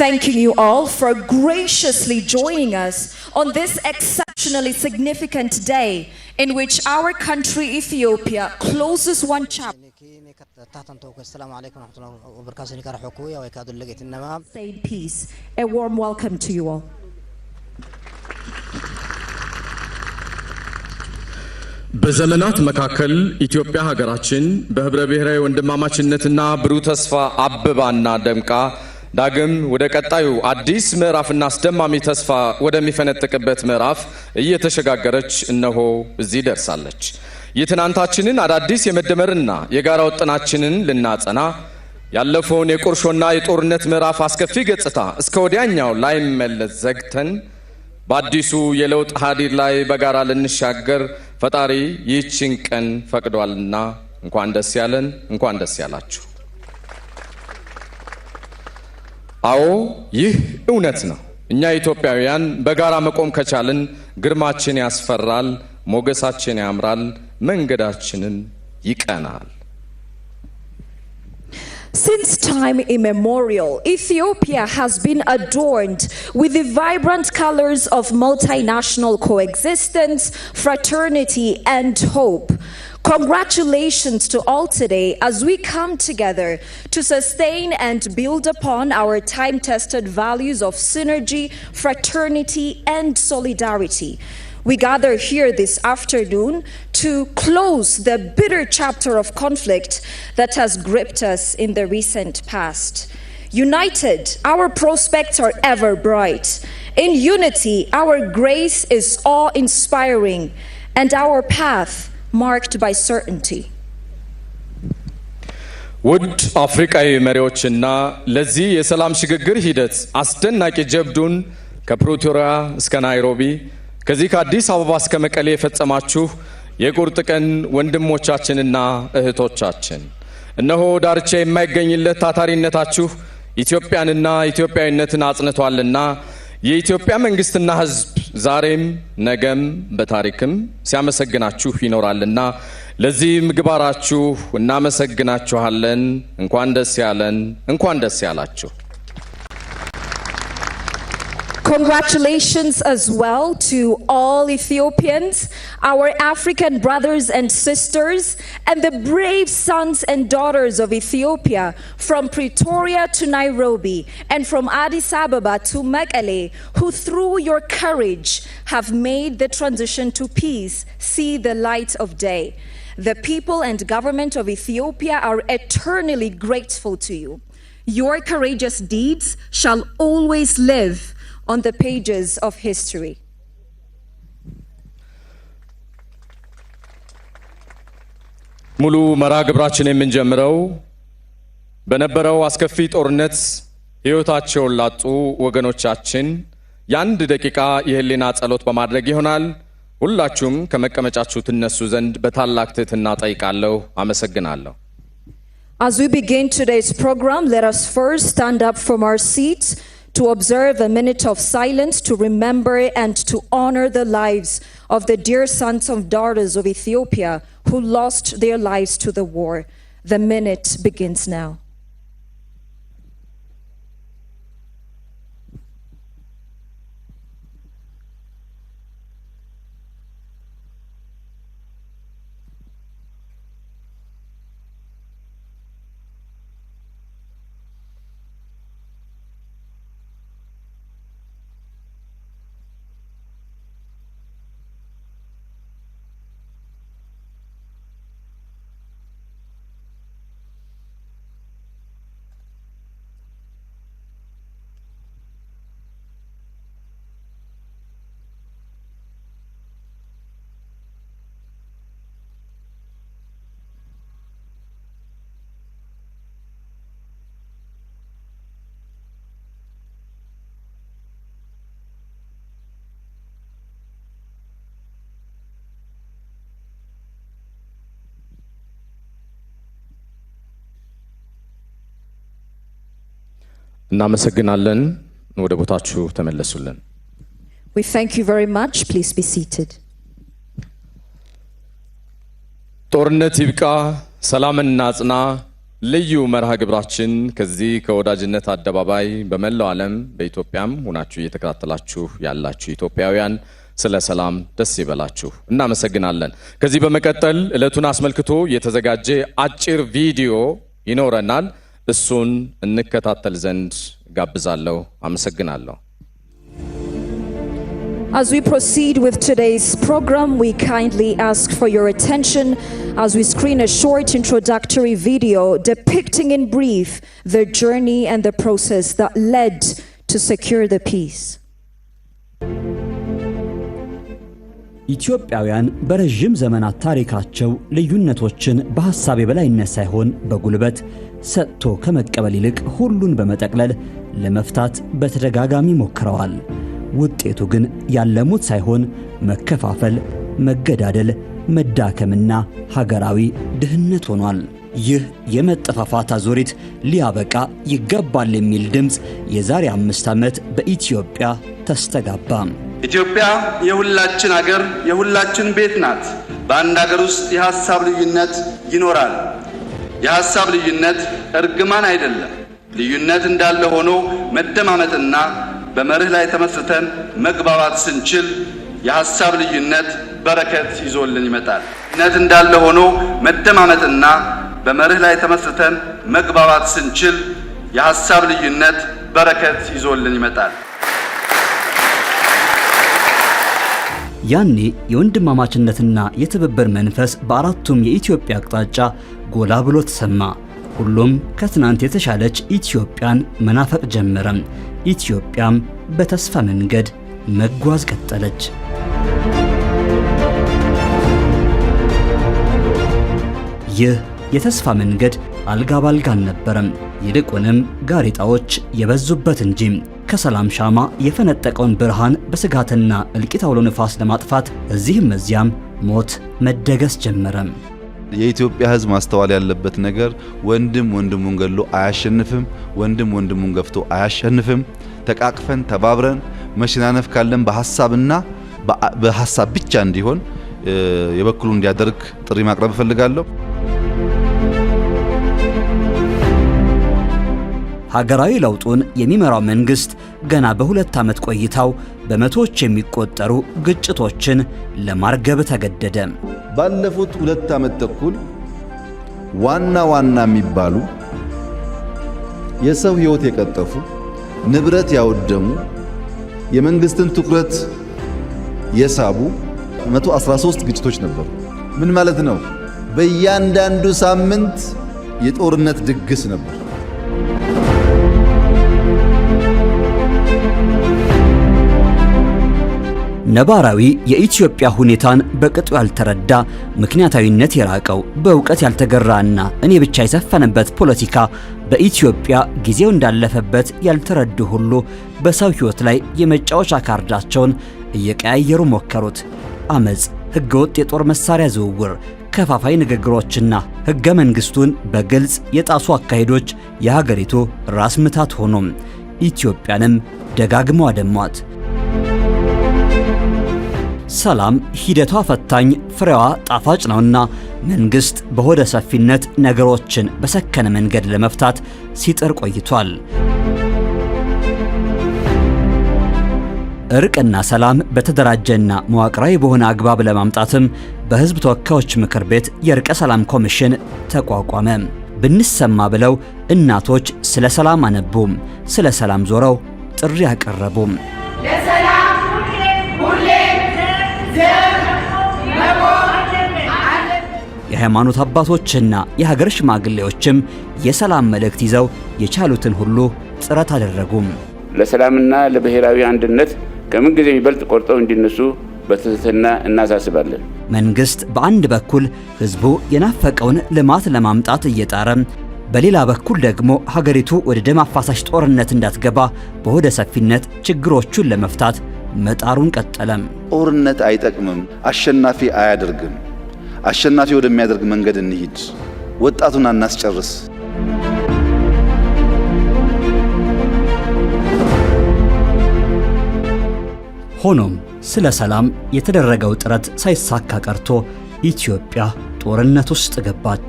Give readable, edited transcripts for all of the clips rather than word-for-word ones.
thanking you all for graciously joining us on this exceptionally significant day in which our country, Ethiopia, closes one chapter. Say peace. A warm welcome to you all. በዘመናት መካከል ኢትዮጵያ ሀገራችን በህብረ ብሔራዊ ወንድማማችነትና ብሩህ ተስፋ አብባና ደምቃ ዳግም ወደ ቀጣዩ አዲስ ምዕራፍና አስደማሚ ተስፋ ወደሚፈነጥቅበት ምዕራፍ እየተሸጋገረች እነሆ እዚህ ደርሳለች። የትናንታችንን አዳዲስ የመደመርና የጋራ ወጥናችንን ልናጸና ያለፈውን የቁርሾና የጦርነት ምዕራፍ አስከፊ ገጽታ እስከ ወዲያኛው ላይመለስ ዘግተን በአዲሱ የለውጥ ሀዲድ ላይ በጋራ ልንሻገር ፈጣሪ ይህችን ቀን ፈቅዷልና እንኳን ደስ ያለን፣ እንኳን ደስ ያላችሁ። አዎ ይህ እውነት ነው። እኛ ኢትዮጵያውያን በጋራ መቆም ከቻልን ግርማችን ያስፈራል፣ ሞገሳችን ያምራል፣ መንገዳችንን ይቀናል። Since time immemorial, Ethiopia has been adorned with the vibrant colors of multinational coexistence, fraternity, and hope. Congratulations to all today as we come together to sustain and build upon our time-tested values of synergy, fraternity, and solidarity. We gather here this afternoon to close the bitter chapter of conflict that has gripped us in the recent past. United, our prospects are ever bright. In unity, our grace is awe-inspiring and our path marked by certainty. ውድ አፍሪካዊ መሪዎችና ለዚህ የሰላም ሽግግር ሂደት አስደናቂ ጀብዱን ከፕሪቶሪያ እስከ ናይሮቢ ከዚህ ከአዲስ አበባ እስከ መቀሌ የፈጸማችሁ የቁርጥ ቀን ወንድሞቻችንና እህቶቻችን እነሆ ዳርቻ የማይገኝለት ታታሪነታችሁ ኢትዮጵያንና ኢትዮጵያዊነትን አጽንቷልና የኢትዮጵያ መንግስትና ሕዝብ ዛሬም ነገም በታሪክም ሲያመሰግናችሁ ይኖራልና ለዚህ ምግባራችሁ እናመሰግናችኋለን። እንኳን ደስ ያለን፣ እንኳን ደስ ያላችሁ። Congratulations as well to all Ethiopians, our African brothers and sisters, and the brave sons and daughters of Ethiopia from Pretoria to Nairobi and from Addis Ababa to Mekelle, who through your courage have made the transition to peace see the light of day. The people and government of Ethiopia are eternally grateful to you. Your courageous deeds shall always live on the pages of history. ሙሉ መርሃ ግብራችን የምንጀምረው በነበረው አስከፊ ጦርነት ሕይወታቸውን ላጡ ወገኖቻችን የአንድ ደቂቃ የህሊና ጸሎት በማድረግ ይሆናል። ሁላችሁም ከመቀመጫችሁ ትነሱ ዘንድ በታላቅ ትህትና ጠይቃለሁ። አመሰግናለሁ። As we begin today's program, let us first stand up from our seats to observe a minute of silence to remember and to honor the lives of the dear sons and daughters of Ethiopia who lost their lives to the war. The minute begins now. እናመሰግናለን። ወደ ቦታችሁ ተመለሱልን። We thank you very much. Please be seated. ጦርነት ይብቃ፣ ሰላምን እናጽና፣ ልዩ መርሃ ግብራችን ከዚህ ከወዳጅነት አደባባይ በመላው ዓለም በኢትዮጵያም ሆናችሁ እየተከታተላችሁ ያላችሁ ኢትዮጵያውያን ስለ ሰላም ደስ ይበላችሁ እናመሰግናለን። ከዚህ በመቀጠል ዕለቱን አስመልክቶ የተዘጋጀ አጭር ቪዲዮ ይኖረናል። እሱን እንከታተል ዘንድ ጋብዛለሁ። አመሰግናለሁ። As we proceed with today's program, we kindly ask for your attention as we screen a short introductory video depicting in brief the journey and the process that led to secure the peace. ኢትዮጵያውያን በረጅም ዘመናት ታሪካቸው ልዩነቶችን በሐሳብ የበላይነት ሳይሆን በጉልበት ሰጥቶ ከመቀበል ይልቅ ሁሉን በመጠቅለል ለመፍታት በተደጋጋሚ ሞክረዋል። ውጤቱ ግን ያለሙት ሳይሆን መከፋፈል፣ መገዳደል፣ መዳከምና ሀገራዊ ድህነት ሆኗል። ይህ የመጠፋፋት አዙሪት ሊያበቃ ይገባል የሚል ድምጽ የዛሬ 5 ዓመት በኢትዮጵያ ተስተጋባ። ኢትዮጵያ የሁላችን ሀገር የሁላችን ቤት ናት። በአንድ ሀገር ውስጥ የሐሳብ ልዩነት ይኖራል። የሐሳብ ልዩነት እርግማን አይደለም። ልዩነት እንዳለ ሆኖ መደማመጥና በመርህ ላይ ተመስርተን መግባባት ስንችል የሐሳብ ልዩነት በረከት ይዞልን ይመጣል። ልዩነት እንዳለ ሆኖ መደማመጥና በመርህ ላይ ተመስርተን መግባባት ስንችል የሐሳብ ልዩነት በረከት ይዞልን ይመጣል። ያኔ የወንድማማችነትና የትብብር መንፈስ በአራቱም የኢትዮጵያ አቅጣጫ ጎላ ብሎ ተሰማ። ሁሉም ከትናንት የተሻለች ኢትዮጵያን መናፈቅ ጀመረ። ኢትዮጵያም በተስፋ መንገድ መጓዝ ቀጠለች። ይህ የተስፋ መንገድ አልጋ ባልጋ አልነበረም። ይልቁንም ጋሬጣዎች የበዙበት እንጂ። ከሰላም ሻማ የፈነጠቀውን ብርሃን በስጋትና እልቂት አውሎ ንፋስ ለማጥፋት እዚህም እዚያም ሞት መደገስ ጀመረ። የኢትዮጵያ ሕዝብ ማስተዋል ያለበት ነገር ወንድም ወንድሙን ገሎ አያሸንፍም፣ ወንድም ወንድሙን ገፍቶ አያሸንፍም። ተቃቅፈን ተባብረን መሸናነፍ ካለን በሐሳብና በሐሳብ ብቻ እንዲሆን የበኩሉ እንዲያደርግ ጥሪ ማቅረብ እፈልጋለሁ። ሀገራዊ ለውጡን የሚመራው መንግስት ገና በ2 ዓመት ቆይታው በመቶዎች የሚቆጠሩ ግጭቶችን ለማርገብ ተገደደ። ባለፉት 2 ዓመት ተኩል ዋና የሚባሉ የሰው ሕይወት የቀጠፉ ንብረት ያወደሙ የመንግስትን ትኩረት የሳቡ 113 ግጭቶች ነበሩ። ምን ማለት ነው? በእያንዳንዱ ሳምንት የጦርነት ድግስ ነበር። ነባራዊ የኢትዮጵያ ሁኔታን በቅጡ ያልተረዳ ምክንያታዊነት የራቀው በእውቀት ያልተገራና እኔ ብቻ የሰፈነበት ፖለቲካ በኢትዮጵያ ጊዜው እንዳለፈበት ያልተረዱ ሁሉ በሰው ሕይወት ላይ የመጫወቻ ካርዳቸውን እየቀያየሩ ሞከሩት። አመጽ፣ ህገወጥ የጦር መሳሪያ ዝውውር፣ ከፋፋይ ንግግሮችና ህገ መንግስቱን በግልጽ የጣሱ አካሄዶች የሀገሪቱ ራስ ምታት ሆኖም ኢትዮጵያንም ደጋግመው አደሟት። ሰላም ሂደቷ ፈታኝ ፍሬዋ ጣፋጭ ነውና መንግስት በሆደ ሰፊነት ነገሮችን በሰከነ መንገድ ለመፍታት ሲጥር ቆይቷል። እርቅና ሰላም በተደራጀና መዋቅራዊ በሆነ አግባብ ለማምጣትም በህዝብ ተወካዮች ምክር ቤት የእርቀ ሰላም ኮሚሽን ተቋቋመ። ብንሰማ ብለው እናቶች ስለ ሰላም አነቡ፣ ስለ ሰላም ዞረው ጥሪ ያቀረቡ። የሃይማኖት አባቶችና የሀገር ሽማግሌዎችም የሰላም መልእክት ይዘው የቻሉትን ሁሉ ጥረት አደረጉ። ለሰላምና ለብሔራዊ አንድነት ከምን ጊዜ የሚበልጥ ቆርጠው እንዲነሱ በትህትና እናሳስባለን። መንግስት በአንድ በኩል ህዝቡ የናፈቀውን ልማት ለማምጣት እየጣረ፣ በሌላ በኩል ደግሞ ሀገሪቱ ወደ ደም አፋሳሽ ጦርነት እንዳትገባ በሆደ ሰፊነት ችግሮቹን ለመፍታት መጣሩን ቀጠለ። ጦርነት አይጠቅምም፣ አሸናፊ አያደርግም። አሸናፊ ወደሚያደርግ መንገድ እንሂድ፣ ወጣቱን አናስጨርስ። ሆኖም ስለ ሰላም የተደረገው ጥረት ሳይሳካ ቀርቶ ኢትዮጵያ ጦርነት ውስጥ ገባች።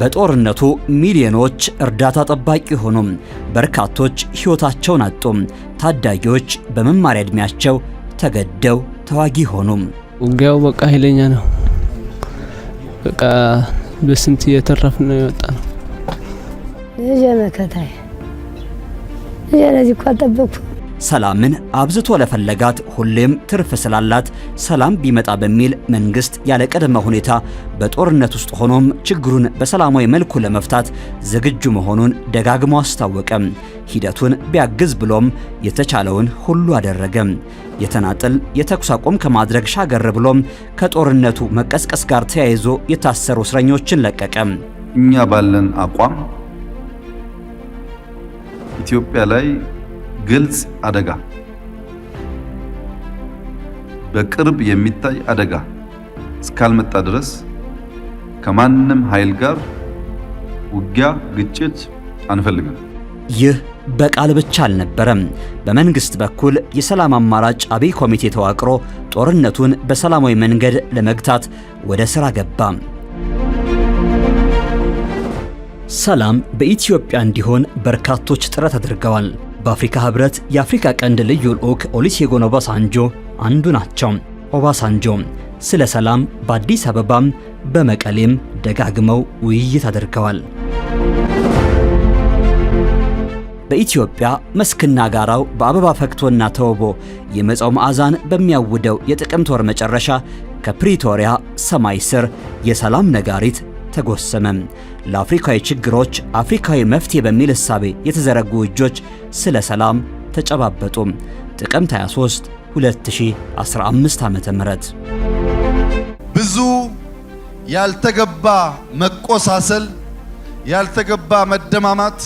በጦርነቱ ሚሊዮኖች እርዳታ ጠባቂ ሆኑ። በርካቶች ሕይወታቸውን አጡ። ታዳጊዎች በመማሪያ ዕድሜያቸው ተገደው ተዋጊ ሆኑ። ውጊያው በቃ ኃይለኛ ነው። በቃ በስንት እየተረፍን ነው የወጣ ነው። ለጀመከታይ ለዚህ ቆጠበኩ። ሰላምን አብዝቶ ለፈለጋት ሁሌም ትርፍ ስላላት ሰላም ቢመጣ በሚል መንግስት ያለ ቅድመ ሁኔታ በጦርነት ውስጥ ሆኖም ችግሩን በሰላማዊ መልኩ ለመፍታት ዝግጁ መሆኑን ደጋግሞ አስታወቀ። ሂደቱን ቢያግዝ ብሎም የተቻለውን ሁሉ አደረገ። የተናጠል የተኩስ አቁም ከማድረግ ሻገር ብሎም ከጦርነቱ መቀስቀስ ጋር ተያይዞ የታሰሩ እስረኞችን ለቀቀ። እኛ ባለን አቋም ኢትዮጵያ ላይ ግልጽ አደጋ በቅርብ የሚታይ አደጋ እስካልመጣ ድረስ ከማንም ኃይል ጋር ውጊያ፣ ግጭት አንፈልግም። ይህ በቃል ብቻ አልነበረም። በመንግስት በኩል የሰላም አማራጭ አብይ ኮሚቴ ተዋቅሮ ጦርነቱን በሰላማዊ መንገድ ለመግታት ወደ ሥራ ገባ። ሰላም በኢትዮጵያ እንዲሆን በርካቶች ጥረት አድርገዋል። በአፍሪካ ህብረት የአፍሪካ ቀንድ ልዩ ልዑክ ኦሉሴጉን ኦባሳንጆ አንዱ ናቸው። ኦባሳንጆ ስለ ሰላም በአዲስ አበባም በመቀሌም ደጋግመው ውይይት አድርገዋል። በኢትዮጵያ መስክና ጋራው በአበባ ፈክቶና ተውቦ የመጻው መዓዛን በሚያውደው የጥቅምት ወር መጨረሻ ከፕሪቶሪያ ሰማይ ስር የሰላም ነጋሪት ተጎሰመ። ለአፍሪካዊ ችግሮች አፍሪካዊ መፍትሄ በሚል እሳቤ የተዘረጉ እጆች ስለ ሰላም ተጨባበጡ። ጥቅምት 23 2015 ዓ.ም ብዙ ያልተገባ መቆሳሰል፣ ያልተገባ መደማማት፣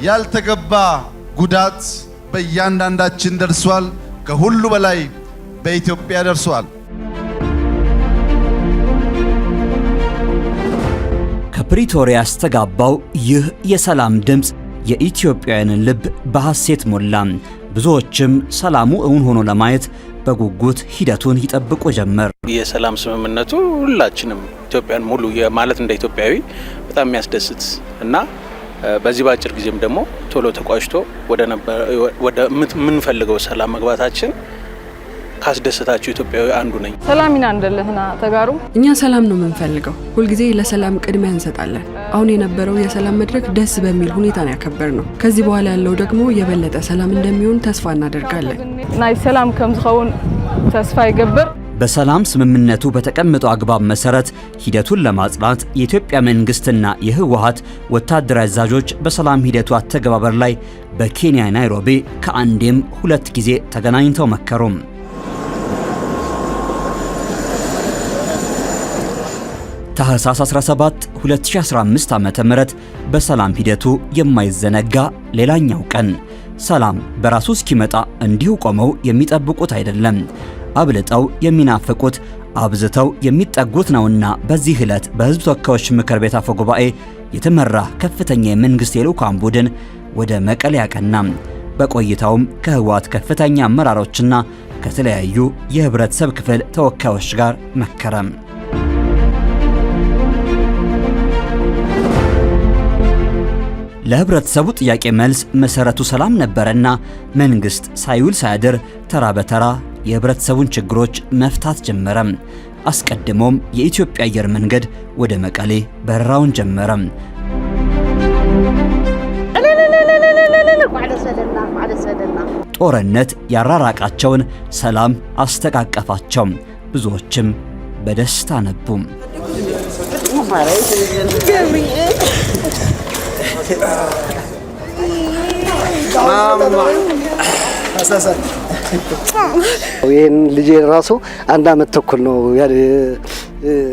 ያልተገባ ጉዳት በእያንዳንዳችን ደርሷል። ከሁሉ በላይ በኢትዮጵያ ደርሷል። ከፕሪቶሪያ ያስተጋባው ይህ የሰላም ድምፅ የኢትዮጵያውያንን ልብ በሐሴት ሞላ። ብዙዎችም ሰላሙ እውን ሆኖ ለማየት በጉጉት ሂደቱን ይጠብቁ ጀመር። የሰላም ስምምነቱ ሁላችንም ኢትዮጵያን ሙሉ ማለት እንደ ኢትዮጵያዊ በጣም የሚያስደስት እና በዚህ ባጭር ጊዜም ደግሞ ቶሎ ተቋጭቶ ወደ ምንፈልገው ሰላም መግባታችን ካስደሰታችሁ ኢትዮጵያዊ አንዱ ነኝ። ሰላምና እንደለህና ተጋሩ እኛ ሰላም ነው የምንፈልገው። ሁሉ ጊዜ ለሰላም ቅድሚያ እንሰጣለን። አሁን የነበረው የሰላም መድረክ ደስ በሚል ሁኔታ ነው ያከበርነው። ከዚህ በኋላ ያለው ደግሞ የበለጠ ሰላም እንደሚሆን ተስፋ እናደርጋለን። ናይ ሰላም ከምዝኸውን ተስፋ ይገብር። በሰላም ስምምነቱ በተቀመጠው አግባብ መሰረት ሂደቱን ለማጽናት የኢትዮጵያ መንግስትና የህወሓት ወታደራዊ አዛዦች በሰላም ሂደቱ አተገባበር ላይ በኬንያ ናይሮቢ ከአንዴም ሁለት ጊዜ ተገናኝተው መከሩ። ታህሳስ 17 2015 ዓ.ም በሰላም ሂደቱ የማይዘነጋ ሌላኛው ቀን። ሰላም በራሱ እስኪመጣ እንዲሁ ቆመው የሚጠብቁት አይደለም። አብልጠው የሚናፍቁት አብዝተው የሚጠጉት ነውና በዚህ ዕለት በህዝብ ተወካዮች ምክር ቤት አፈ ጉባኤ የተመራ ከፍተኛ የመንግስት የልዑካን ቡድን ወደ መቀሌ ያቀና። በቆይታውም ከህወሓት ከፍተኛ አመራሮችና ከተለያዩ የህብረተሰብ ክፍል ተወካዮች ጋር መከረም። ለህብረተሰቡ ጥያቄ መልስ መሰረቱ ሰላም ነበርና መንግስት ሳይውል ሳያድር ተራ በተራ የህብረተሰቡን ችግሮች መፍታት ጀመረ። አስቀድሞም የኢትዮጵያ አየር መንገድ ወደ መቀሌ በረራውን ጀመረ። ጦርነት ያራራቃቸውን ሰላም አስተቃቀፋቸው። ብዙዎችም በደስታ ነቡ። ይሄን ልጄ ራሱ አንድ አመት ተኩል ነው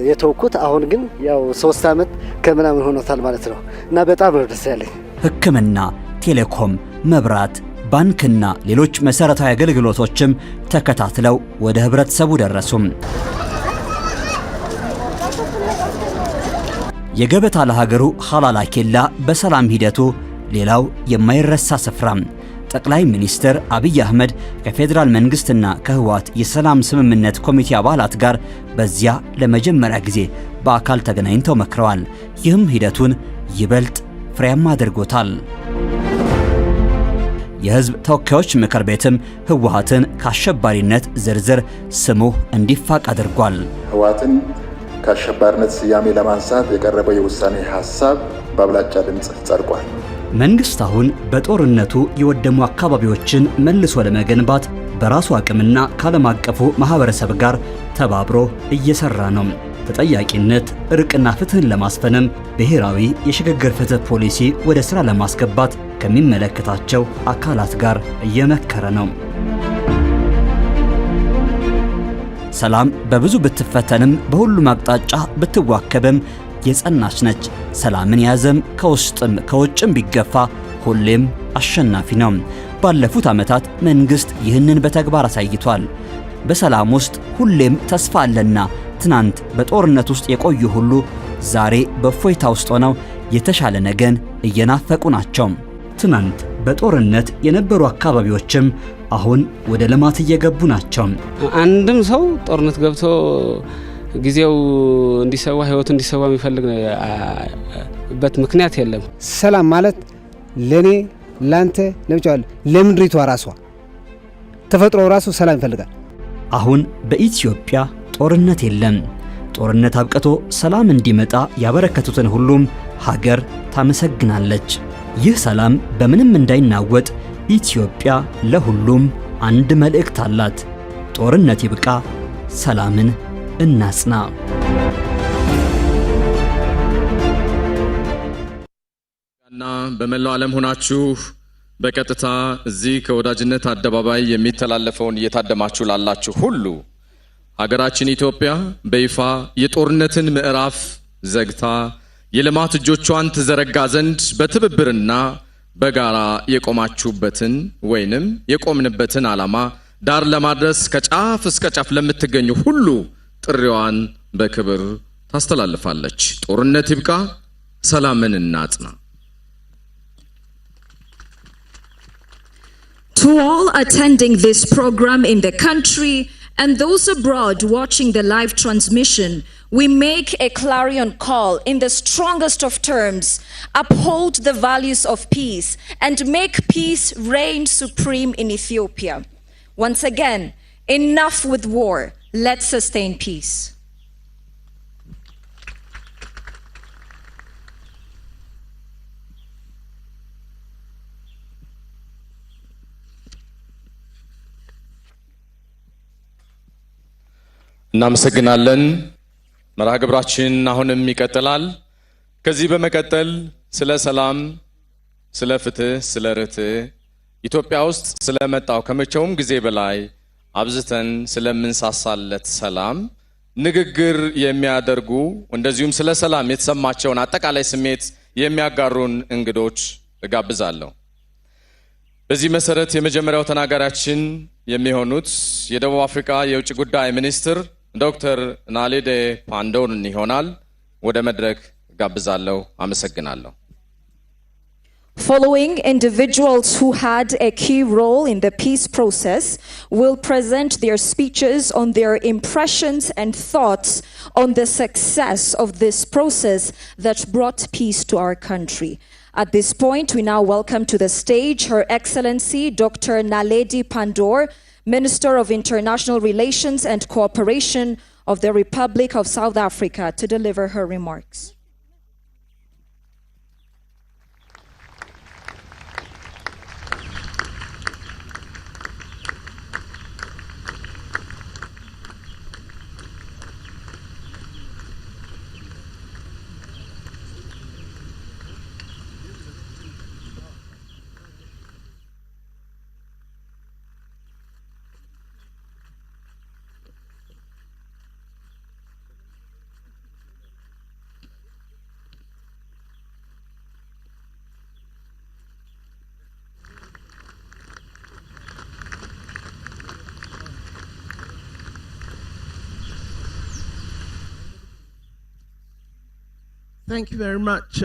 የተወኩት። አሁን ግን ያው 3 አመት ከምናምን ሆኖታል ማለት ነው እና በጣም ነው ደስ ያለኝ። ሕክምና፣ ቴሌኮም፣ መብራት፣ ባንክና ሌሎች መሰረታዊ አገልግሎቶችም ተከታትለው ወደ ህብረተሰቡ ደረሱ። የገበታ ለሀገሩ ሐላላ ኬላ በሰላም ሂደቱ ሌላው የማይረሳ ስፍራ። ጠቅላይ ሚኒስትር አብይ አህመድ ከፌዴራል መንግስትና ከህወሓት የሰላም ስምምነት ኮሚቴ አባላት ጋር በዚያ ለመጀመሪያ ጊዜ በአካል ተገናኝተው መክረዋል። ይህም ሂደቱን ይበልጥ ፍሬያማ አድርጎታል። የህዝብ ተወካዮች ምክር ቤትም ህወሓትን ከአሸባሪነት ዝርዝር ስሙ እንዲፋቅ አድርጓል። ህወሓትን ከአሸባሪነት ስያሜ ለማንሳት የቀረበው የውሳኔ ሐሳብ በአብላጫ ድምፅ ጸድቋል። መንግስት አሁን በጦርነቱ የወደሙ አካባቢዎችን መልሶ ለመገንባት በራሱ አቅምና ከዓለም አቀፉ ማህበረሰብ ጋር ተባብሮ እየሰራ ነው። ተጠያቂነት፣ እርቅና ፍትህን ለማስፈንም ብሔራዊ የሽግግር ፍትህ ፖሊሲ ወደ ሥራ ለማስገባት ከሚመለከታቸው አካላት ጋር እየመከረ ነው። ሰላም በብዙ ብትፈተንም በሁሉም አቅጣጫ ብትዋከብም የጸናች ነች። ሰላምን ያዘም ከውስጥም ከውጭም ቢገፋ ሁሌም አሸናፊ ነው። ባለፉት ዓመታት መንግስት ይህንን በተግባር አሳይቷል። በሰላም ውስጥ ሁሌም ተስፋ አለና ትናንት በጦርነት ውስጥ የቆዩ ሁሉ ዛሬ በእፎይታ ውስጥ ሆነው የተሻለ ነገን እየናፈቁ ናቸው። ትናንት በጦርነት የነበሩ አካባቢዎችም አሁን ወደ ልማት እየገቡ ናቸው። አንድም ሰው ጦርነት ገብቶ ጊዜው እንዲሰዋ ህይወቱ እንዲሰዋ የሚፈልግበት ምክንያት የለም። ሰላም ማለት ለኔ ላንተ ለምጫል ለምድሪቷ ራሷ ተፈጥሮ ራሱ ሰላም ይፈልጋል። አሁን በኢትዮጵያ ጦርነት የለም። ጦርነት አብቅቶ ሰላም እንዲመጣ ያበረከቱትን ሁሉም ሀገር ታመሰግናለች። ይህ ሰላም በምንም እንዳይናወጥ ኢትዮጵያ ለሁሉም አንድ መልእክት አላት። ጦርነት ይብቃ፣ ሰላምን እናጽና። እና በመላው ዓለም ሆናችሁ በቀጥታ እዚህ ከወዳጅነት አደባባይ የሚተላለፈውን እየታደማችሁ ላላችሁ ሁሉ ሀገራችን ኢትዮጵያ በይፋ የጦርነትን ምዕራፍ ዘግታ የልማት እጆቿን ትዘረጋ ዘንድ በትብብርና በጋራ የቆማችሁበትን ወይንም የቆምንበትን ዓላማ ዳር ለማድረስ ከጫፍ እስከ ጫፍ ለምትገኙ ሁሉ ጥሪዋን በክብር ታስተላልፋለች። ጦርነት ይብቃ፣ ሰላምን እናጽና። To all attending this program in the country and those abroad watching the live transmission, we make a clarion call in the strongest of terms: uphold the values of peace and make peace reign supreme in Ethiopia. Once again, enough with war. Let's sustain peace. እናመሰግናለን። መርሃ ግብራችን አሁንም ይቀጥላል። ከዚህ በመቀጠል ስለ ሰላም፣ ስለ ፍትህ፣ ስለ ርትዕ ኢትዮጵያ ውስጥ ስለመጣው ከመቼውም ጊዜ በላይ አብዝተን ስለምንሳሳለት ሰላም ንግግር የሚያደርጉ እንደዚሁም ስለ ሰላም የተሰማቸውን አጠቃላይ ስሜት የሚያጋሩን እንግዶች እጋብዛለሁ። በዚህ መሰረት የመጀመሪያው ተናጋሪያችን የሚሆኑት የደቡብ አፍሪካ የውጭ ጉዳይ ሚኒስትር ዶክተር ናሌዲ ፓንዶርን ይሆናል። ወደ መድረክ ጋብዛለሁ። አመሰግናለሁ። Following individuals who had a key role in the peace process will present their speeches on their impressions and thoughts on the success of this process that brought peace to our country. At this point, we now welcome to the stage Her Excellency Dr. Naledi Pandor, Minister of International Relations and Cooperation of the Republic of South Africa, to deliver her remarks. Thank you very much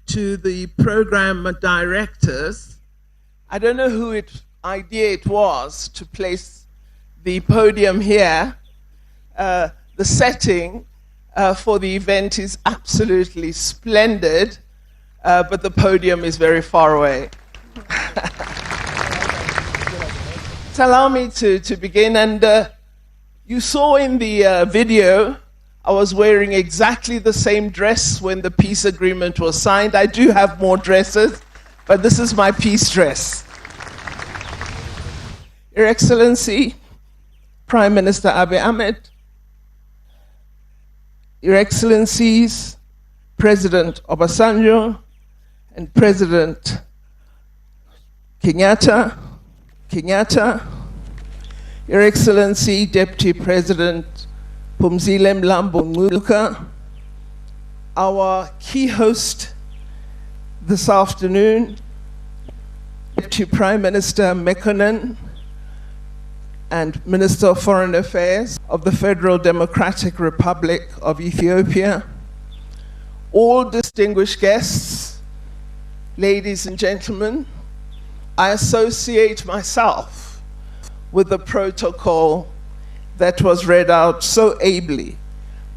to the program directors I don't know idea it was to place the podium here. The setting for the event is absolutely splendid, but the podium is very far away. So allow me to begin. And you saw in the video, I was wearing exactly the same dress when the peace agreement was signed. I do have more dresses, but this is my peace dress. Your Excellency, Prime Minister Abiy Ahmed, Your Excellencies, President Obasanjo, and President Kenyatta, Your Excellency, Deputy President Phumzile Mlambo Ngcuka, our key host this afternoon, Deputy Prime Minister Mekonnen, and Minister of Foreign Affairs of the Federal Democratic Republic of Ethiopia, all distinguished guests, ladies and gentlemen, I associate myself with the protocol that was read out so ably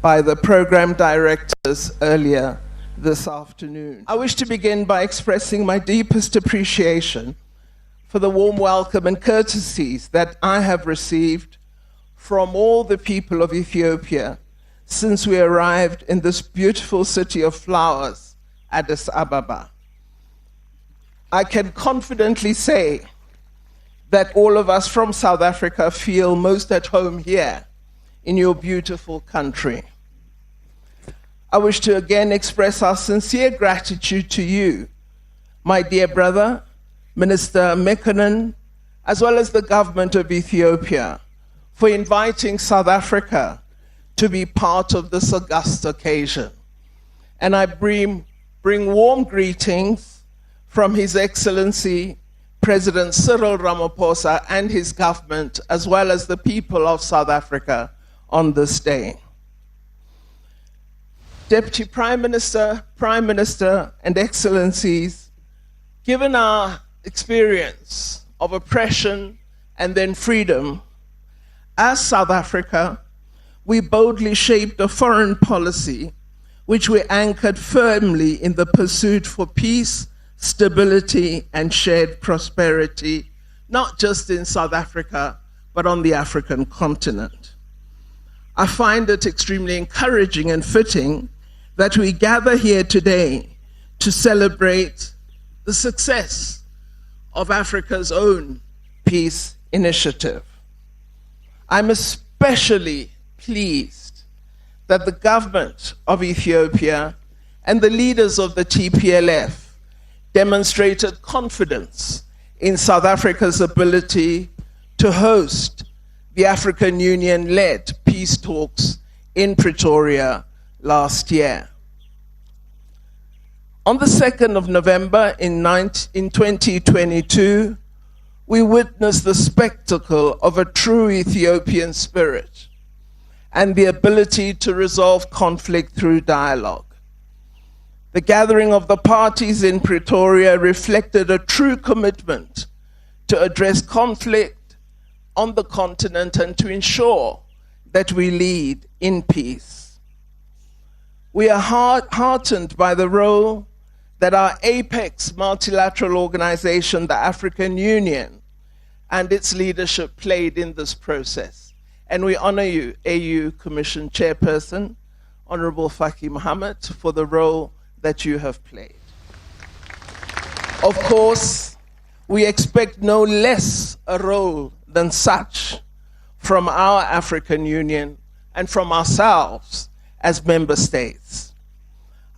by the program directors earlier this afternoon. I wish to begin by expressing my deepest appreciation for the warm welcome and courtesies that I have received from all the people of Ethiopia since we arrived in this beautiful city of flowers, Addis Ababa. I can confidently say that all of us from South Africa feel most at home here in your beautiful country. I wish to again express our sincere gratitude to you, my dear brother, Minister Mekonnen, as well as the government of Ethiopia, for inviting South Africa to be part of this august occasion. And I bring warm greetings from His Excellency President Cyril Ramaphosa and his government, as well as the people of South Africa on this day. Deputy Prime Minister, and Excellencies, given our experience of oppression and then freedom, as South Africa, we boldly shaped a foreign policy which we anchored firmly in the pursuit for peace, stability, and shared prosperity, not just in South Africa, but on the African continent. I find it extremely encouraging and fitting that we gather here today to celebrate the success of Africa's own peace initiative. I'm especially pleased that the government of Ethiopia and the leaders of the TPLF demonstrated confidence in South Africa's ability to host the African Union-led peace talks in Pretoria last year. On the 2nd of November in 2022, we witnessed the spectacle of a true Ethiopian spirit and the ability to resolve conflict through dialogue. The gathering of the parties in Pretoria reflected a true commitment to address conflict on the continent and to ensure that we lead in peace. We are heartened by the role that our apex multilateral organization, the African Union, and its leadership played in this process. And we honor you, AU Commission Chairperson, Honorable Faki Mohammed, for the role that you have played. Of course, we expect no less a role than such from our African Union and from ourselves as member states.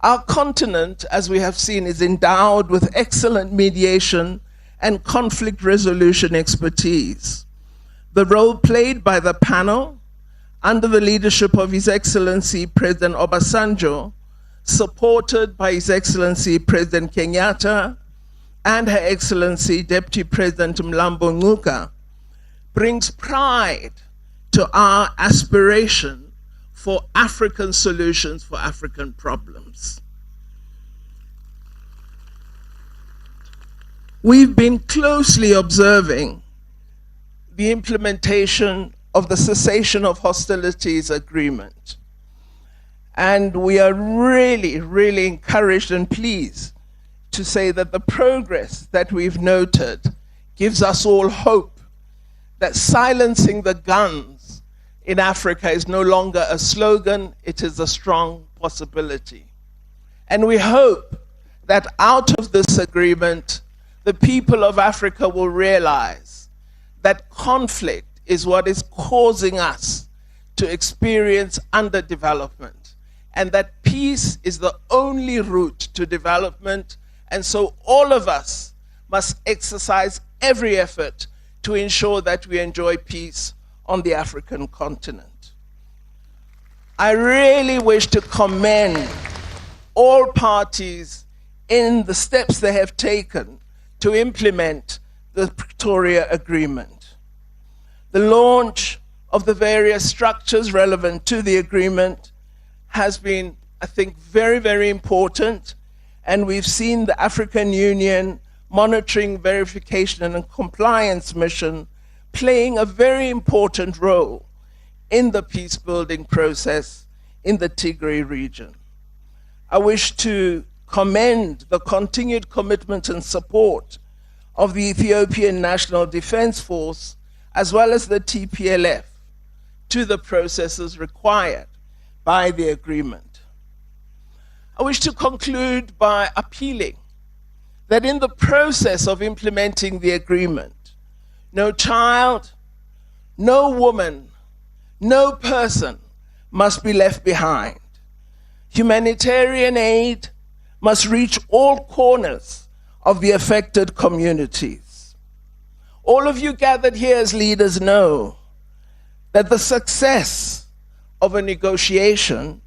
Our continent, as we have seen, is endowed with excellent mediation and conflict resolution expertise. The role played by the panel, under the leadership of His Excellency President Obasanjo, supported by His Excellency President Kenyatta and Her Excellency Deputy President Mlambo Ngcuka, brings pride to our aspiration for African solutions for African problems. we've been closely observing the implementation of the cessation of hostilities agreement. And we are really, really encouraged and pleased to say that the progress that we've noted gives us all hope that silencing the guns in Africa is no longer a slogan, it is a strong possibility. And we hope that out of this agreement, the people of Africa will realize that conflict is what is causing us to experience underdevelopment, and that peace is the only route to development. And so all of us must exercise every effort to ensure that we enjoy peace on the African continent. I really wish to commend all parties in the steps they have taken to implement the Pretoria Agreement. The launch of the various structures relevant to the agreement has been, I think, very, very important. And we've seen the African Union Monitoring, Verification and Compliance Mission playing a very important role in the peace-building process in the Tigray region. I wish to commend the continued commitment and support of the Ethiopian National Defense Force as well as the TPLF to the processes required by the agreement. I wish to conclude by appealing that in the process of implementing the agreement, no child, no woman, no person must be left behind. Humanitarian aid must reach all corners of the affected communities. All of you gathered here as leaders know that the success of a negotiation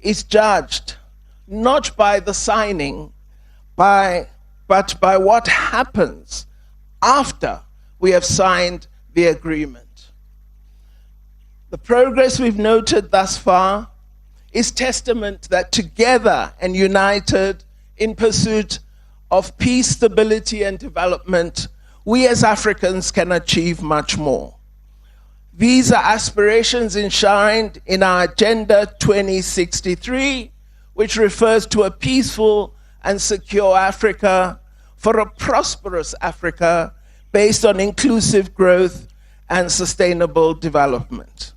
is judged not by the signing, but by what happens after we have signed the agreement. The progress we've noted thus far is testament that together and united in pursuit of peace, stability, and development, we as Africans can achieve much more. These are aspirations enshrined in our Agenda 2063, which refers to a peaceful and secure Africa for a prosperous Africa based on inclusive growth and sustainable development.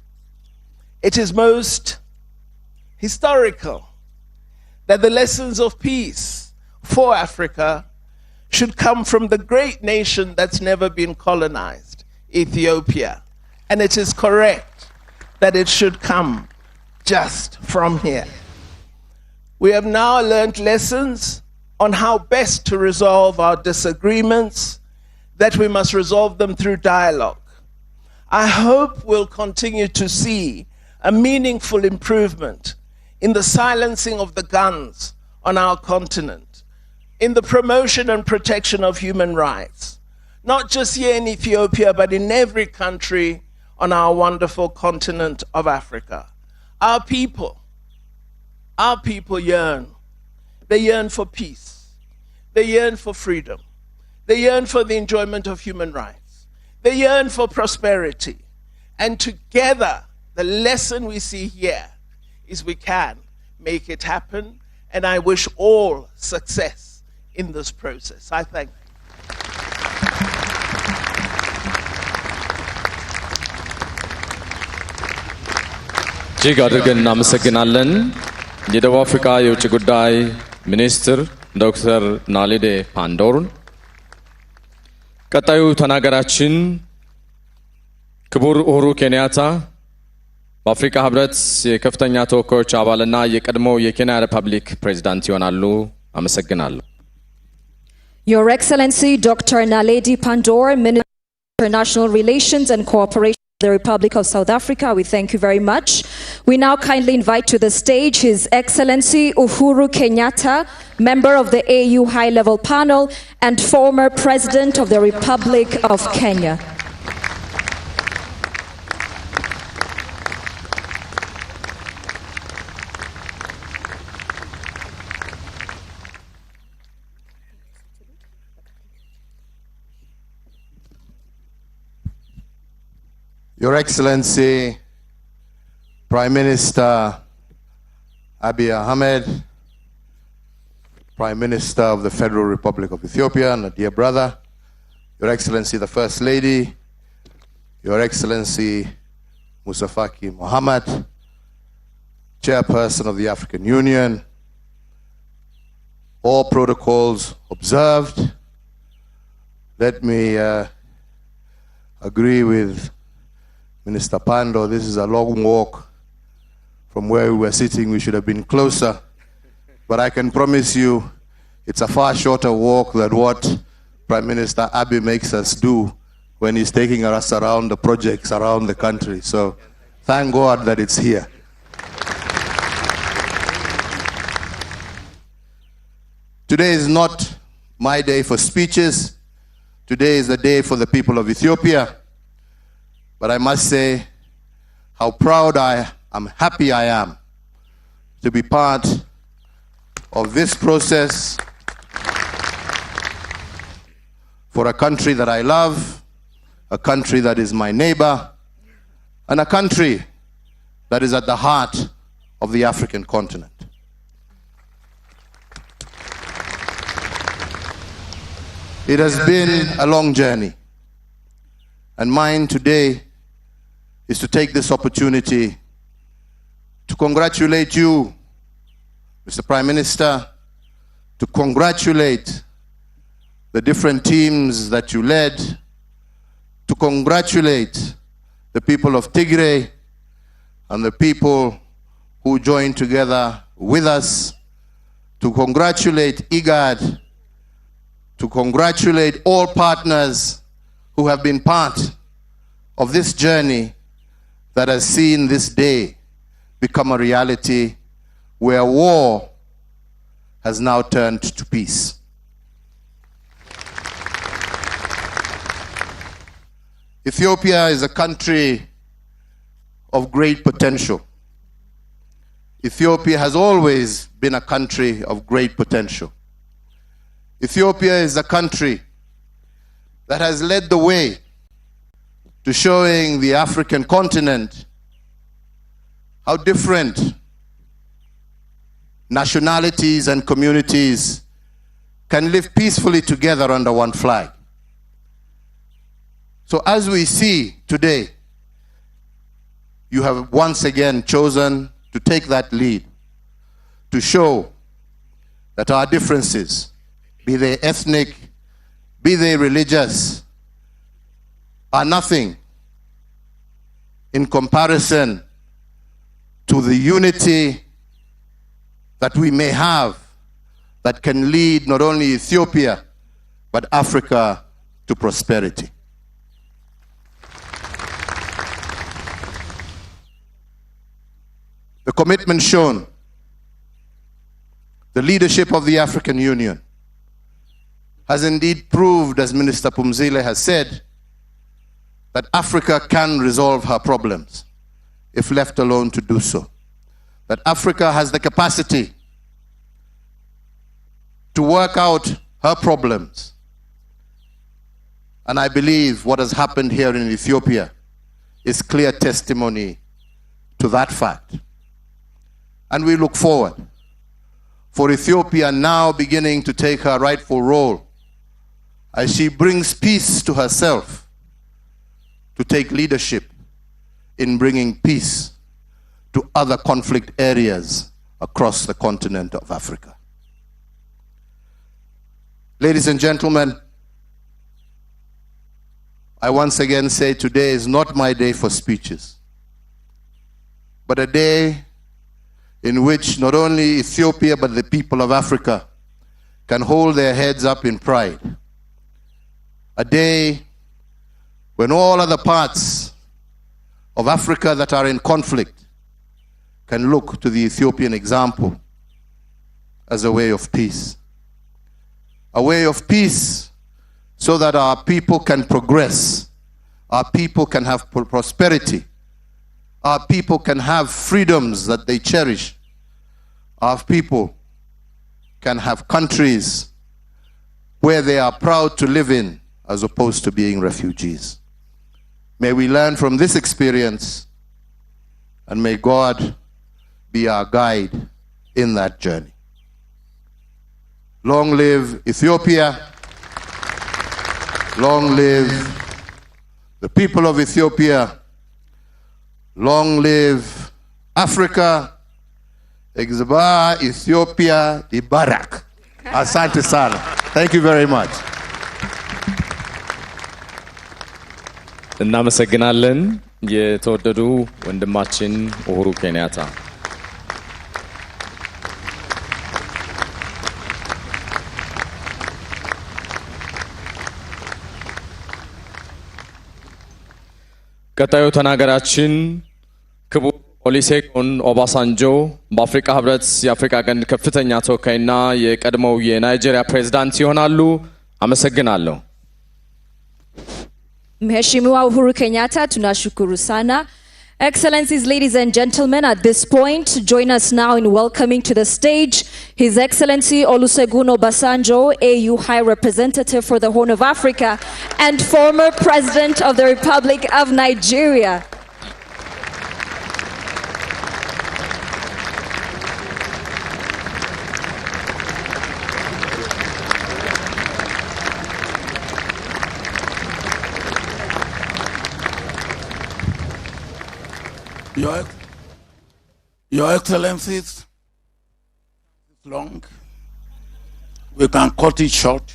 It is most historical that the lessons of peace for Africa should come from the great nation that's never been colonized, Ethiopia. And it is correct that it should come just from here. We have now learned lessons on how best to resolve our disagreements, that we must resolve them through dialogue. I hope we'll continue to see a meaningful improvement in the silencing of the guns on our continent, in the promotion and protection of human rights, not just here in Ethiopia, but in every country on our wonderful continent of Africa. Our people yearn. They yearn for peace. They yearn for freedom. They yearn for the enjoyment of human rights. They yearn for prosperity. And together, the lesson we see here is we can make it happen. And I wish all success in this process. I thank you. እጅግ አድርገን እናመሰግናለን። የደቡብ አፍሪካ የውጭ ጉዳይ ሚኒስትር ዶክተር ናሌዲ ፓንዶርን። ቀጣዩ ተናገራችን ክቡር ኡሁሩ ኬንያታ በአፍሪካ ህብረት የከፍተኛ ተወካዮች አባልና የቀድሞ የኬንያ ሪፐብሊክ ፕሬዝዳንት ይሆናሉ። አመሰግናለሁ። Your Excellency Dr. Naledi Pandor, Minister of International Relations and Cooperation of the Republic of South Africa, we thank you very much. We now kindly invite to the stage His Excellency Uhuru Kenyatta, member of the AU High-Level Panel and former President of the Republic of Kenya. Your Excellency, Prime Minister Abiy Ahmed, Prime Minister of the Federal Republic of Ethiopia, and a dear brother, Your Excellency the First Lady, Your Excellency Musa Faki Mohammed, Chairperson of the African Union, all protocols observed. Let me agree with Minister Pando. This is a long walk from where we were sitting. We should have been closer. But I can promise you it's a far shorter walk than what Prime Minister Abiy makes us do when he's taking us around the projects around the country. So thank God that it's here. Today is not my day for speeches. Today is the day for the people of Ethiopia. But I must say how proud I am, happy I am to be part of this process for a country that I love, a country that is my neighbor, and a country that is at the heart of the African continent. It has been a long journey, and mine today is to take this opportunity to congratulate you, Mr. Prime Minister, to congratulate the different teams that you led, to congratulate the people of Tigray and the people who joined together with us, to congratulate IGAD, to congratulate all partners who have been part of this journey that has seen this day become a reality where war has now turned to peace. Ethiopia is a country of great potential. Ethiopia has always been a country of great potential. Ethiopia is a country that has led the way to showing the African continent how different nationalities and communities can live peacefully together under one flag. So as we see today, you have once again chosen to take that lead, to show that our differences, be they ethnic, be they religious, are nothing in comparison to the unity that we may have that can lead not only Ethiopia, but Africa to prosperity. The commitment shown, the leadership of the African Union, has indeed proved, as Minister Phumzile has said, that Africa can resolve her problems if left alone to do so. That Africa has the capacity to work out her problems. And I believe what has happened here in Ethiopia is clear testimony to that fact. And we look forward for Ethiopia now beginning to take her rightful role as she brings peace to herself, to take leadership in bringing peace to other conflict areas across the continent of Africa. Ladies and gentlemen, I once again say today is not my day for speeches, but a day in which not only Ethiopia but the people of Africa can hold their heads up in pride. A day when all other parts of Africa that are in conflict can look to the Ethiopian example as a way of peace. A way of peace so that our people can progress, our people can have prosperity, our people can have freedoms that they cherish, our people can have countries where they are proud to live in as opposed to being refugees. May we learn from this experience, and may God be our guide in that journey. Long live Ethiopia. Long live the people of Ethiopia. Long live Africa. Exaba Ethiopia Ibarak. Asante sana. Thank you very much. እናመሰግናለን የተወደዱ ወንድማችን ኡሁሩ ኬንያታ። ቀጣዩ ተናገራችን ክቡር ኦሉሴጉን ኦባሳንጆ በአፍሪካ ህብረት የአፍሪካ ቀንድ ከፍተኛ ተወካይና የቀድሞው የናይጄሪያ ፕሬዝዳንት ይሆናሉ። አመሰግናለሁ። Mheshimiwa Uhuru Kenyatta, tunashukuru sana. Excellencies, ladies and gentlemen, at this point, join us now in welcoming to the stage His Excellency Olusegun Obasanjo, AU High Representative for the Horn of Africa and former President of the Republic of Nigeria. Your Excellencies, it's long. We can cut it short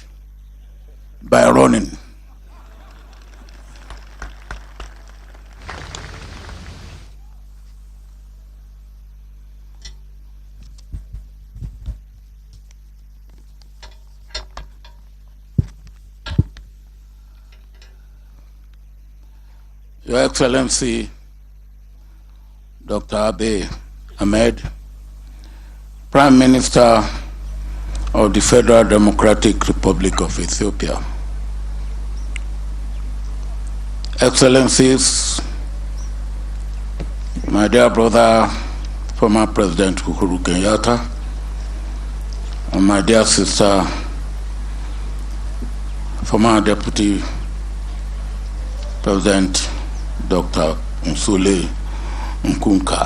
by running. Your Excellency, Dr. Abiy Ahmed, Prime Minister of the Federal Democratic Republic of Ethiopia. Excellencies, my dear brother, former President Uhuru Kenyatta, and my dear sister, former Deputy President Dr. Nsule Nkunka.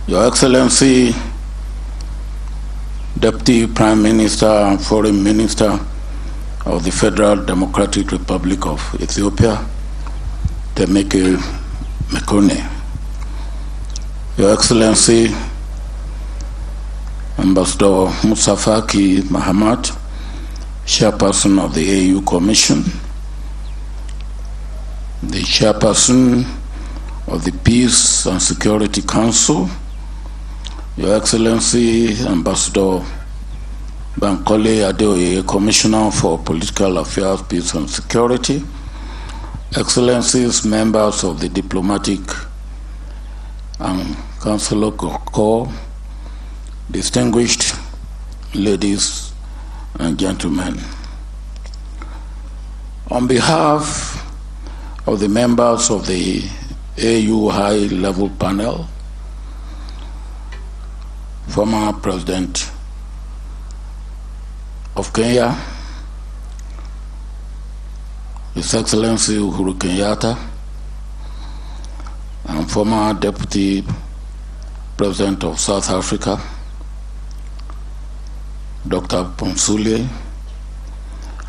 Your Excellency, Deputy Prime Minister and Foreign Minister of the Federal Democratic Republic of Ethiopia, Temeke Mekone. Your Excellency, Ambassador Musa Faki Mahamat, Chairperson of the AU Commission, the Chairperson of the Peace and Security Council, Your Excellency Ambassador Bankole Adeoye, Commissioner for Political Affairs, Peace and Security, Excellencies, members of the Diplomatic and Consular Corps, distinguished ladies and gentlemen. On behalf of the members of the AU High-Level Panel, former President of Kenya, His Excellency Uhuru Kenyatta, and former Deputy President of South Africa, Dr. Nsule,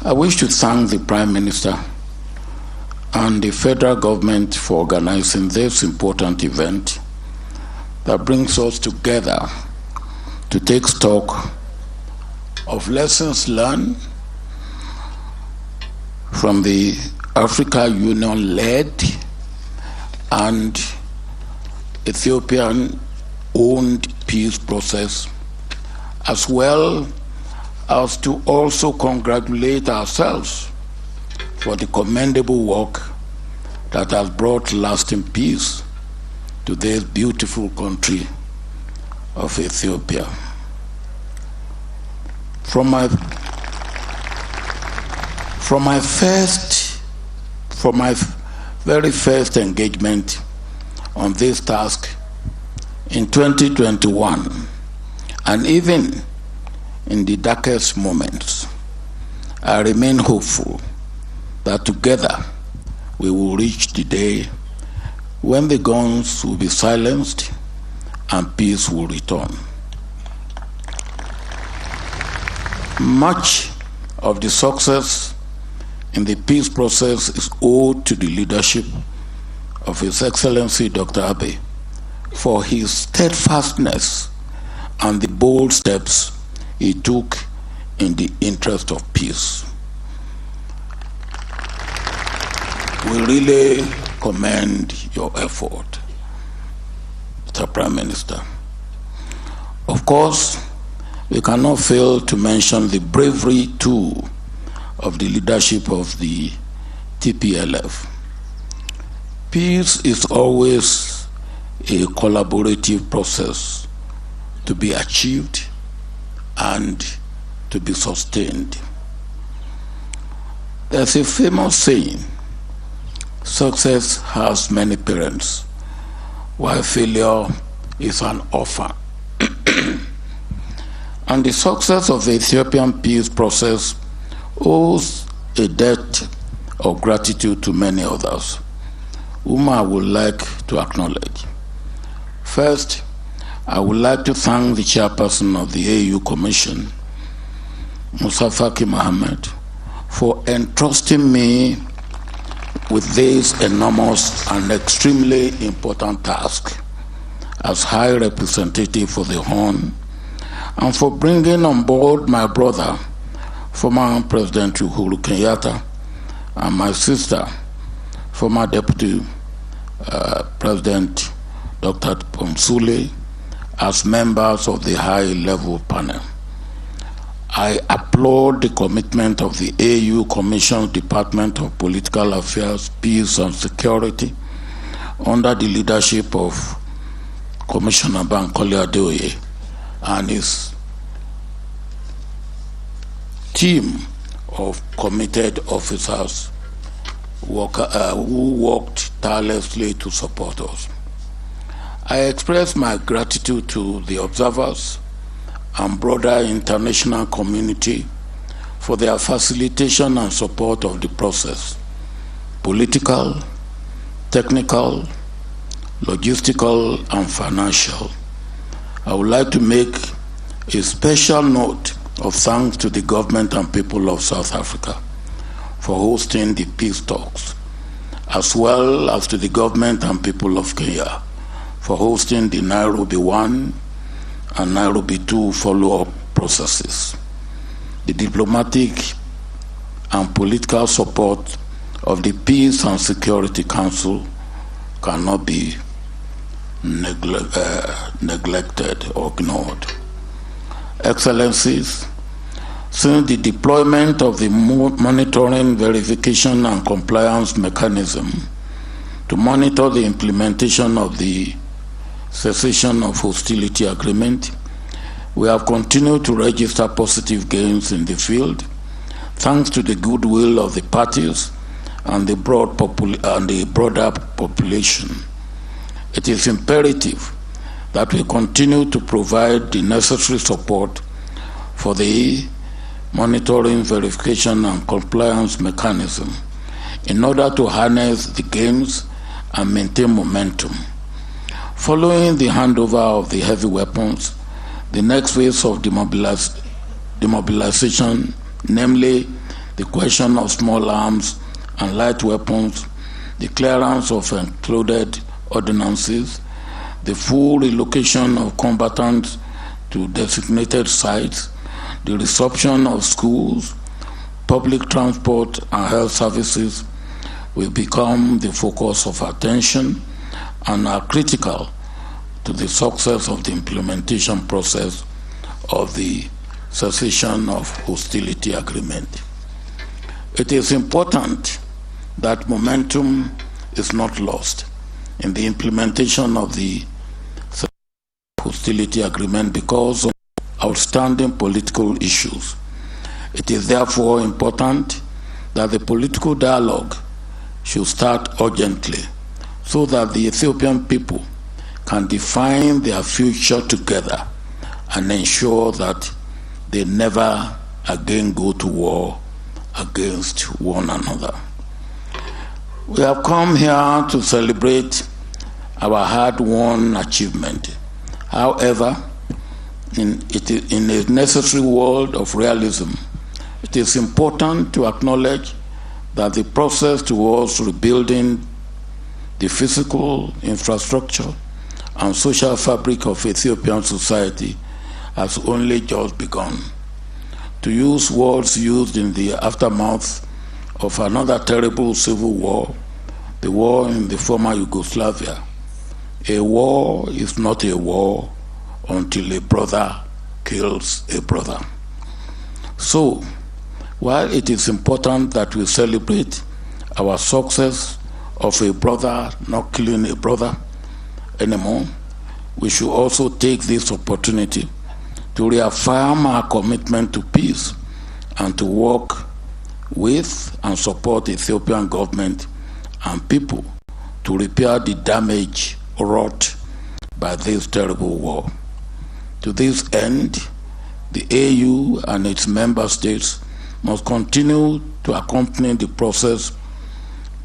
I wish to thank the Prime Minister and the federal government for organizing this important event that brings us together to take stock of lessons learned from the Africa Union-led and Ethiopian-owned peace process, as well as to also congratulate ourselves for the commendable work that has brought lasting peace to this beautiful country of Ethiopia. From my very first engagement on this task in 2021, and even in the darkest moments, I remain hopeful that together we will reach the day when the guns will be silenced and peace will return. Much of the success in the peace process is owed to the leadership of His Excellency Dr. Abe for his steadfastness and the bold steps he took in the interest of peace. We really commend your effort, Mr. Prime Minister. Of course, we cannot fail to mention the bravery too of the leadership of the TPLF. Peace is always a collaborative process to be achieved and to be sustained. There's a famous saying, success has many parents, while failure is an orphan. And the success of the Ethiopian peace process owes a debt of gratitude to many others, whom I would like to acknowledge. First, I would like to thank the chairperson of the AU Commission, Musa Faki Mohammed, for entrusting me with this enormous and extremely important task as High Representative for the Horn, and for bringing on board my brother, former President Uhuru Kenyatta, and my sister, former Deputy President Dr. Pomsule, as members of the high-level panel. I applaud the commitment of the AU Commission Department of Political Affairs, Peace and Security under the leadership of Commissioner Bankole Adeoye and his team of committed officers who worked tirelessly to support us. I express my gratitude to the observers and broader international community for their facilitation and support of the process, political, technical, logistical, and financial. I would like to make a special note of thanks to the government and people of South Africa for hosting the peace talks, as well as to the government and people of Kenya for hosting the Nairobi 1 and Nairobi 2 follow-up processes. The diplomatic and political support of the Peace and Security Council cannot be neglected or ignored. Excellencies, since the deployment of the monitoring, verification, and compliance mechanism to monitor the implementation of the cessation of hostility agreement, we have continued to register positive gains in the field, thanks to the goodwill of the parties and the broader population. It is imperative that we continue to provide the necessary support for the monitoring, verification, and compliance mechanism in order to harness the gains and maintain momentum. Following the handover of the heavy weapons, the next phase of demobilization, namely the question of small arms and light weapons, the clearance of included ordinances, the full relocation of combatants to designated sites, the resumption of schools, public transport, and health services will become the focus of attention and are critical to the success of the implementation process of the cessation of hostility agreement. It is important that momentum is not lost in the implementation of the hostility agreement because of outstanding political issues. It is therefore important that the political dialogue should start urgently so that the Ethiopian people can define their future together and ensure that they never again go to war against one another. We have come here to celebrate our hard-won achievement. However, in a necessary world of realism, it is important to acknowledge that the process towards rebuilding the physical infrastructure and social fabric of Ethiopian society has only just begun. To use words used in the aftermath of another terrible civil war, the war in the former Yugoslavia, a war is not a war until a brother kills a brother. So, while it is important that we celebrate our success of a brother not killing a brother anymore, we should also take this opportunity to reaffirm our commitment to peace and to work with and support the Ethiopian government and people to repair the damage wrought by this terrible war. To this end, the AU and its member states must continue to accompany the process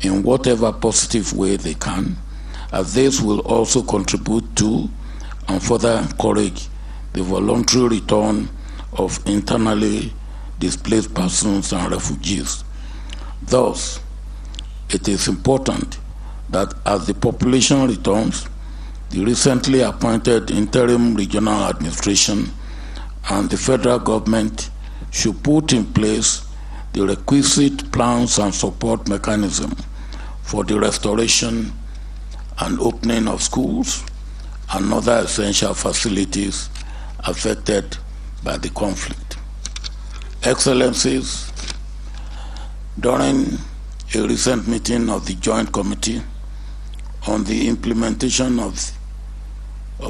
in whatever positive way they can, as this will also contribute to and further encourage the voluntary return of internally displaced persons and refugees. Thus, it is important that as the population returns, the recently appointed interim regional administration and the federal government should put in place the requisite plans and support mechanism for the restoration and opening of schools and other essential facilities affected by the conflict. Excellencies, during a recent meeting of the Joint Committee on the implementation of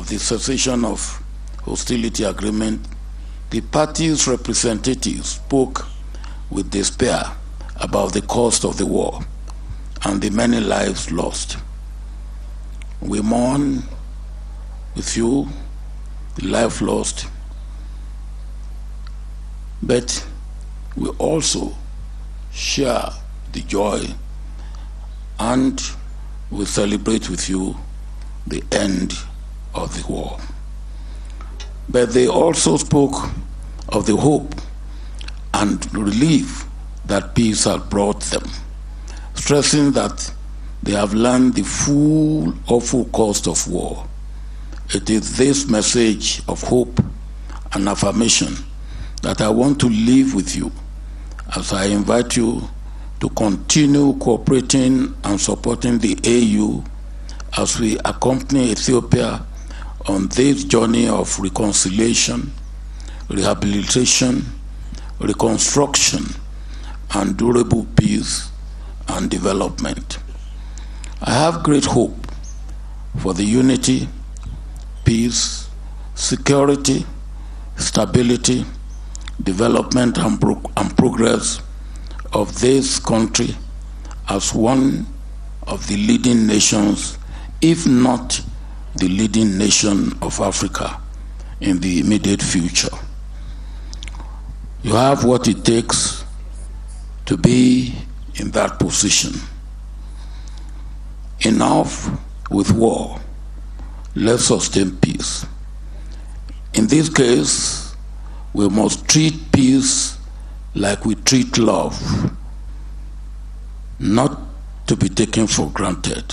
the cessation of hostility agreement, the party's representatives spoke with despair about the cost of the war and the many lives lost. We mourn with you the life lost, but we also share the joy and we celebrate with you the end of the war. But they also spoke of the hope and relief that peace has brought them, stressing that they have learned the full awful cost of war. It is this message of hope and affirmation that I want to leave with you as I invite you to continue cooperating and supporting the AU as we accompany Ethiopia on this journey of reconciliation, rehabilitation, reconstruction, and durable peace and development. I have great hope for the unity, peace, security, stability, development, and progress of this country as one of the leading nations, if not the leading nation of Africa in the immediate future. You have what it takes to be in that position. Enough with war. Let's sustain peace. In this case, we must treat peace like we treat love, not to be taken for granted.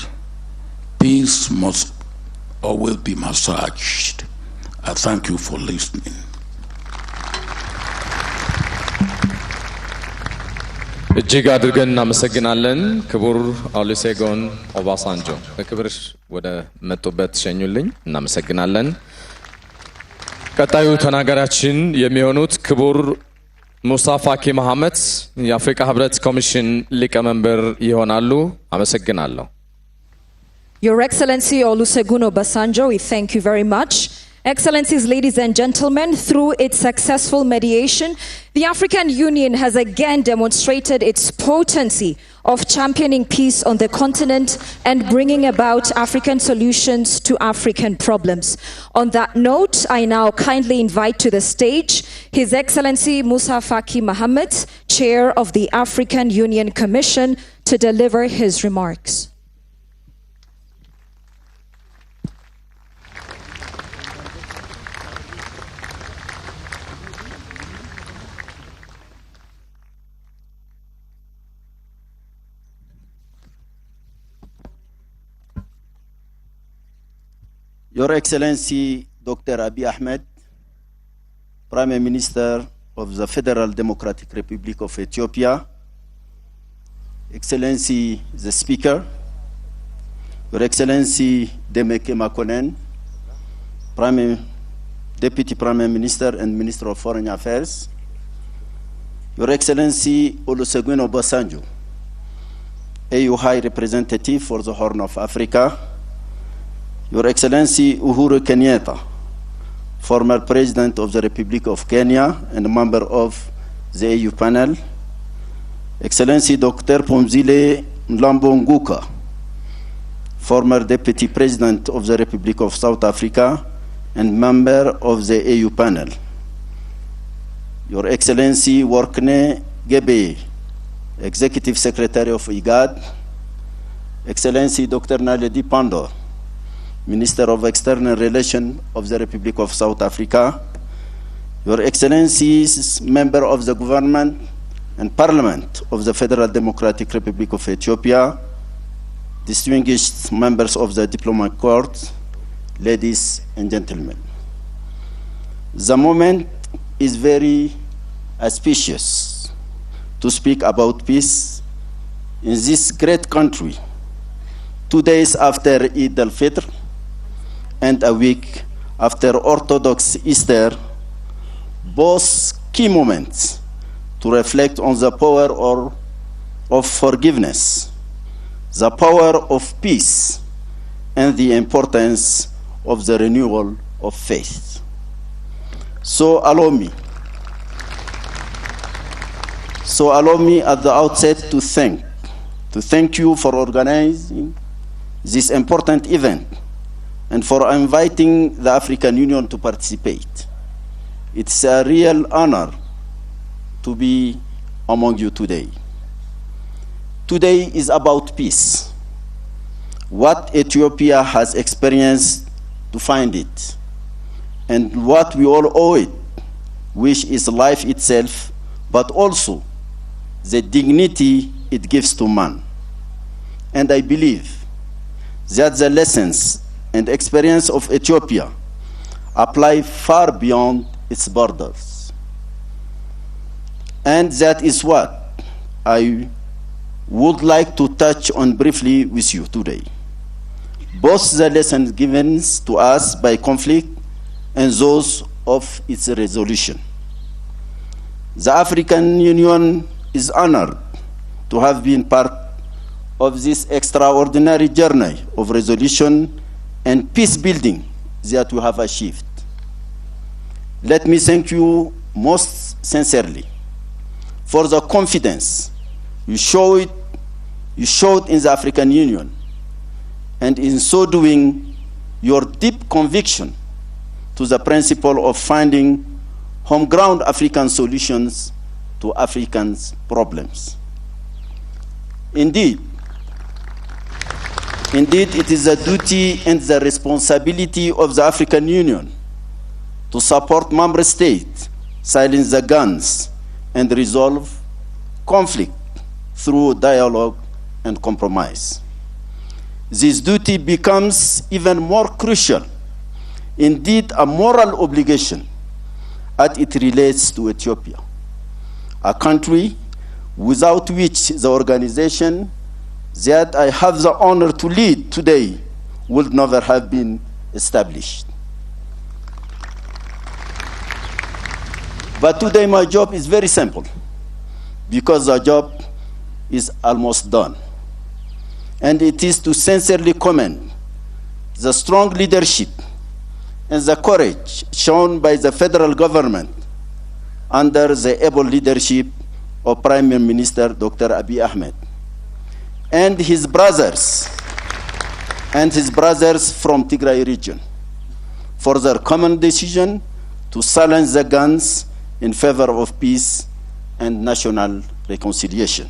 Peace must always be massaged. I thank you for listening. እጅግ አድርገን እናመሰግናለን። ክቡር ኦሉሴጉን ኦባሳንጆ በክብር ወደ መጡበት ሸኙልኝ። እናመሰግናለን። ቀጣዩ ተናጋሪያችን የሚሆኑት ክቡር ሙሳ ፋኪ መሐመድ የአፍሪካ ህብረት ኮሚሽን ሊቀመንበር ይሆናሉ። አመሰግናለሁ። Your Excellency Olusegun Obasanjo, we thank you very much. Excellencies, ladies and gentlemen, through its successful mediation, the African Union has again demonstrated its potency of championing peace on the continent and bringing about African solutions to African problems. On that note, I now kindly invite to the stage His Excellency Musa Faki Mohammed, Chair of the African Union Commission, to deliver his remarks. Your Excellency Dr. Abiy Ahmed, Prime Minister of the Federal Democratic Republic of Ethiopia, Excellency the Speaker, Your Excellency Demeke Makonnen, Deputy Prime Minister and Minister of Foreign Affairs, Your Excellency Olusegun Obasanjo, AU High Representative for the Horn of Africa, Your Excellency Uhuru Kenyatta, former President of the Republic of Kenya and member of the AU panel, Excellency Dr. Phumzile Mlambo Nguka, former Deputy President of the Republic of South Africa and member of the AU panel, Your Excellency Workne Gebe, Executive Secretary of IGAD, Excellency Dr. Naledi Pandor, Minister of External Relations of the Republic of South Africa, Your Excellencies, Member of the Government and Parliament of the Federal Democratic Republic of Ethiopia, distinguished members of the Diplomatic Corps, ladies and gentlemen. The moment is very auspicious to speak about peace in this great country, 2 days after Eid al-Fitr, and a week after Orthodox Easter, both key moments to reflect on the power of forgiveness, the power of peace, and the importance of the renewal of faith. So allow me at the outset to thank you for organizing this important event and for inviting the African Union to participate. It's a real honor to be among you today. Today is about peace, what Ethiopia has experienced to find it, and what we all owe it, which is life itself, but also the dignity it gives to man. And I believe that the lessons and experience of Ethiopia apply far beyond its borders. And that is what I would like to touch on briefly with you today. Both the lessons given to us by conflict and those of its resolution. The African Union is honored to have been part of this extraordinary journey of resolution and peace building that we have achieved. Let me thank you most sincerely for the confidence you showed in the African Union, and in so doing, your deep conviction to the principle of finding home-ground African solutions to Africans' problems. Indeed, it is the duty and the responsibility of the African Union to support member states, silence the guns, and resolve conflict through dialogue and compromise. This duty becomes even more crucial, indeed a moral obligation, as it relates to Ethiopia, a country without which the organization that I have the honor to lead today would never have been established. But today my job is very simple, because the job is almost done. And it is to sincerely commend the strong leadership and the courage shown by the federal government under the able leadership of Prime Minister Dr. Abiy Ahmed and his brothers from Tigray region for their common decision to silence the guns in favor of peace and national reconciliation.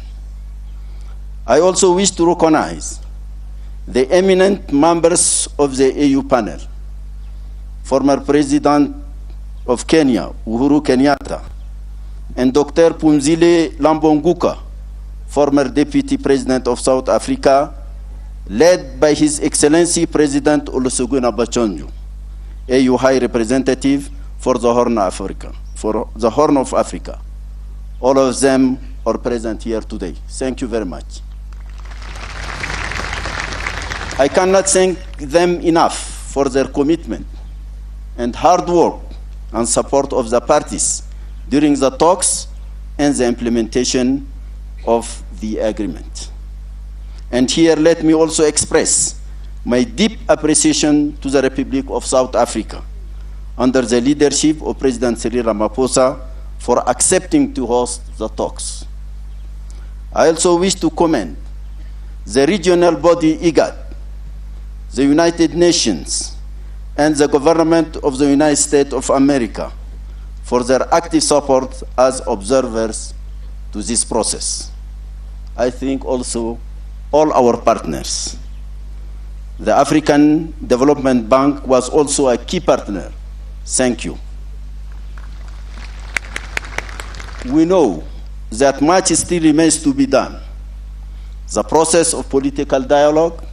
I also wish to recognize the eminent members of the AU panel, former President of Kenya, Uhuru Kenyatta, and Dr. Phumzile Mlambo-Ngcuka, former Deputy President of South Africa, led by His Excellency President Olusegun Obasanjo, AU High Representative for the Horn of Africa. All of them are present here today. Thank you very much. I cannot thank them enough for their commitment and hard work and support of the parties during the talks and the implementation of the agreement. And here let me also express my deep appreciation to the Republic of South Africa under the leadership of President Cyril Ramaphosa for accepting to host the talks. I also wish to commend the regional body IGAD, the United Nations, and the government of the United States of America for their active support as observers to this process. I think also all our partners. The African Development Bank was also a key partner. Thank you. We know that much still remains to be done. The process of political dialogue,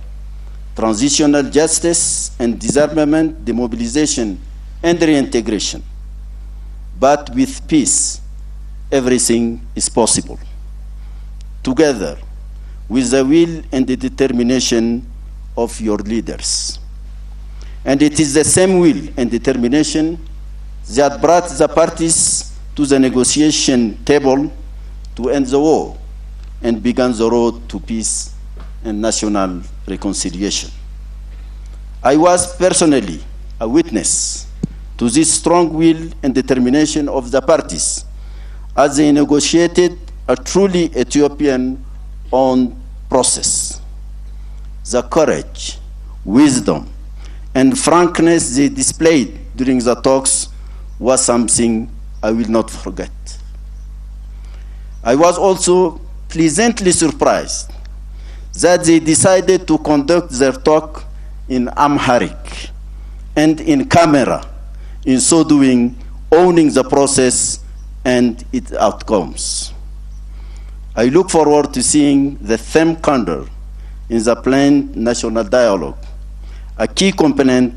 transitional justice and disarmament, demobilization and reintegration. But with peace, everything is possible. Together, with the will and the determination of your leaders. And it is the same will and determination that brought the parties to the negotiation table to end the war and began the road to peace and national reconciliation. I was personally a witness to this strong will and determination of the parties as they negotiated a truly Ethiopian-owned process. The courage, wisdom, and frankness they displayed during the talks was something I will not forget. I was also pleasantly surprised that they decided to conduct their talk in Amharic and in camera, in so doing, owning the process and its outcomes. I look forward to seeing the theme candor in the planned national dialogue, a key component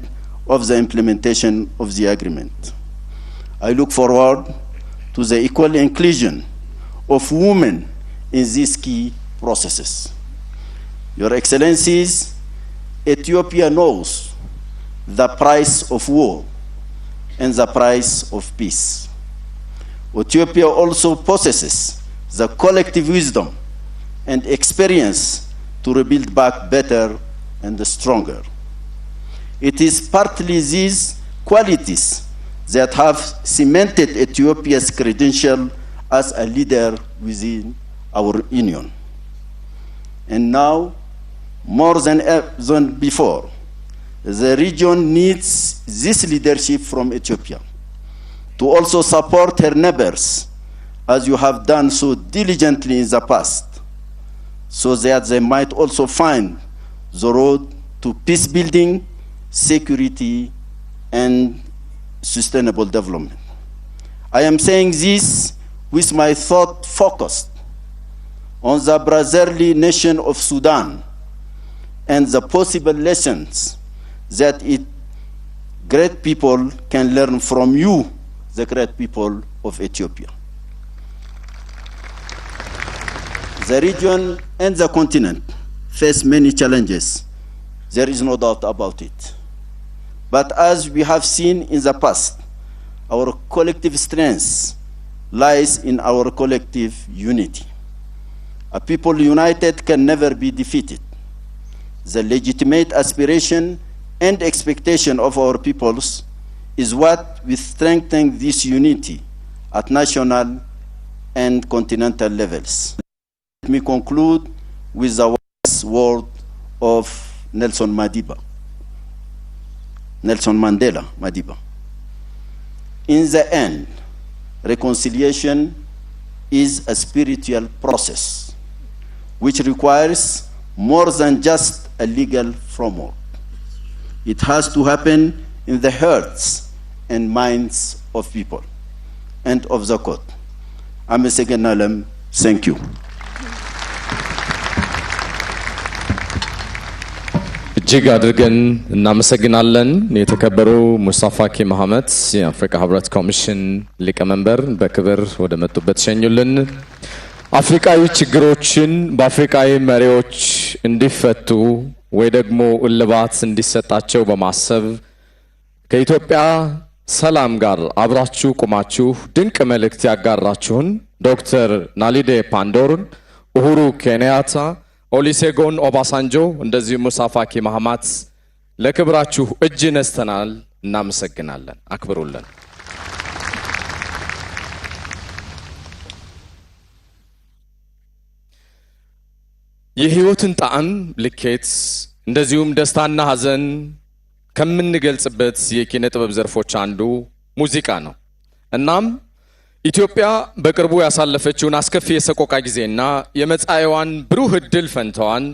of the implementation of the agreement. I look forward to the equal inclusion of women in these key processes. Your Excellencies, Ethiopia knows the price of war and the price of peace. Ethiopia also possesses the collective wisdom and experience to rebuild back better and stronger. It is partly these qualities that have cemented Ethiopia's credential as a leader within our union. And now, more than before, the region needs this leadership from Ethiopia to also support her neighbors, as you have done so diligently in the past, so that they might also find the road to peace building, security, and sustainable development. I am saying this with my thought focused on the brotherly nation of Sudan and the possible lessons that great people can learn from you, the great people of Ethiopia. The region and the continent face many challenges. There is no doubt about it. But as we have seen in the past, our collective strength lies in our collective unity. A people united can never be defeated. The legitimate aspiration and expectation of our peoples is what will strengthen this unity at national and continental levels. Let me conclude with the wise word of Nelson Mandela Madiba. In the end, reconciliation is a spiritual process which requires more than just a legal framework. It has to happen in the hearts and minds of people and of the court. Thank you. እጅግ አድርገን እናመሰግናለን። የተከበሩ ሙስጠፋ መሐመድ የአፍሪካ ህብረት ኮሚሽን ሊቀመንበር በክብር ወደ መጡበት ሸኙልን። አፍሪካዊ ችግሮችን በአፍሪካዊ መሪዎች እንዲፈቱ ወይ ደግሞ እልባት እንዲሰጣቸው በማሰብ ከኢትዮጵያ ሰላም ጋር አብራችሁ ቁማችሁ ድንቅ መልእክት ያጋራችሁን ዶክተር ናሊዴ ፓንዶርን፣ ኡሁሩ ኬንያታ፣ ኦሊሴጎን ኦባሳንጆ እንደዚህ ሙስጠፋ መሐመድ ለክብራችሁ እጅ ነስተናል። እናመሰግናለን። አክብሩልን። የህይወትን ጣዕም ልኬት እንደዚሁም ደስታና ሐዘን ከምንገልጽበት የኪነ ጥበብ ዘርፎች አንዱ ሙዚቃ ነው። እናም ኢትዮጵያ በቅርቡ ያሳለፈችውን አስከፊ የሰቆቃ ጊዜና የመጻኤዋን ብሩህ ዕድል ፈንታዋን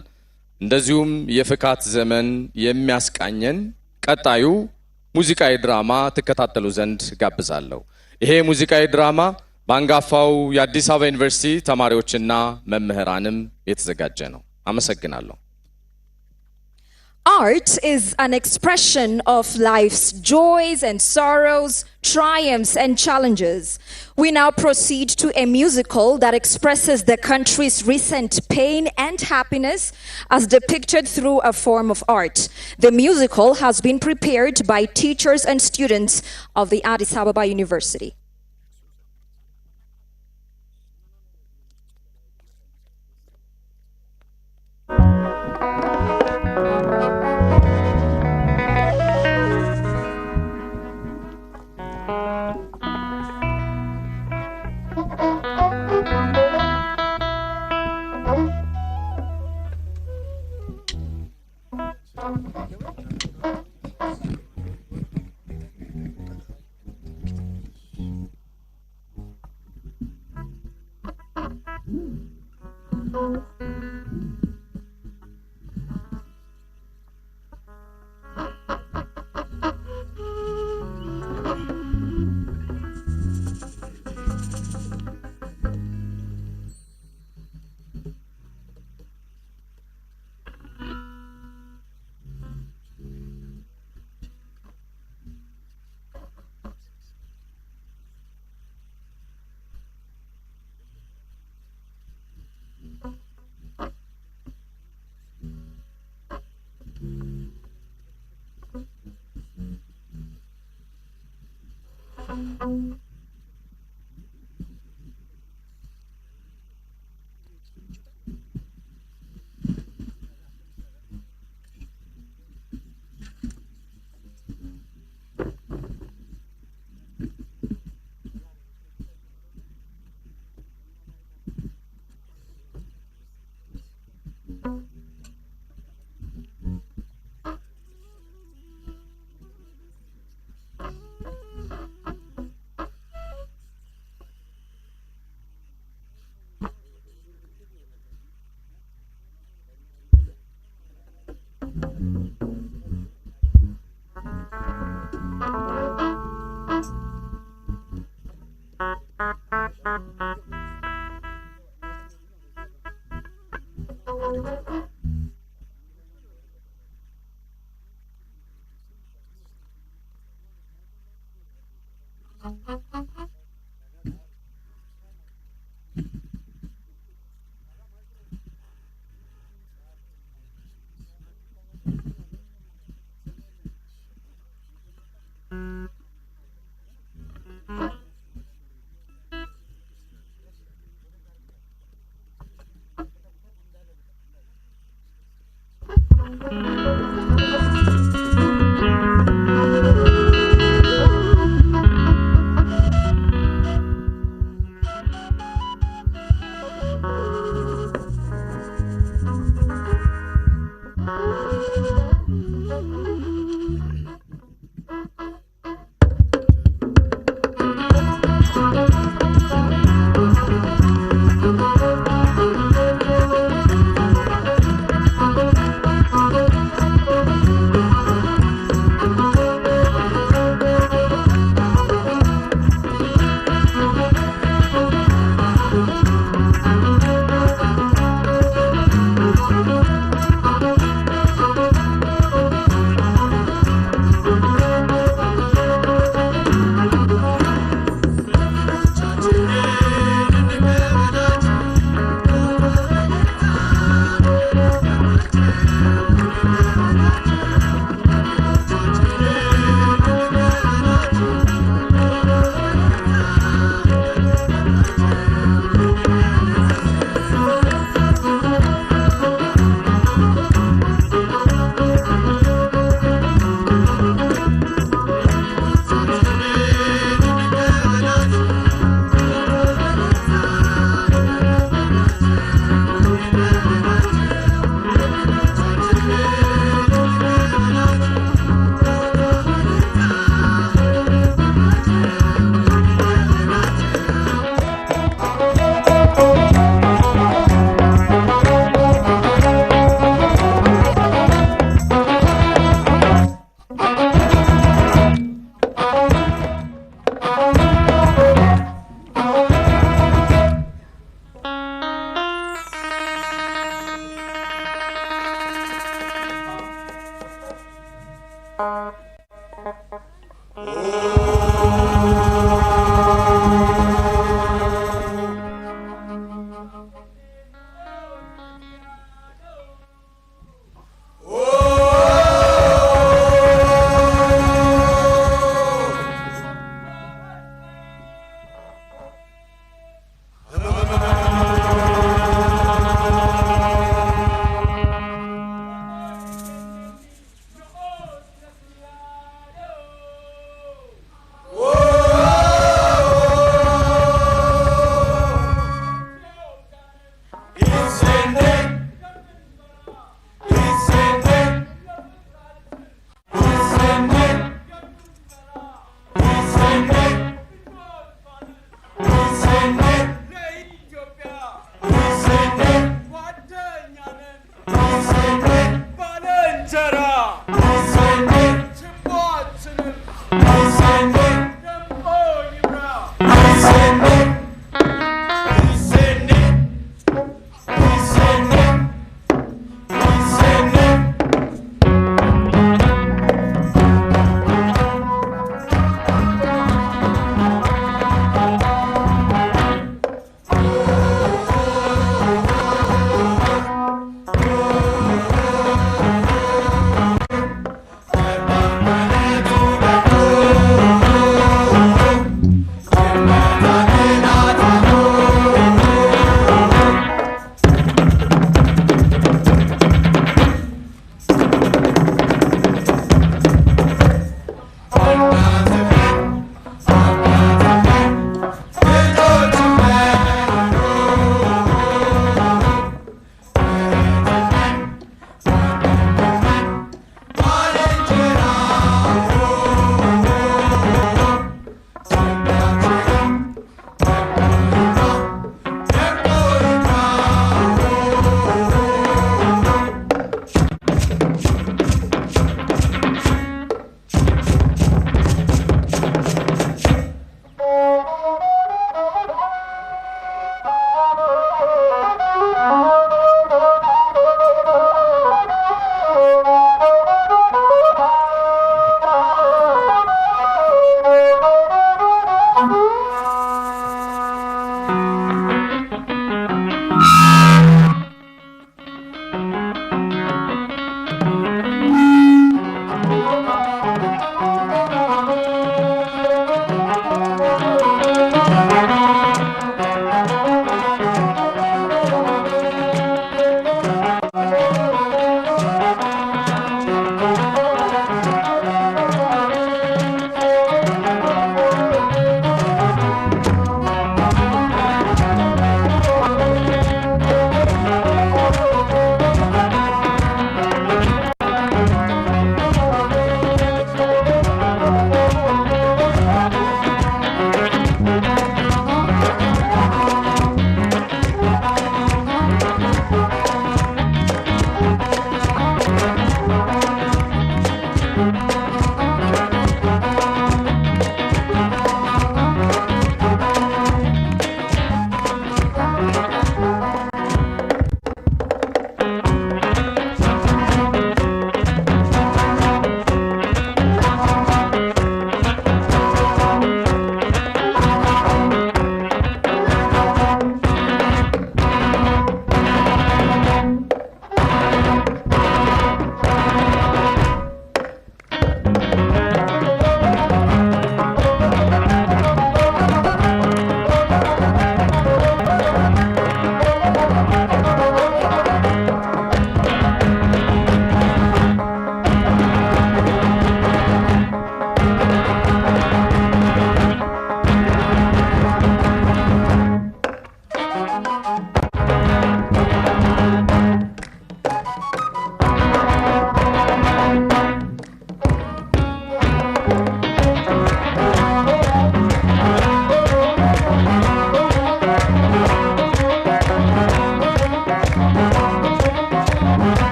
እንደዚሁም የፍካት ዘመን የሚያስቃኘን ቀጣዩ ሙዚቃዊ ድራማ ተከታተሉ ዘንድ ጋብዛለሁ። ይሄ ሙዚቃዊ ድራማ በአንጋፋው የአዲስ አበባ ዩኒቨርሲቲ ተማሪዎችና መምህራንም የተዘጋጀ ነው። አመሰግናለሁ። Art is an expression of life's joys and sorrows, triumphs and challenges. We now proceed to a musical that expresses the country's recent pain and happiness as depicted through a form of art. The musical has been prepared by teachers and students of the Addis Ababa University.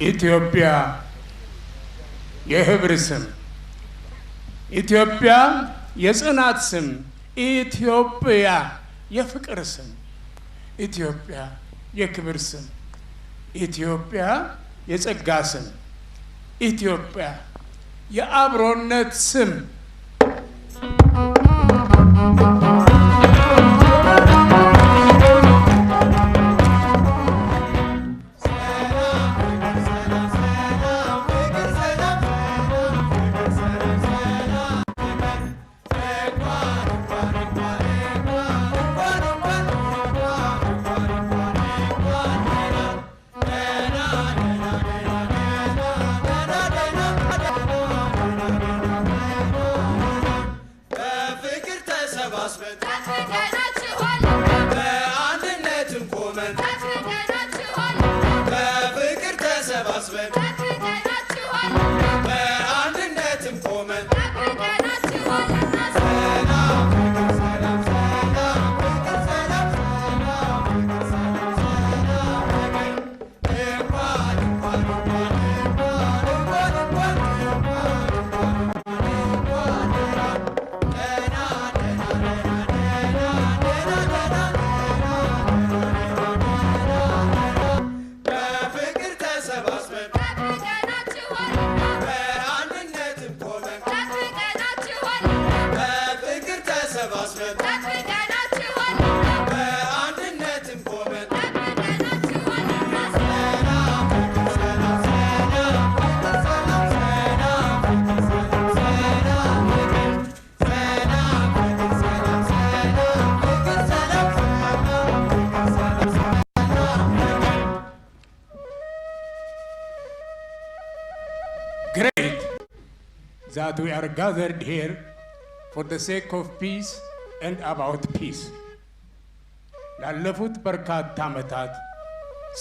ኢትዮጵያ የህብር ስም፣ ኢትዮጵያ የጽናት ስም፣ ኢትዮጵያ የፍቅር ስም፣ ኢትዮጵያ የክብር ስም፣ ኢትዮጵያ የጸጋ ስም፣ ኢትዮጵያ የአብሮነት ስም። That we are gathered here for the sake of peace and about peace. ላለፉት በርካታ ዓመታት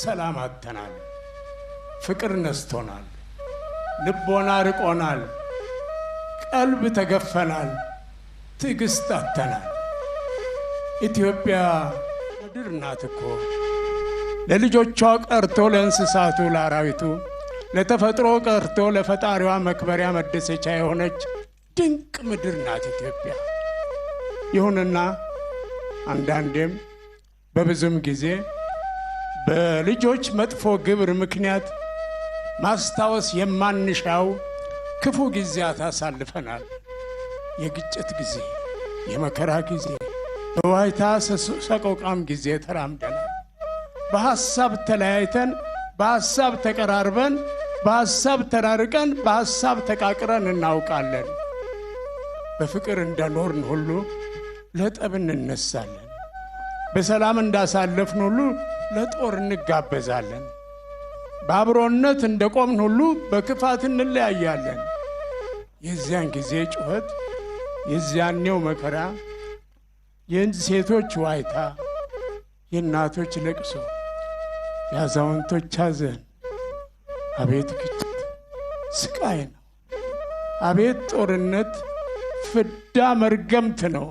ሰላም አጥተናል፣ ፍቅር ነስቶናል፣ ልቦና ርቆናል፣ ቀልብ ተገፈናል፣ ትዕግስት አጥተናል። ኢትዮጵያ ምድር ናት እኮ ለልጆቿ ቀርቶ ለእንስሳቱ ለአራዊቱ ለተፈጥሮ ቀርቶ ለፈጣሪዋ መክበሪያ መደሰቻ የሆነች ድንቅ ምድር ናት ኢትዮጵያ። ይሁንና አንዳንዴም በብዙም ጊዜ በልጆች መጥፎ ግብር ምክንያት ማስታወስ የማንሻው ክፉ ጊዜያት አሳልፈናል። የግጭት ጊዜ፣ የመከራ ጊዜ፣ በዋይታ ሰቆቃም ጊዜ ተራምደናል። በሐሳብ ተለያይተን በሐሳብ ተቀራርበን በሐሳብ ተራርቀን በሐሳብ ተቃቅረን እናውቃለን። በፍቅር እንደኖርን ሁሉ ለጠብ እንነሳለን። በሰላም እንዳሳለፍን ሁሉ ለጦር እንጋበዛለን። በአብሮነት እንደቆምን ሁሉ በክፋት እንለያያለን። የዚያን ጊዜ ጩኸት፣ የዚያኔው መከራ፣ የሴቶች ዋይታ፣ የእናቶች ለቅሶ፣ የአዛውንቶች ሐዘን፣ አቤት ግጭት ስቃይ ነው። አቤት ጦርነት ፍዳ መርገምት ነው።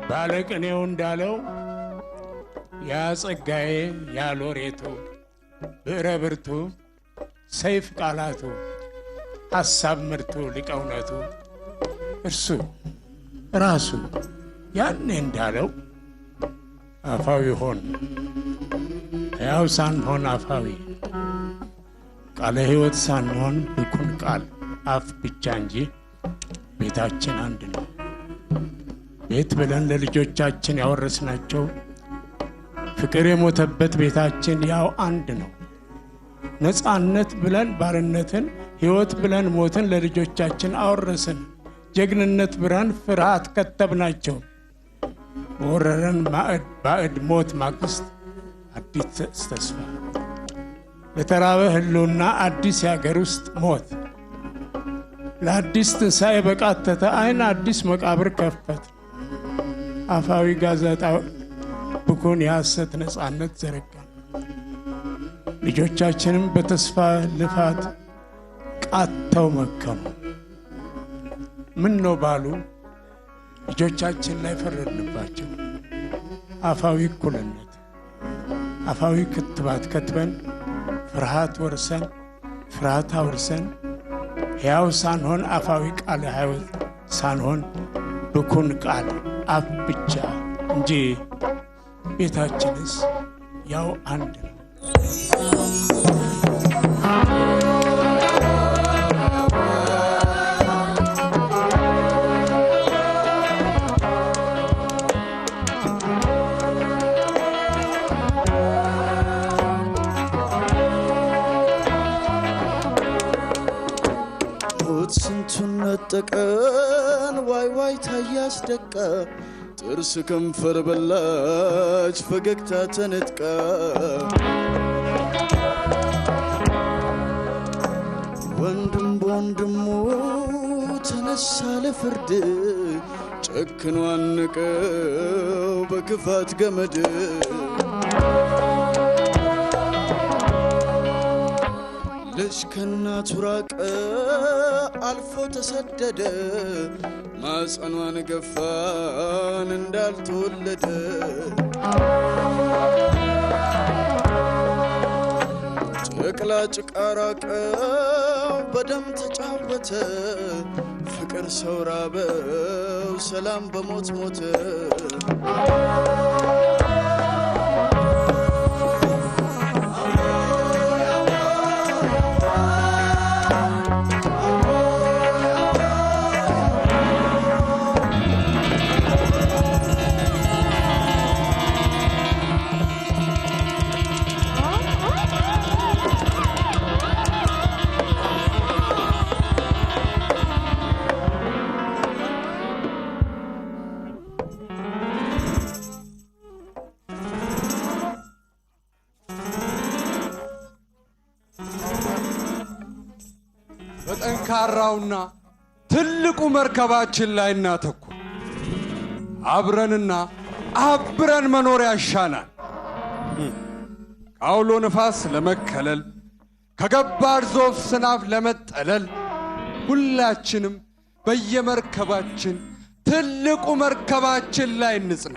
ባለቅኔው እንዳለው ያ ጸጋዬ ያ ሎሬቱ ብዕረ ብርቱ ሰይፍ ቃላቱ ሐሳብ ምርቱ ሊቀውነቱ እርሱ ራሱ ያኔ እንዳለው አፋዊ ሆን ሕያው ሳንሆን አፋዊ ቃለ ሕይወት ሳንሆን ብኩን ቃል አፍ ብቻ እንጂ ቤታችን አንድ ነው። ቤት ብለን ለልጆቻችን ያወረስናቸው ፍቅር የሞተበት ቤታችን ያው አንድ ነው። ነፃነት ብለን ባርነትን፣ ሕይወት ብለን ሞትን ለልጆቻችን አወረስን። ጀግንነት ብለን ፍርሃት ከተብናቸው። በወረረን ባዕድ ሞት ማግስት አዲስ ተስፋ፣ ለተራበ ህልውና አዲስ የአገር ውስጥ ሞት፣ ለአዲስ ትንሣኤ በቃተተ አይን አዲስ መቃብር ከፈት። አፋዊ ጋዜጣ ብኩን የሐሰት ነፃነት ዘረጋ። ልጆቻችንም በተስፋ ልፋት ቃተው መከሙ። ምን ነው ባሉ ልጆቻችን ላይ ፈረድንባቸው። አፋዊ እኩልነት፣ አፋዊ ክትባት ከትበን ፍርሃት ወርሰን ፍርሃት አውርሰን ሕያው ሳንሆን አፋዊ ቃለ ሕይወት ሳንሆን ብኩን ቃል አፍ ብቻ እንጂ ቤታችንስ ያው አንድ ነው። ስንቱን ነጠቀን ዋይ ዋይ ታያስደቀ ጥርስ ከንፈር በላች ፈገግታ ተነጥቃ ወንድም በወንድሙ ተነሳ ለፍርድ ጨክኖ አንቀው በክፋት ገመድ ልጅ ከእናቱ ራቀ አልፎ ተሰደደ ማጸኗን ገፋን እንዳልተወለደ ጨቅላ ጭቃ ራቀው በደም ተጫወተ ፍቅር ሰው ራበው ሰላም በሞት ሞተ በጠንካራውና ትልቁ መርከባችን ላይ እናተኩር። አብረንና አብረን መኖር ያሻናል። ከአውሎ ነፋስ ለመከለል ከገባር ዞፍ ስናፍ ለመጠለል ሁላችንም በየመርከባችን ትልቁ መርከባችን ላይ እንጽና።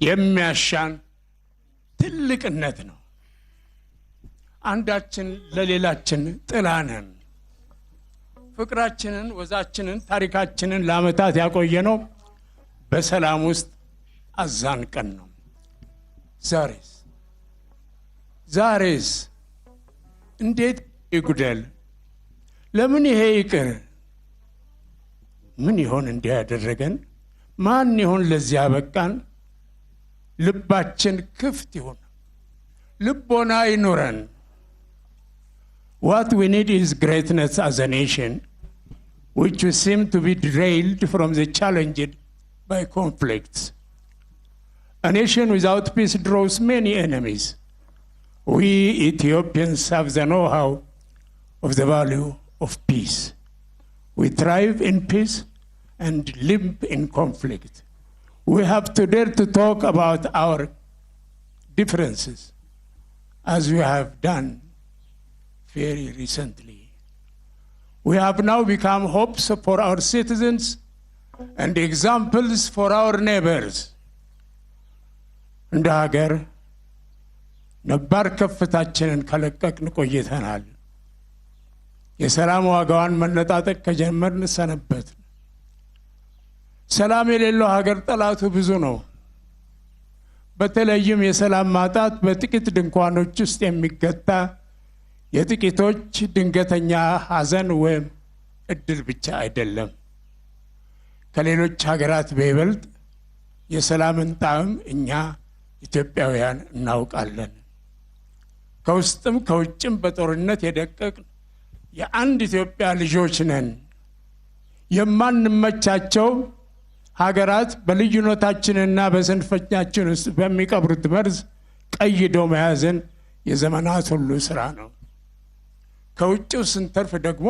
የሚያሻን ትልቅነት ነው። አንዳችን ለሌላችን ጥላ ነን። ፍቅራችንን ወዛችንን ታሪካችንን ለዓመታት ያቆየነው በሰላም ውስጥ አዛንቀን ነው። ዛሬስ እንዴት ይጉደል? ለምን ይሄ ይቅር? ምን ይሆን እንዲህ ያደረገን? ማን ይሆን ለዚህ ያበቃን? ልባችን ክፍት ይሁን፣ ልቦና ይኑረን። What we need is greatness as a nation, which seem to be derailed from the challenged by conflicts. A nation without peace draws many enemies. We Ethiopians have the know-how of the value of peace. We thrive in peace and live in conflict. We have to dare to talk about our differences, as we have done very recently. We have now become hopes for our citizens and examples for our neighbors. እንደ ሀገር ነባር ከፍታችንን ከለቀቅን ቆይተናል። የሰላም ዋጋዋን መነጣጠቅ ከጀመርን ሰነበት። ሰላም የሌለው ሀገር ጠላቱ ብዙ ነው። በተለይም የሰላም ማጣት በጥቂት ድንኳኖች ውስጥ የሚገታ የጥቂቶች ድንገተኛ ሐዘን ወይም እድል ብቻ አይደለም። ከሌሎች ሀገራት በይበልጥ የሰላምን ጣዕም እኛ ኢትዮጵያውያን እናውቃለን። ከውስጥም ከውጭም በጦርነት የደቀቅን የአንድ ኢትዮጵያ ልጆች ነን። የማንመቻቸው ሀገራት በልዩነታችንና በስንፈኛችን ውስጥ በሚቀብሩት መርዝ ቀይዶ መያዝን የዘመናት ሁሉ ስራ ነው። ከውጭው ስንተርፍ ደግሞ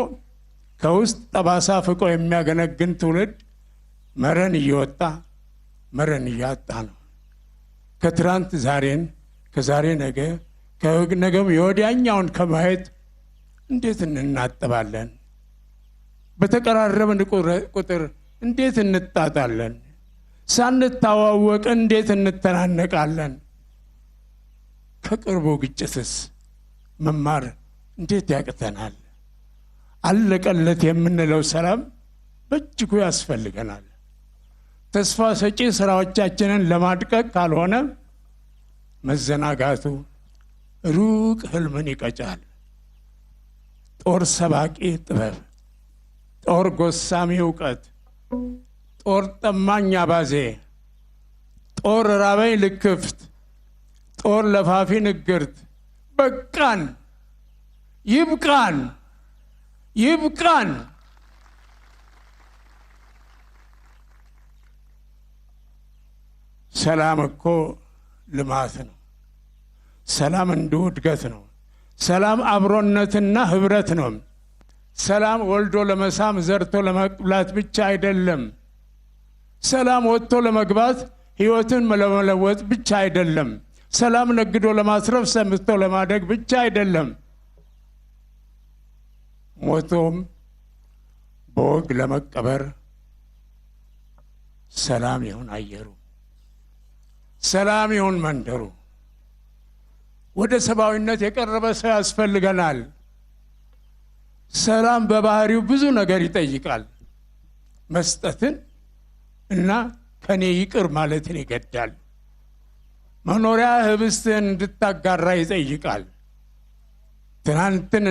ከውስጥ ጠባሳ ፍቆ የሚያገነግን ትውልድ መረን እየወጣ መረን እያጣ ነው። ከትራንት ዛሬን፣ ከዛሬ ነገ፣ ከነገም የወዲያኛውን ከማየት እንዴት እንናጠባለን? በተቀራረብን ቁጥር እንዴት እንጣጣለን? ሳንተዋወቅ እንዴት እንተናነቃለን? ከቅርቡ ግጭትስ መማር እንዴት ያቅተናል? አለቀለት የምንለው ሰላም በእጅጉ ያስፈልገናል። ተስፋ ሰጪ ስራዎቻችንን ለማድቀቅ ካልሆነ መዘናጋቱ ሩቅ ህልምን ይቀጫል። ጦር ሰባቂ ጥበብ፣ ጦር ጎሳሚ እውቀት፣ ጦር ጠማኝ አባዜ፣ ጦር ራበኝ ልክፍት፣ ጦር ለፋፊ ንግርት። በቃን፣ ይብቃን፣ ይብቃን። ሰላም እኮ ልማት ነው። ሰላም እንዲሁ እድገት ነው። ሰላም አብሮነትና ህብረት ነው። ሰላም ወልዶ ለመሳም ዘርቶ ለመብላት ብቻ አይደለም። ሰላም ወጥቶ ለመግባት ህይወትን ለመለወጥ ብቻ አይደለም። ሰላም ነግዶ ለማስረፍ ሰምቶ ለማደግ ብቻ አይደለም። ሞቶም በወግ ለመቀበር ሰላም ይሁን አየሩ፣ ሰላም ይሁን መንደሩ። ወደ ሰብአዊነት የቀረበ ሰው ያስፈልገናል። ሰላም በባህሪው ብዙ ነገር ይጠይቃል። መስጠትን እና ከኔ ይቅር ማለትን ይገዳል። መኖሪያ ህብስትን እንድታጋራ ይጠይቃል። ትናንትን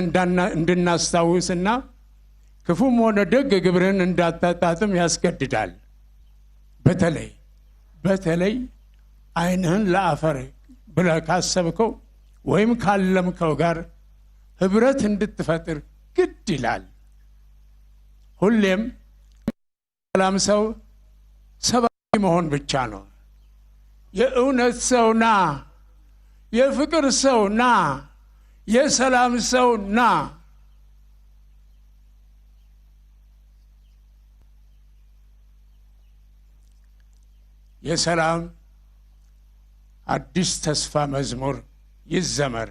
እንድናስታውስና ክፉም ሆነ ደግ ግብርን እንዳታጣጥም ያስገድዳል። በተለይ ዓይንህን ለአፈር ብለህ ካሰብከው ወይም ካለምከው ጋር ህብረት እንድትፈጥር ግድ ይላል። ሁሌም ሰላም ሰው ሰብአዊ መሆን ብቻ ነው። የእውነት ሰው ና፣ የፍቅር ሰው ና፣ የሰላም ሰው ና። የሰላም አዲስ ተስፋ መዝሙር ይዘመር።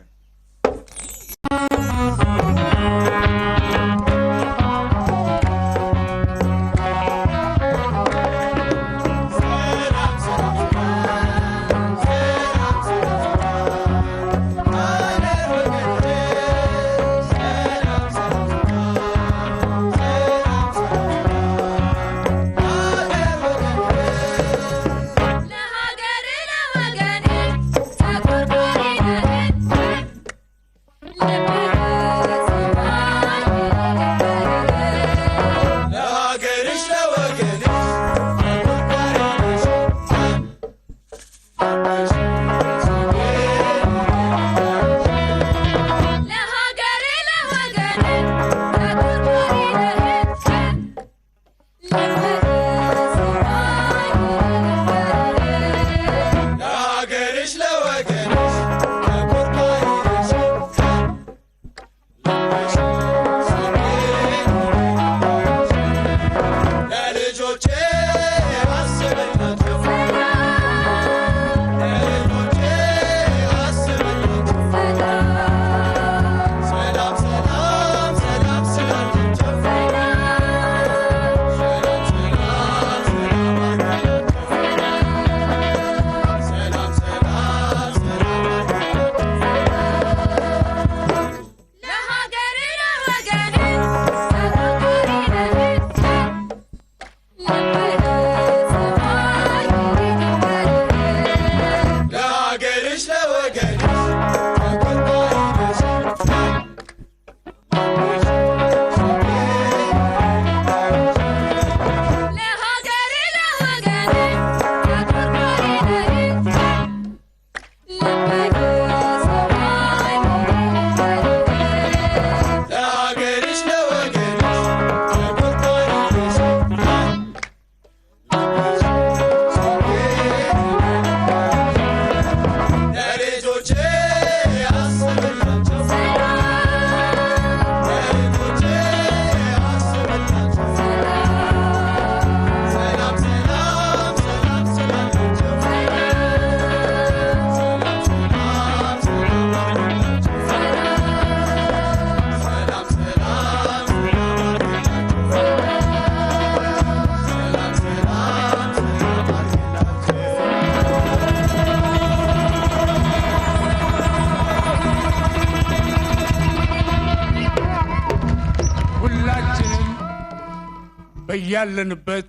በያለንበት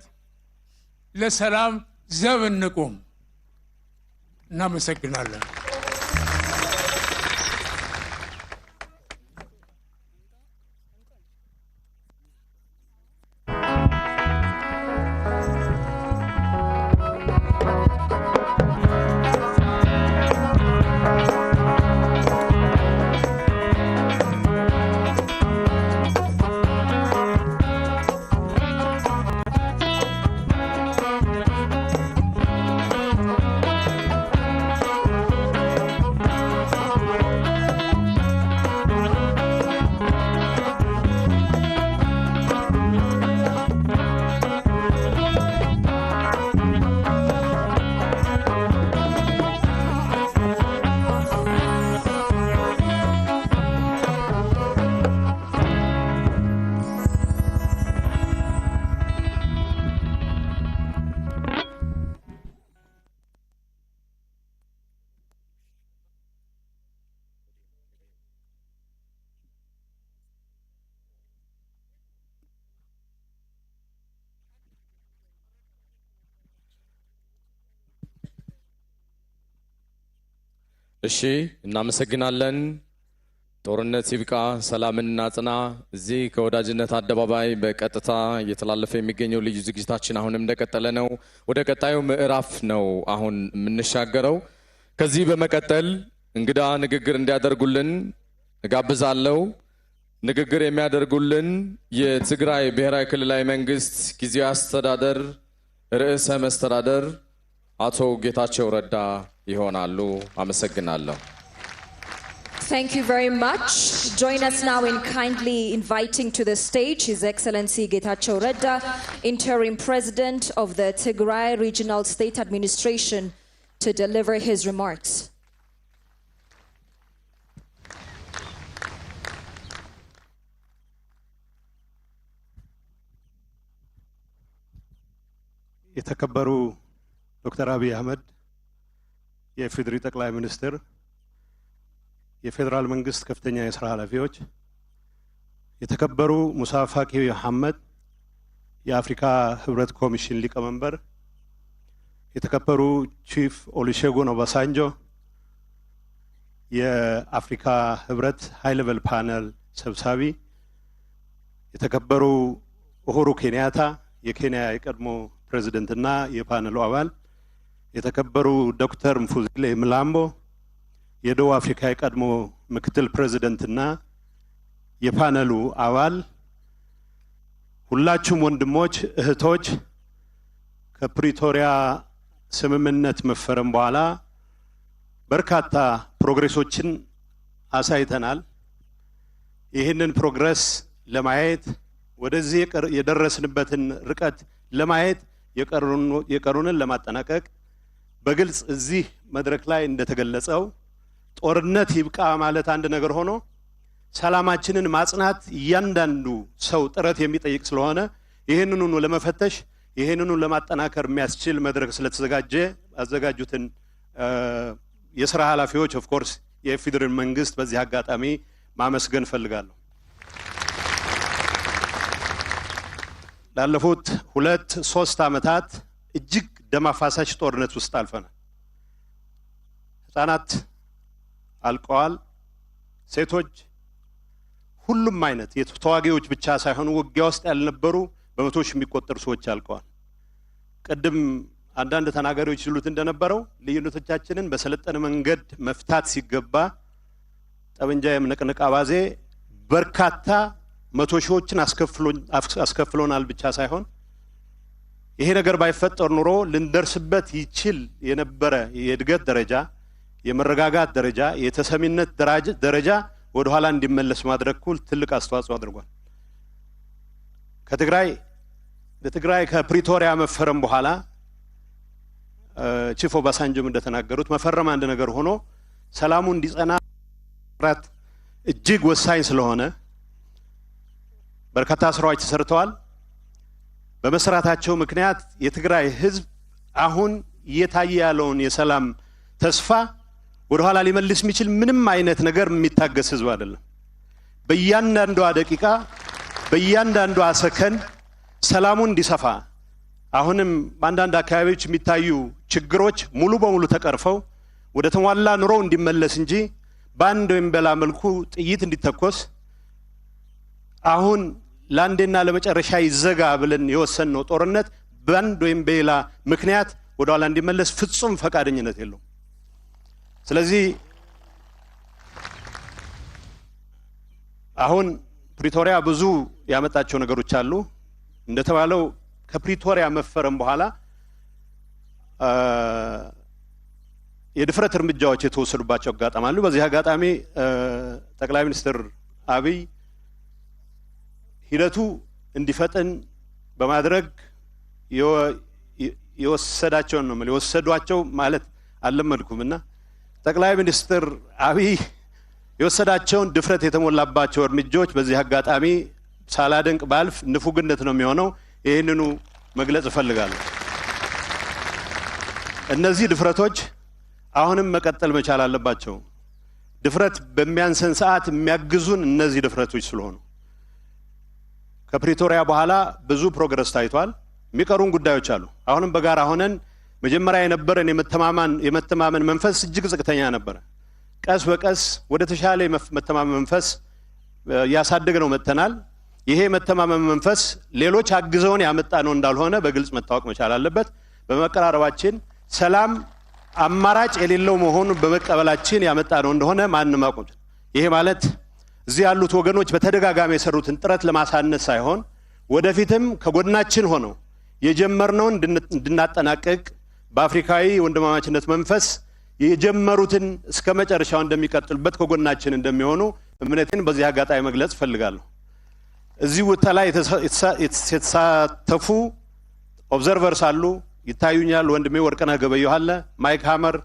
ለሰላም ዘብ እንቁም። እናመሰግናለን። እሺ እናመሰግናለን። ጦርነት ይብቃ፣ ሰላምን እናጽና። እዚህ ከወዳጅነት አደባባይ በቀጥታ እየተላለፈ የሚገኘው ልዩ ዝግጅታችን አሁንም እንደቀጠለ ነው። ወደ ቀጣዩ ምዕራፍ ነው አሁን የምንሻገረው። ከዚህ በመቀጠል እንግዳ ንግግር እንዲያደርጉልን እጋብዛለሁ። ንግግር የሚያደርጉልን የትግራይ ብሔራዊ ክልላዊ መንግስት ጊዜያዊ አስተዳደር ርዕሰ መስተዳደር አቶ ጌታቸው ረዳ ይሆናሉ። አመሰግናለሁ። Thank you very much. Join us now in kindly inviting to the stage His Excellency Getachew Redda, Interim President of the Tigray Regional State Administration, to deliver his remarks. የተከበሩ ዶክተር አብይ አህመድ የፌዴራል ጠቅላይ ሚኒስትር፣ የፌዴራል መንግስት ከፍተኛ የሥራ ኃላፊዎች፣ የተከበሩ ሙሳ ፋቂ መሐመድ የአፍሪካ ህብረት ኮሚሽን ሊቀመንበር፣ የተከበሩ ቺፍ ኦሉሴጉን ኦባሳንጆ የአፍሪካ ህብረት ሃይ ሌቨል ፓነል ሰብሳቢ፣ የተከበሩ ኡሁሩ ኬንያታ የኬንያ የቀድሞ ፕሬዝዳንትና የፓነሉ አባል፣ የተከበሩ ዶክተር ሙፉዚሌ ምላምቦ የደቡብ አፍሪካ የቀድሞ ምክትል ፕሬዝዳንትና የፓነሉ አባል፣ ሁላችሁም ወንድሞች እህቶች፣ ከፕሪቶሪያ ስምምነት መፈረም በኋላ በርካታ ፕሮግሬሶችን አሳይተናል። ይህንን ፕሮግረስ ለማየት ወደዚህ የደረስንበትን ርቀት ለማየት የቀሩንን ለማጠናቀቅ በግልጽ እዚህ መድረክ ላይ እንደተገለጸው ጦርነት ይብቃ ማለት አንድ ነገር ሆኖ ሰላማችንን ማጽናት እያንዳንዱ ሰው ጥረት የሚጠይቅ ስለሆነ ይሄንኑ ለመፈተሽ ይሄንኑ ለማጠናከር የሚያስችል መድረክ ስለተዘጋጀ አዘጋጁትን የሥራ ኃላፊዎች ኦፍ ኮርስ የፌዴራል መንግስት በዚህ አጋጣሚ ማመስገን ፈልጋለሁ። ላለፉት 2-3 ዓመታት እጅግ ደም አፋሳሽ ጦርነት ውስጥ አልፈናል። ህፃናት አልቀዋል። ሴቶች፣ ሁሉም አይነት የተዋጊዎች ብቻ ሳይሆኑ ውጊያ ውስጥ ያልነበሩ በመቶዎች የሚቆጠሩ ሰዎች አልቀዋል። ቀደም አንዳንድ ተናጋሪዎች ይሉት እንደነበረው ልዩነቶቻችንን በሰለጠነ መንገድ መፍታት ሲገባ ጠበንጃ የመነቅነቅ አባዜ በርካታ መቶ ሺዎችን አስከፍሎናል ብቻ ሳይሆን ይሄ ነገር ባይፈጠር ኑሮ ልንደርስበት ይችል የነበረ የእድገት ደረጃ፣ የመረጋጋት ደረጃ፣ የተሰሚነት ደረጃ ወደ ኋላ እንዲመለስ ማድረግ ትልቅ አስተዋጽኦ አድርጓል። ለትግራይ ከፕሪቶሪያ መፈረም በኋላ ቺፍ ኦባሳንጆም እንደተናገሩት መፈረም አንድ ነገር ሆኖ ሰላሙ እንዲጸና ራት እጅግ ወሳኝ ስለሆነ በርካታ ስራዎች ተሰርተዋል። በመስራታቸው ምክንያት የትግራይ ህዝብ አሁን እየታየ ያለውን የሰላም ተስፋ ወደ ኋላ ሊመልስ የሚችል ምንም አይነት ነገር የሚታገስ ህዝብ አይደለም። በእያንዳንዷ ደቂቃ፣ በእያንዳንዷ ሰከንድ ሰላሙ እንዲሰፋ አሁንም አንዳንድ አካባቢዎች የሚታዩ ችግሮች ሙሉ በሙሉ ተቀርፈው ወደ ተሟላ ኑሮ እንዲመለስ እንጂ ባንድ ወይም በላ መልኩ ጥይት እንዲተኮስ አሁን ላንዴና ለመጨረሻ ይዘጋ ብለን የወሰነው ጦርነት ባንድ ወይም በላ ምክንያት ወደ ኋላ እንዲመለስ ፍጹም ፈቃደኝነት የለውም። ስለዚህ አሁን ፕሪቶሪያ ብዙ ያመጣቸው ነገሮች አሉ። እንደተባለው ከፕሪቶሪያ መፈረም በኋላ የድፍረት እርምጃዎች የተወሰዱባቸው አጋጣሚ አሉ። በዚህ አጋጣሚ ጠቅላይ ሚኒስትር አብይ ሂደቱ እንዲፈጥን በማድረግ የወሰዷቸው ማለት አልለመድኩምና ጠቅላይ ሚኒስትር አብይ የወሰዳቸውን ድፍረት የተሞላባቸው እርምጃዎች በዚህ አጋጣሚ ሳላደንቅ ባልፍ ንፉግነት ነው የሚሆነው። ይህንኑ መግለጽ እፈልጋለሁ። እነዚህ ድፍረቶች አሁንም መቀጠል መቻል አለባቸው። ድፍረት በሚያንሰን ሰዓት የሚያግዙን እነዚህ ድፍረቶች ስለሆኑ ከፕሪቶሪያ በኋላ ብዙ ፕሮግረስ ታይቷል። የሚቀሩን ጉዳዮች አሉ። አሁንም በጋራ ሆነን መጀመሪያ የነበረን የመተማመን መንፈስ እጅግ ዝቅተኛ ነበረ። ቀስ በቀስ ወደ ተሻለ መተማመን መንፈስ ያሳደግነው መተናል። ይሄ መተማመን መንፈስ ሌሎች አግዘውን ያመጣ ነው እንዳልሆነ በግልጽ መታወቅ መቻል አለበት። በመቀራረባችን ሰላም አማራጭ የሌለው መሆኑን በመቀበላችን ያመጣ ነው እንደሆነ ማንም አቆም። ይሄ ማለት እዚህ ያሉት ወገኖች በተደጋጋሚ የሰሩትን ጥረት ለማሳነስ ሳይሆን ወደፊትም ከጎናችን ሆነው የጀመርነውን እንድናጠናቀቅ በአፍሪካዊ ወንድማማችነት መንፈስ የጀመሩትን እስከ መጨረሻው እንደሚቀጥሉበት ከጎናችን እንደሚሆኑ እምነቴን በዚህ አጋጣሚ መግለጽ ፈልጋለሁ። እዚህ ቦታ ላይ የተሳተፉ ኦብዘርቨርስ አሉ፣ ይታዩኛል። ወንድሜ ወርቅነህ ገበየሁ አለ፣ ማይክ ሃመር፣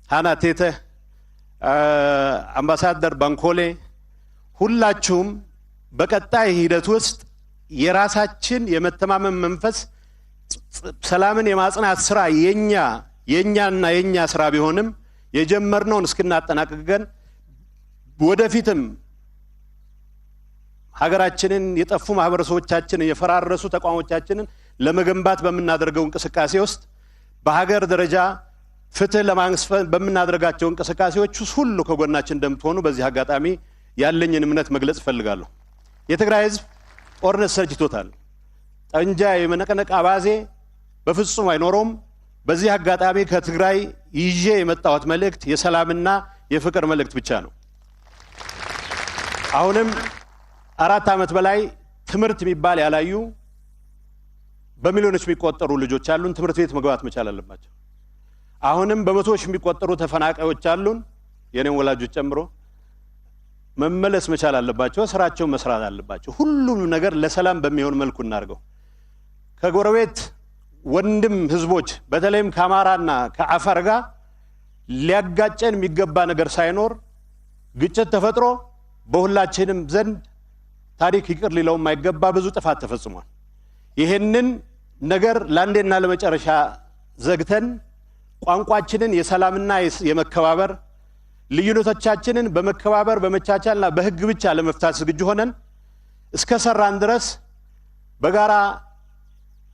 ሃና ቴተ፣ አምባሳደር ባንኮሌ፣ ሁላችሁም በቀጣይ ሂደት ውስጥ የራሳችን የመተማመን መንፈስ ሰላምን የማጽናት ስራ የኛና የኛ ስራ ቢሆንም የጀመርነውን እስክናጠናቅቀን ወደፊትም ሀገራችንን የጠፉ ማህበረሰቦቻችንን የፈራረሱ ተቋሞቻችንን ለመገንባት በምናደርገው እንቅስቃሴ ውስጥ በሀገር ደረጃ ፍትህ ለማስፈን በምናደርጋቸው እንቅስቃሴዎች ውስጥ ሁሉ ከጎናችን እንደምትሆኑ በዚህ አጋጣሚ ያለኝን እምነት መግለጽ ፈልጋለሁ። የትግራይ ህዝብ ጦርነት ሰልችቶታል። ጠንጃ የመነቀነቅ አባዜ በፍጹም አይኖረውም። በዚህ አጋጣሚ ከትግራይ ይዤ የመጣሁት መልእክት የሰላምና የፍቅር መልእክት ብቻ ነው። አሁንም 4 ዓመት በላይ ትምህርት የሚባል ያላዩ በሚሊዮኖች የሚቆጠሩ ልጆች አሉን። ትምህርት ቤት መግባት መቻል አለባቸው። አሁንም በመቶዎች የሚቆጠሩ ተፈናቃዮች አሉን፣ የኔን ወላጆች ጨምሮ መመለስ መቻል አለባቸው። ስራቸውን መስራት አለባቸው። ሁሉም ነገር ለሰላም በሚሆን መልኩ እናርገው። ከጎረቤት ወንድም ህዝቦች በተለይም ከአማራና ከአፋር ጋር ሊያጋጨን የሚገባ ነገር ሳይኖር ግጭት ተፈጥሮ በሁላችንም ዘንድ ታሪክ ይቅር ሊለው የማይገባ ብዙ ጥፋት ተፈጽሟል። ይሄንን ነገር ለአንዴና ለመጨረሻ ዘግተን ቋንቋችንን የሰላምና የመከባበር ልዩነቶቻችንን በመከባበር በመቻቻልና በህግ ብቻ ለመፍታት ዝግጁ ሆነን እስከ ሰራን ድረስ በጋራ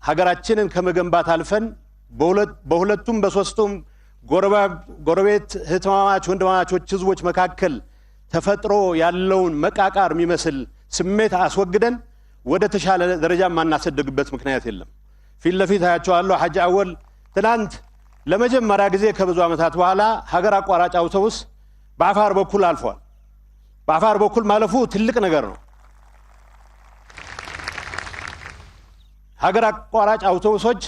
ሀገራችንን ከመገንባት አልፈን በሁለቱም በሶስቱም ጎረቤት እህትማማች ወንድማማቾች ህዝቦች መካከል ተፈጥሮ ያለውን መቃቃር የሚመስል ስሜት አስወግደን ወደ ተሻለ ደረጃ ማናሰደግበት ምክንያት የለም። ፊት ለፊት አያቸዋለሁ። ሐጂ አወል ትናንት ለመጀመሪያ ጊዜ ከብዙ ዓመታት በኋላ ሀገር አቋራጭ አውቶቡስ በአፋር በኩል አልፏል። በአፋር በኩል ማለፉ ትልቅ ነገር ነው። ሀገር አቋራጭ አውቶቡሶች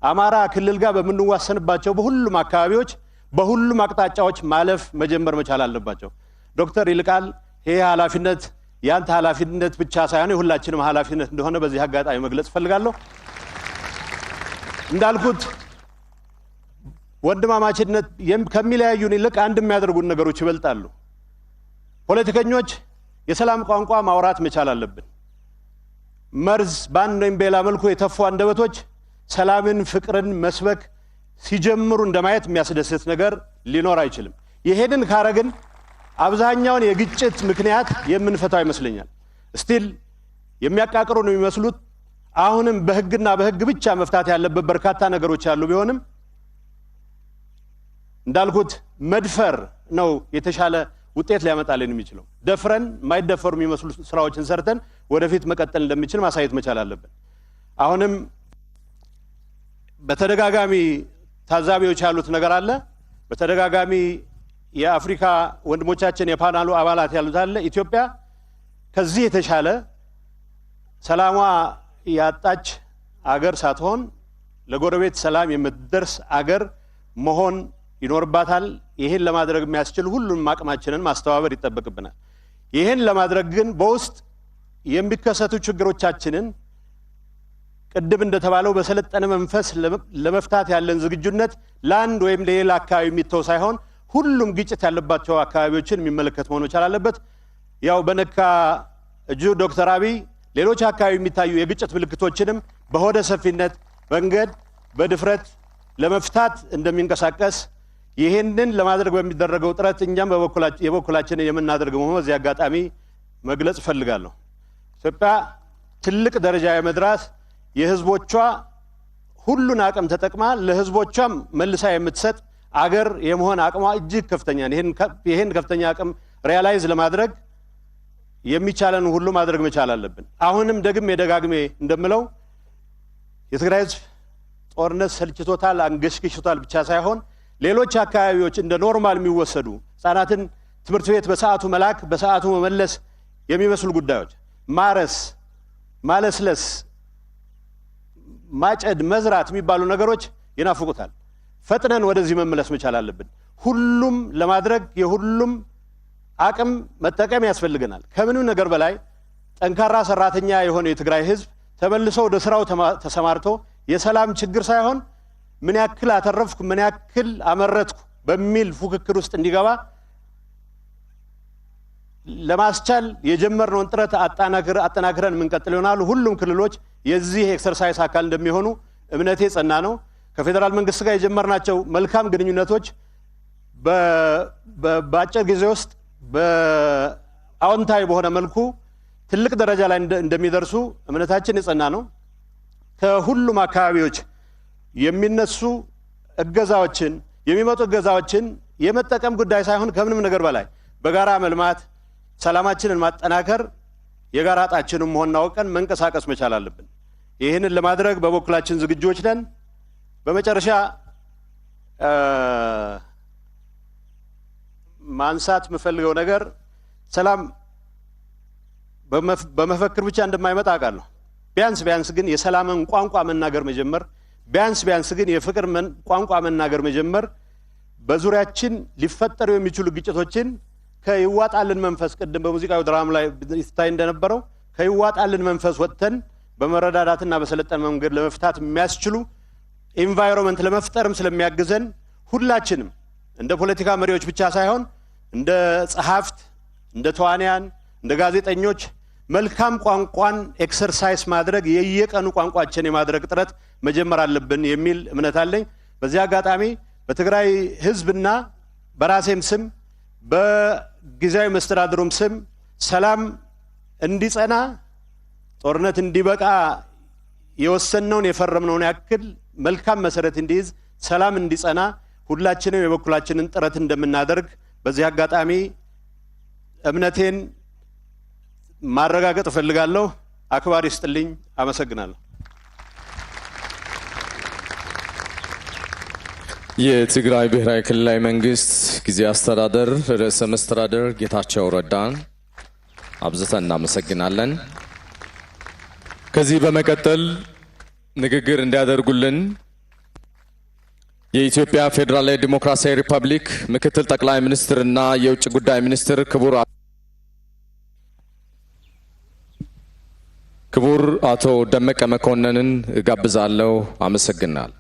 አማራ ክልል ጋር በምንዋሰንባቸው በሁሉም አካባቢዎች በሁሉም አቅጣጫዎች ማለፍ መጀመር መቻል አለባቸው። ዶክተር ይልቃል ይሄ ኃላፊነት ያንተ ኃላፊነት ብቻ ሳይሆን የሁላችንም ኃላፊነት እንደሆነ በዚህ አጋጣሚ መግለጽ ፈልጋለሁ። እንዳልኩት ወንድማማችነት ከሚለያዩን ይልቅ አንድ የሚያደርጉን ነገሮች ይበልጣሉ። ፖለቲከኞች የሰላም ቋንቋ ማውራት መቻል አለብን። መርዝ በአንድ ወይም በሌላ መልኩ የተፉ አንደበቶች ሰላምን ፍቅርን መስበክ ሲጀምሩ እንደማየት የሚያስደስት ነገር ሊኖር አይችልም። ይሄንን ካረግን አብዛኛውን የግጭት ምክንያት የምንፈታው ይመስለኛል። ስቲል የሚያቃቅሩ ነው የሚመስሉት አሁንም በህግና በህግ ብቻ መፍታት ያለበት በርካታ ነገሮች አሉ ቢሆንም እንዳልኩት መድፈር ነው የተሻለ ውጤት ሊያመጣልን የሚችለው ደፍረን ማይደፈሩ የሚመስሉ ስራዎችን ሰርተን ወደፊት መቀጠል እንደሚችል ማሳየት መቻል አለብን አሁንም በተደጋጋሚ ታዛቢዎች ያሉት ነገር አለ በተደጋጋሚ የአፍሪካ ወንድሞቻችን የፓናሉ አባላት ያሉት አለ ኢትዮጵያ ከዚህ የተሻለ ሰላሟ ያጣች አገር ሳትሆን ለጎረቤት ሰላም የምትደርስ አገር መሆን ይኖርባታል ይሄን ለማድረግ የሚያስችል ሁሉንም አቅማችንን ማስተባበር ይጠበቅብናል ይሄን ለማድረግ ግን በውስጥ የሚከሰቱ ችግሮቻችንን ቅድም እንደተባለው በሰለጠነ መንፈስ ለመፍታት ያለን ዝግጁነት ላንድ ወይም ለሌላ አካባቢ የሚተው ሳይሆን ሁሉም ግጭት ያለባቸው አካባቢዎችን የሚመለከት መሆን መቻል አለበት ያው በነካ እጁ ዶክተር አብይ ሌሎች አካባቢ የሚታዩ የግጭት ምልክቶችንም በሆደ ሰፊነት መንገድ በድፍረት ለመፍታት እንደሚንቀሳቀስ ይሄንን ለማድረግ በሚደረገው ጥረት እኛም የበኩላችንን የምናደርገው መሆን በዚህ አጋጣሚ መግለጽ ፈልጋለሁ ኢትዮጵያ ትልቅ ደረጃ የመድረስ የህዝቦቿ ሁሉን አቅም ተጠቅማ ለህዝቦቿም መልሳ የምትሰጥ አገር የመሆን አቅሟ እጅግ ከፍተኛ ነው ይሄን ከፍተኛ አቅም ሪያላይዝ ለማድረግ የሚቻለን ሁሉ ማድረግ መቻል አለብን አሁንም ደጋግሜ እንደምለው የትግራይ ህዝብ ጦርነት ሰልችቶታል አንገሽግሽቶታል ብቻ ሳይሆን ሌሎች አካባቢዎች እንደ ኖርማል የሚወሰዱ ህፃናትን ትምህርት ቤት በሰዓቱ መላክ በሰዓቱ መመለስ የሚመስሉ ጉዳዮች ማረስ ማለስለስ ማጨድ መዝራት የሚባሉ ነገሮች ይናፍቁታል ፈጥነን ወደዚህ መመለስ መቻል አለብን ሁሉም ለማድረግ የሁሉም አቅም መጠቀም ያስፈልገናል ከምንም ነገር በላይ ጠንካራ ሰራተኛ የሆነ የትግራይ ህዝብ ተመልሶ ወደ ስራው ተሰማርቶ የሰላም ችግር ሳይሆን ምን ያክል አተረፍኩ ምን ያክል አመረትኩ በሚል ፉክክር ውስጥ እንዲገባ ለማስቻል የጀመርነውን ጥረት አጠናክረን የምንቀጥል ይሆናል ሁሉም ክልሎች የዚህ ኤክሰርሳይዝ አካል እንደሚሆኑ እምነቴ ጸና ነው ከፌደራል መንግስት ጋር የጀመርናቸው መልካም ግንኙነቶች በአጭር ጊዜ ውስጥ በአዎንታዊ በሆነ መልኩ ትልቅ ደረጃ ላይ እንደሚደርሱ እምነታችን የጸና ነው ከሁሉም አካባቢዎች የሚነሱ እገዛዎችን የሚመጡ እገዛዎችን የመጠቀም ጉዳይ ሳይሆን ከምንም ነገር በላይ በጋራ መልማት ሰላማችንን ማጠናከር የጋራ ጣችንን መሆን አውቀን መንቀሳቀስ መቻል አለብን ይሄንን ለማድረግ በበኩላችን ዝግጁዎች ነን በመጨረሻ ማንሳት የምፈልገው ነገር ሰላም በመፈክር ብቻ እንደማይመጣ አውቃለሁ ቢያንስ ግን የሰላምን ቋንቋ መናገር መጀመር ቢያንስ ግን የፍቅር ቋንቋ መናገር መጀመር በዙሪያችን ሊፈጠሩ የሚችሉ ግጭቶችን ከይዋጣልን መንፈስ ቅድም በሙዚቃው ድራማ ላይ ይታይ እንደነበረው ከይዋጣልን መንፈስ ወጥተን በመረዳዳትና በሰለጠነ መንገድ ለመፍታት የሚያስችሉ ኢንቫይሮንመንት ለመፍጠርም ስለሚያግዘን ሁላችንም እንደ ፖለቲካ መሪዎች ብቻ ሳይሆን እንደ ጸሐፍት እንደ ተዋንያን እንደ ጋዜጠኞች መልካም ቋንቋን ኤክሰርሳይዝ ማድረግ የየቀኑ ቋንቋችን የማድረግ ጥረት መጀመር አለብን የሚል እምነት አለኝ በዚህ አጋጣሚ በትግራይ ህዝብና በራሴም ስም በጊዜያዊ መስተዳድሩም ስም ሰላም እንዲጸና ጦርነት እንዲበቃ የወሰነውን የፈረምነውን ያክል መልካም መሰረት እንዲይዝ ሰላም እንዲጸና ሁላችንም የበኩላችንን ጥረት እንደምናደርግ በዚህ አጋጣሚ እምነቴን ማረጋገጥ ፈልጋለሁ አክባሪ ይስጥልኝ አመሰግናለሁ የትግራይ ብሔራዊ ክልላዊ መንግስት ጊዜ አስተዳደር ርዕሰ መስተዳድር ጌታቸው ረዳን አብዝተን እናመሰግናለን ከዚህ በመቀጠል ንግግር እንዲያደርጉልን የኢትዮጵያ ፌደራላዊ ዲሞክራሲያዊ ሪፐብሊክ ምክትል ጠቅላይ ሚኒስትርና የውጭ ጉዳይ ሚኒስትር ክቡር አቶ ደመቀ መኮንንን ጋብዛለሁ አመሰግናለሁ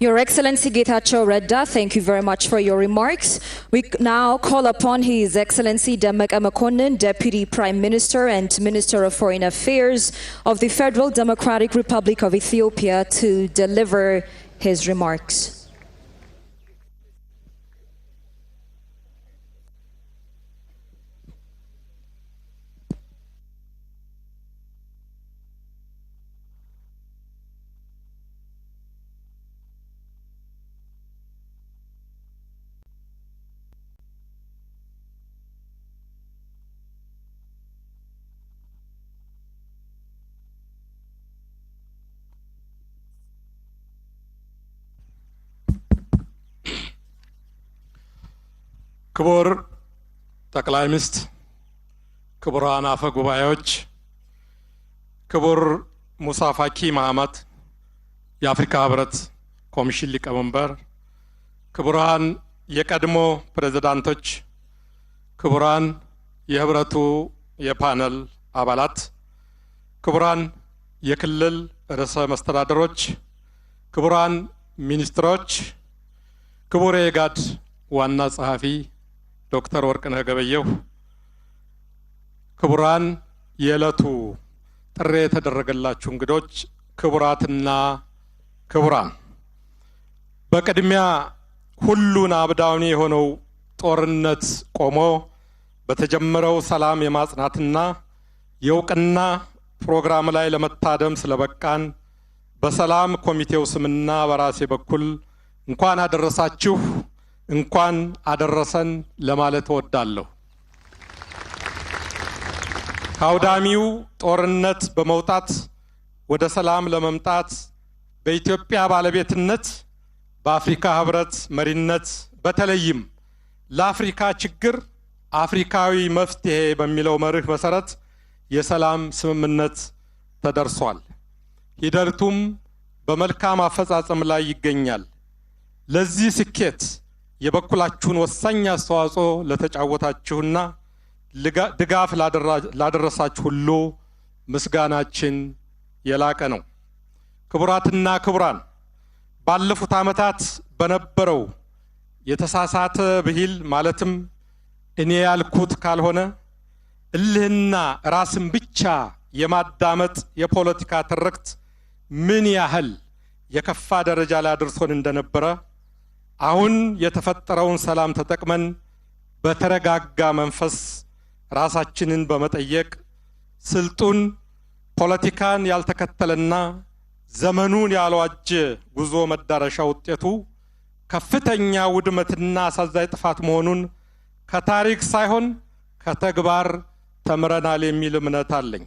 Your Excellency Getachew Redda, thank you very much for your remarks. We now call upon His Excellency Demeke Mekonnen, Deputy Prime Minister and Minister of Foreign Affairs of the Federal Democratic Republic of Ethiopia, to deliver his remarks. ክቡር ጠቅላይ ሚኒስትር፣ ክቡራን አፈ ጉባኤዎች፣ ክቡር ሙሳ ፋኪ መሐመድ የአፍሪካ ህብረት ኮሚሽን ሊቀመንበር፣ ክቡራን የቀድሞ ፕሬዝዳንቶች፣ ክቡራን የህብረቱ የፓነል አባላት፣ ክቡራን የክልል ርዕሰ መስተዳድሮች፣ ክቡራን ሚኒስትሮች፣ ክቡር የጋድ ዋና ጸሐፊ ዶክተር ወርቅነህ ገበየሁ፣ ክቡራን የዕለቱ ጥሪ የተደረገላችሁ እንግዶች፣ ክቡራትና ክቡራን፣ በቅድሚያ ሁሉን አብዳውኒ የሆነው ጦርነት ቆሞ በተጀመረው ሰላም የማጽናትና የእውቅና ፕሮግራም ላይ ለመታደም ስለበቃን በሰላም ኮሚቴው ስምና በራሴ በኩል እንኳን አደረሳችሁ እንኳን አደረሰን ለማለት እወዳለሁ። ከአውዳሚው ጦርነት በመውጣት ወደ ሰላም ለመምጣት በኢትዮጵያ ባለቤትነት በአፍሪካ ህብረት መሪነት በተለይም ለአፍሪካ ችግር አፍሪካዊ መፍትሄ በሚለው መርህ መሰረት የሰላም ስምምነት ተደርሷል። ሂደቱም በመልካም አፈጻጸም ላይ ይገኛል። ለዚህ ስኬት የበኩላችሁን ወሳኝ አስተዋጽኦ ለተጫወታችሁና ድጋፍ ላደረሳችሁ ሁሉ ምስጋናችን የላቀ ነው። ክቡራትና ክቡራን፣ ባለፉት ዓመታት በነበረው የተሳሳተ ብሂል ማለትም እኔ ያልኩት ካልሆነ እልህና ራስን ብቻ የማዳመጥ የፖለቲካ ትርክት ምን ያህል የከፋ ደረጃ ላይ አድርሶን እንደነበረ አሁን የተፈጠረውን ሰላም ተጠቅመን በተረጋጋ መንፈስ ራሳችንን በመጠየቅ ስልጡን ፖለቲካን ያልተከተለና ዘመኑን ያልዋጀ ጉዞ መዳረሻ ውጤቱ ከፍተኛ ውድመትና አሳዛኝ ጥፋት መሆኑን ከታሪክ ሳይሆን ከተግባር ተምረናል የሚል እምነት አለኝ።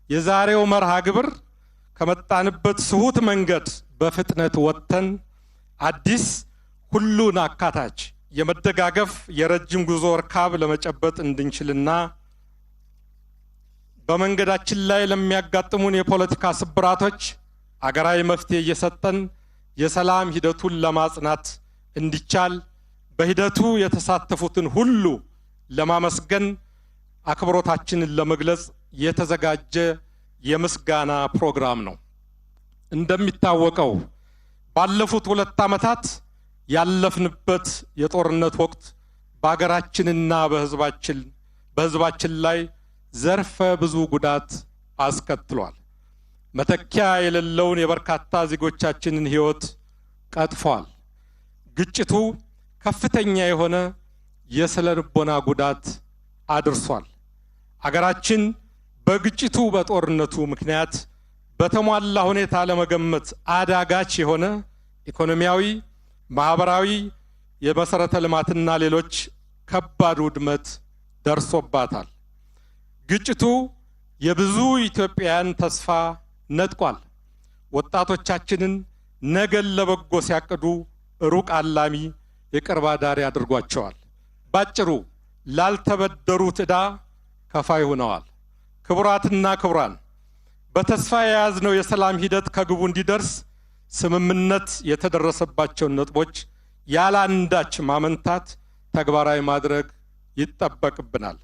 የዛሬው መርሃ ግብር ከመጣንበት ስሁት መንገድ በፍጥነት ወጥተን አዲስ ሁሉን አካታች የመደጋገፍ የረጅም ጉዞ እርካብ ለመጨበጥ እንድንችልና በመንገዳችን ላይ ለሚያጋጥሙን የፖለቲካ ስብራቶች አገራዊ መፍትሄ እየሰጠን የሰላም ሂደቱን ለማጽናት እንዲቻል በሂደቱ የተሳተፉትን ሁሉ ለማመስገን አክብሮታችንን ለመግለጽ የተዘጋጀ የምስጋና ፕሮግራም ነው። እንደሚታወቀው ባለፉት 2 ዓመታት ያለፍንበት የጦርነት ወቅት በአገራችንና በህዝባችን ላይ ዘርፈ ብዙ ጉዳት አስከትሏል። መተኪያ የሌለውን የበርካታ ዜጎቻችንን ህይወት ቀጥፏል። ግጭቱ ከፍተኛ የሆነ የስነ ልቦና ጉዳት አድርሷል። አገራችን በግጭቱ በጦርነቱ ምክንያት በተሟላ ሁኔታ ለመገመት አዳጋች የሆነ ኢኮኖሚያዊ፣ ማህበራዊ፣ የመሰረተ ልማትና ሌሎች ከባድ ውድመት ደርሶባታል። ግጭቱ የብዙ ኢትዮጵያውያን ተስፋ ነጥቋል። ወጣቶቻችንን ነገን ለበጎ ሲያቅዱ ሩቅ አላሚ የቅርብ አዳሪ አድርጓቸዋል። ባጭሩ ላልተበደሩት ዕዳ ከፋይ ሆነዋል። ክቡራትና ክቡራን፣ በተስፋ የያዝነው የሰላም ሂደት ከግቡ እንዲደርስ ስምምነት የተደረሰባቸውን ነጥቦች ያለ አንዳች ማመንታት ተግባራዊ ማድረግ ይጠበቅብናል።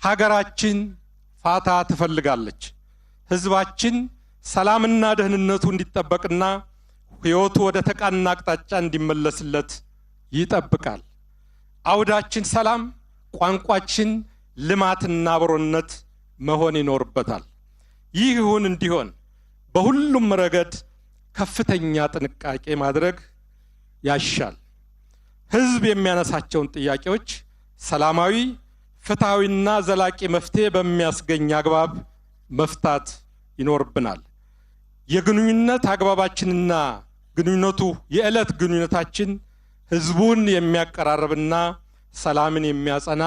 ሀገራችን ፋታ ትፈልጋለች። ህዝባችን ሰላምና ደህንነቱ እንዲጠበቅና ህይወቱ ወደ ተቃና አቅጣጫ እንዲመለስለት ይጠብቃል። አውዳችን ሰላም፣ ቋንቋችን ልማትና አብሮነት መሆን ይኖርበታል። ይህ ይሁን እንዲሆን በሁሉም ረገድ ከፍተኛ ጥንቃቄ ማድረግ ያሻል። ህዝብ የሚያነሳቸውን ጥያቄዎች ሰላማዊ፣ ፍትሃዊና ዘላቂ መፍትሄ በሚያስገኝ አግባብ መፍታት ይኖርብናል። የግንኙነት አግባባችንና ግንኙነቱ የዕለት ግንኙነታችን ህዝቡን የሚያቀራርብና ሰላምን የሚያጸና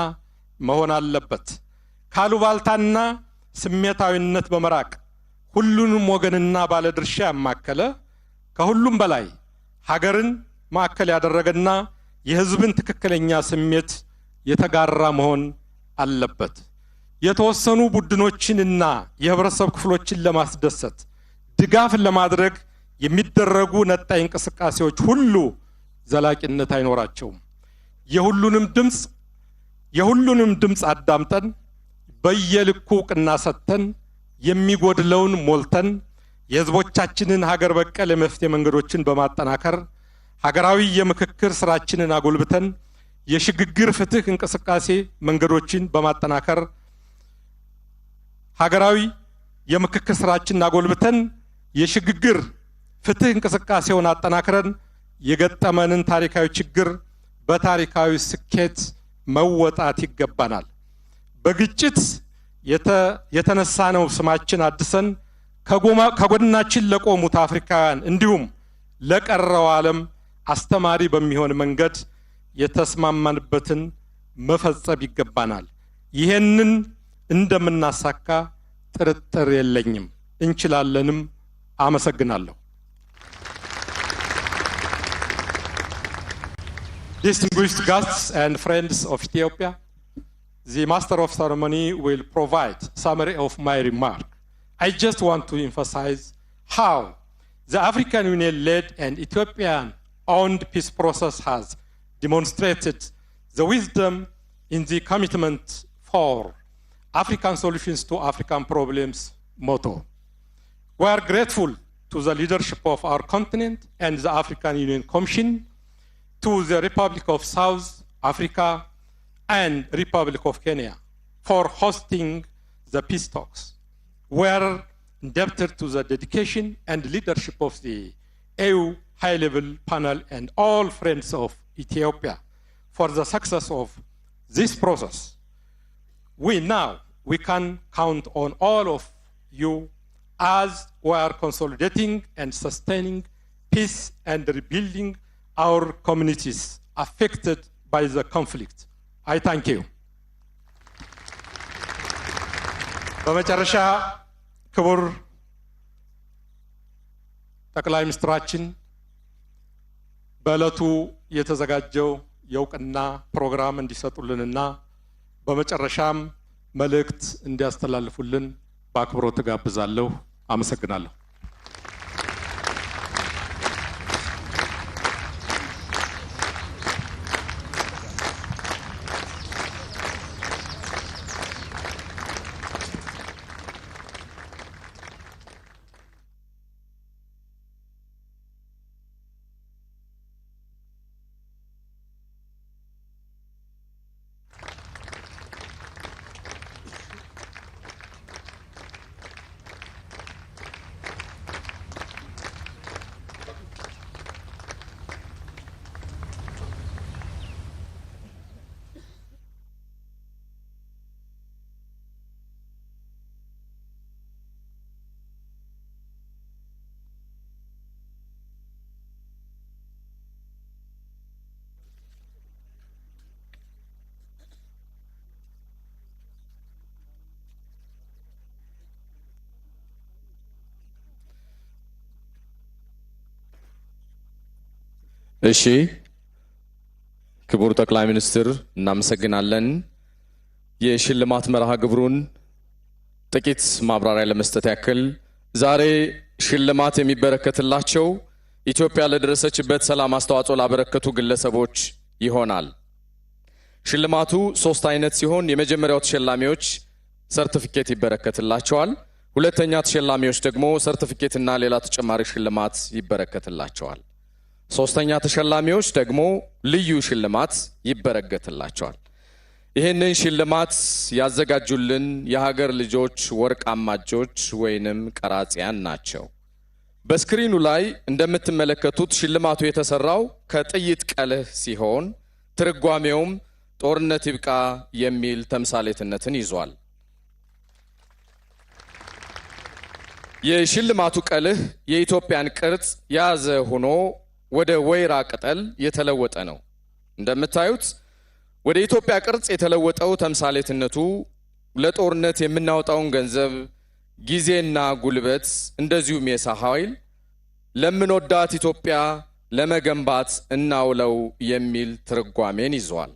መሆን አለበት። ካሉባልታና ስሜታዊነት በመራቅ ሁሉንም ወገንና ባለድርሻ ያማከለ ከሁሉም በላይ ሀገርን ማዕከል ያደረገና የህዝብን ትክክለኛ ስሜት የተጋራ መሆን አለበት። የተወሰኑ ቡድኖችንና የህብረተሰብ ክፍሎችን ለማስደሰት ድጋፍ ለማድረግ የሚደረጉ ነጣይ እንቅስቃሴዎች ሁሉ ዘላቂነት አይኖራቸውም። የሁሉንም ድምጽ አዳምጠን በየልኩ ቅና ሰጥተን የሚጎድለውን ሞልተን የህዝቦቻችንን ሀገር በቀል የመፍትሄ መንገዶችን በማጠናከር ሀገራዊ የምክክር ስራችንን አጎልብተን የሽግግር ፍትህ እንቅስቃሴ መንገዶችን በማጠናከር ሀገራዊ የምክክር ስራችንን አጎልብተን የሽግግር ፍትህ እንቅስቃሴውን አጠናክረን የገጠመንን ታሪካዊ ችግር በታሪካዊ ስኬት መወጣት ይገባናል። በግጭት የተነሳነው ስማችን አድሰን ከጎናችን ለቆሙት አፍሪካውያን እንዲሁም ለቀረው ዓለም አስተማሪ በሚሆን መንገድ የተስማማንበትን መፈጸም ይገባናል። ይሄንን እንደምናሳካ ጥርጥር የለኝም። እንችላለንም። አመሰግናለሁ። Distinguished guests and friends of Ethiopia, the Master of Ceremony will provide summary of my remark. I just want to emphasize how the African Union-led and Ethiopian-owned peace process has demonstrated the wisdom in the commitment for African solutions to African problems motto. We are grateful to the leadership of our continent and the African Union Commission, to the Republic of South Africa and Republic of Kenya for hosting the peace talks. We are indebted to the dedication and leadership of the EU high-level panel and all friends of Ethiopia for the success of this process. We can count on all of you as we are consolidating and sustaining peace and rebuilding our communities affected by the conflict. I thank you. በመጨረሻ ክቡር ጠቅላይ ሚኒስትራችን በዕለቱ የተዘጋጀው የእውቅና ፕሮግራም እንዲሰጡልንና በመጨረሻም መልእክት እንዲያስተላልፉልን በአክብሮት ጋብዛለሁ። አመሰግናለሁ። እሺ ክቡር ጠቅላይ ሚኒስትር እናመሰግናለን። የሽልማት መርሃ ግብሩን ጥቂት ማብራሪያ ለመስጠት ያክል ዛሬ ሽልማት የሚበረከትላቸው ኢትዮጵያ ለደረሰችበት ሰላም አስተዋጽኦ ላበረከቱ ግለሰቦች ይሆናል። ሽልማቱ 3 አይነት ሲሆን የመጀመሪያው ተሸላሚዎች ሰርቲፊኬት ይበረከትላቸዋል። ሁለተኛ ተሸላሚዎች ደግሞ ሰርቲፊኬትና ሌላ ተጨማሪ ሽልማት ይበረከትላቸዋል። ሶስተኛ ተሸላሚዎች ደግሞ ልዩ ሽልማት ይበረከትላቸዋል። ይህንን ሽልማት ያዘጋጁልን የሀገር ልጆች ወርቃማ እጆች ወይንም ቀራጺያን ናቸው። በስክሪኑ ላይ እንደምትመለከቱት ሽልማቱ የተሰራው ከጥይት ቀልህ ሲሆን ትርጓሜውም ጦርነት ይብቃ የሚል ተምሳሌትነትን ይዟል። የሽልማቱ ቀልህ የኢትዮጵያን ቅርጽ ያዘ ሆኖ ወደ ወይራ ቅጠል የተለወጠ ነው። እንደምታዩት ወደ ኢትዮጵያ ቅርጽ የተለወጠው ተምሳሌትነቱ ለጦርነት የምናወጣውን ገንዘብ፣ ጊዜና ጉልበት እንደዚሁም የሰው ኃይል ለምንወዳት ኢትዮጵያ ለመገንባት እናውለው የሚል ትርጓሜን ይዟል።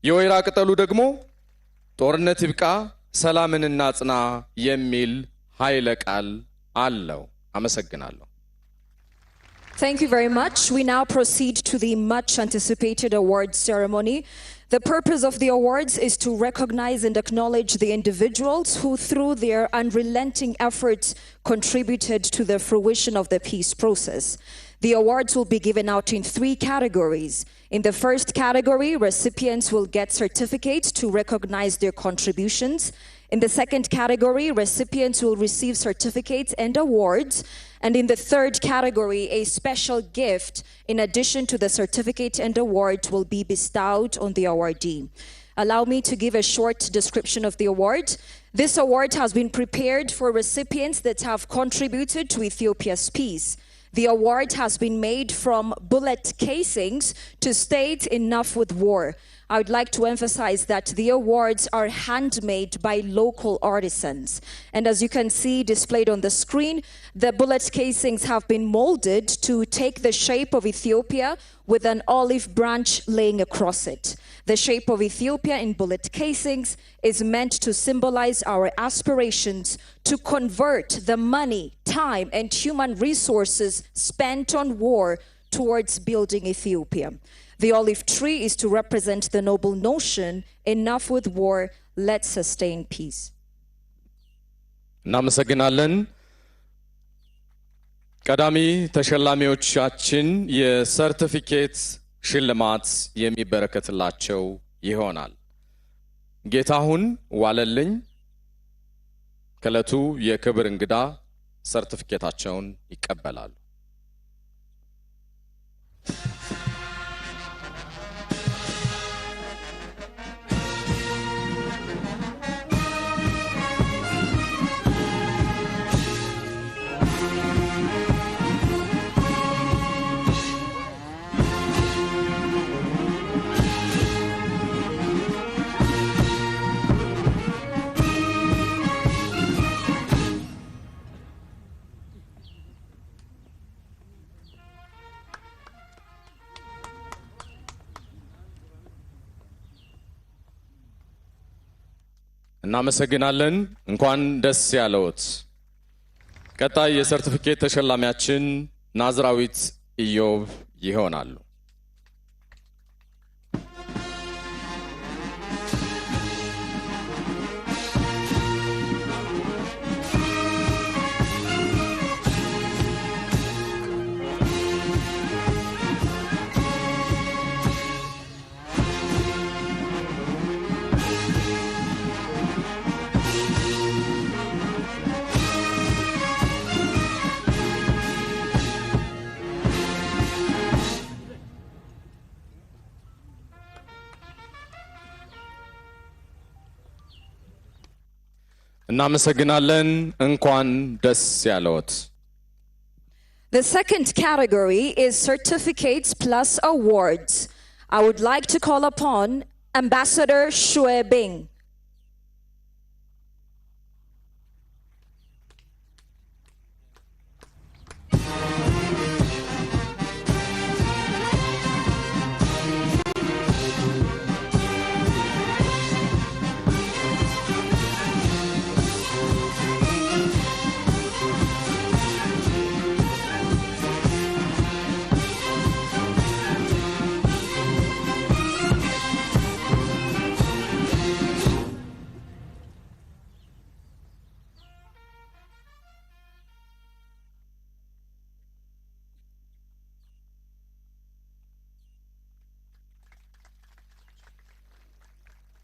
የወይራ ቅጠሉ ደግሞ ጦርነት ይብቃ ሰላምን እናጽና የሚል ኃይለ ቃል አለው። አመሰግናለሁ። Thank you very much. We now proceed to the much anticipated awards ceremony. The purpose of the awards is to recognize and acknowledge the individuals who, through their unrelenting efforts, contributed to the fruition of the peace process. The awards will be given out in 3 categories. In the first category, recipients will get certificates to recognize their contributions. In the second category, recipients will receive certificates and awards. And in the third category, a special gift, in addition to the certificate and award, will be bestowed on the awardee. Allow me to give a short description of the award. This award has been prepared for recipients that have contributed to Ethiopia's peace. The award has been made from bullet casings to state enough with war. I would like to emphasize that the awards are handmade by local artisans. And as you can see displayed on the screen, the bullet casings have been molded to take the shape of Ethiopia with an olive branch laying across it. The shape of Ethiopia in bullet casings is meant to symbolize our aspirations to convert the money, time, and human resources spent on war towards building Ethiopia. The olive tree is to represent the noble notion, enough with war, let's sustain peace. እናመሰግናለን። ቀዳሚ ተሸላሚዎቻችን የሰርቲፊኬት ሽልማት የሚበረከትላቸው ይሆናል። ጌታሁን ዋለልኝ ከለቱ የክብር እንግዳ ሰርቲፊኬታቸውን ይቀበላሉ። እናመሰግናለን። እንኳን ደስ ያለዎት። ቀጣይ የሰርቲፊኬት ተሸላሚያችን ናዝራዊት ኢዮብ ይሆናሉ። እናመሰግናለን። እንኳን ደስ ያለዎት። The second category is certificates plus awards. I would like to call upon Ambassador Shue Bing.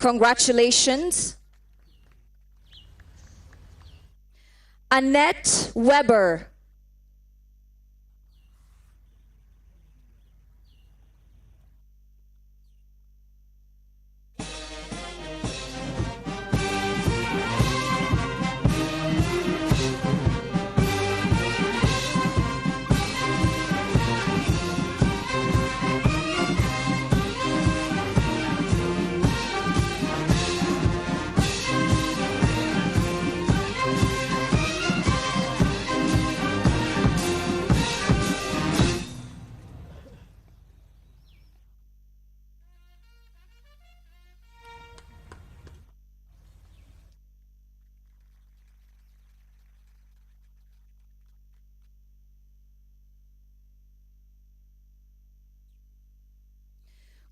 Congratulations. Annette Weber.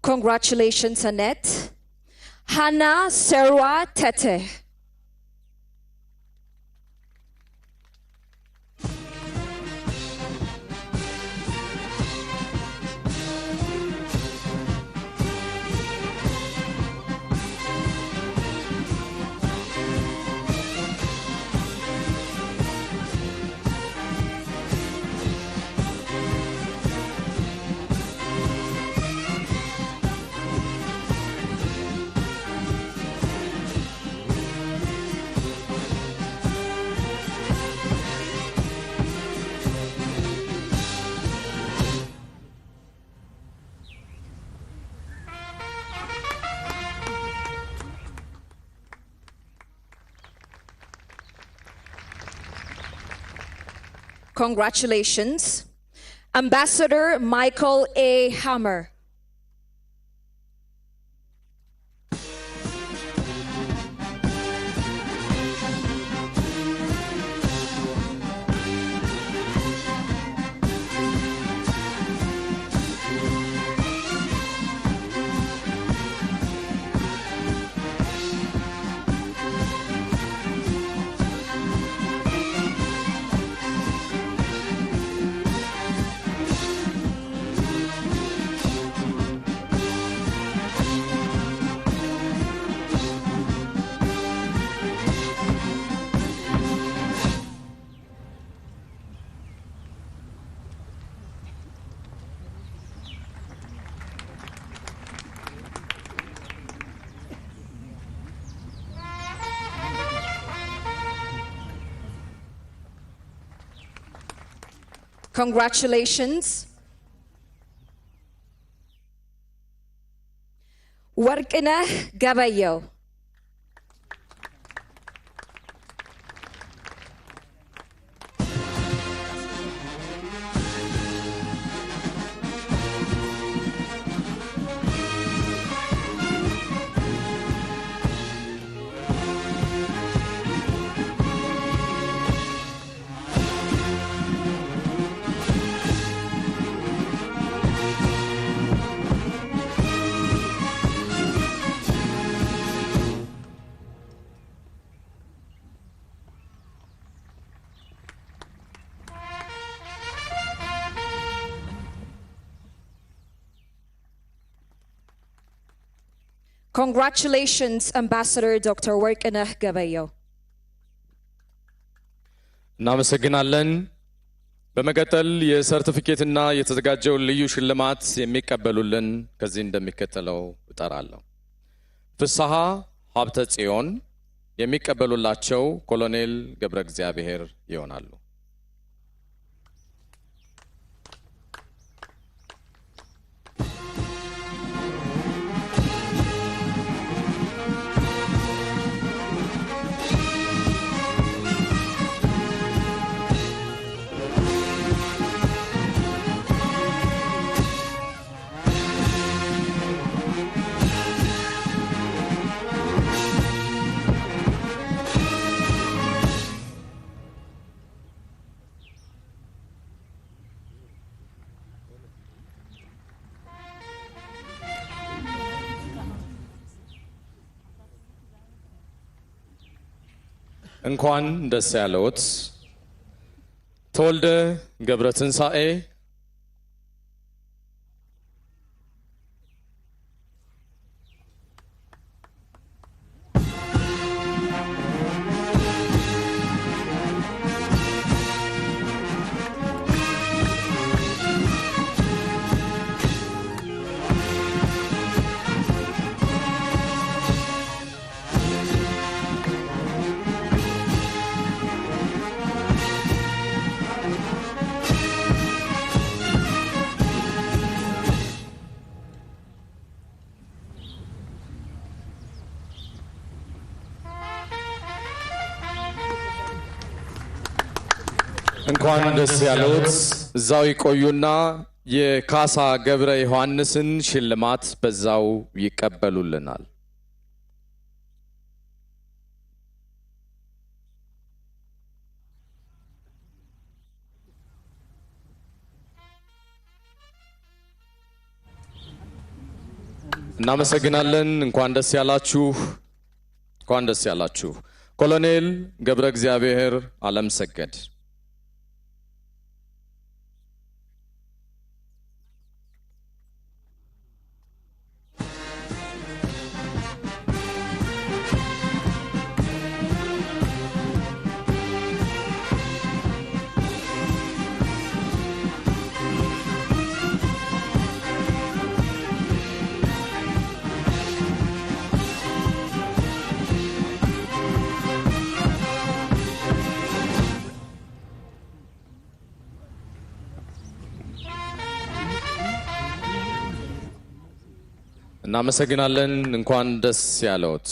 Congratulations, Annette. Hannah Serwa Tete. Congratulations, Ambassador Michael A. Hammer. Congratulations, Warqineh Gabayyo. Congratulations, Ambassador Dr. Warqineh Gabayyo. እናመሰግናለን። በመቀጠል የሰርቲፊኬትና የተዘጋጀው ልዩ ሽልማት የሚቀበሉልን ከዚህ እንደሚከተለው እጠራለሁ። ፍስሐ ሀብተ ጽዮን የሚቀበሉላቸው ኮሎኔል ገብረ እግዚአብሔር ይሆናሉ። እንኳን ደስ ያለዎት ተወልደ ገብረ ትንሳኤ እንኳን ደስ ያለዎት እዛው ይቆዩና የካሳ ገብረ ዮሐንስን ሽልማት በዛው ይቀበሉልናል። እናመሰግናለን። እንኳን ደስ ያላችሁ። እንኳን ደስ ያላችሁ። ኮሎኔል ገብረ እግዚአብሔር ዓለም ሰገድ እናመሰግናለን። እንኳን ደስ ያለዎት።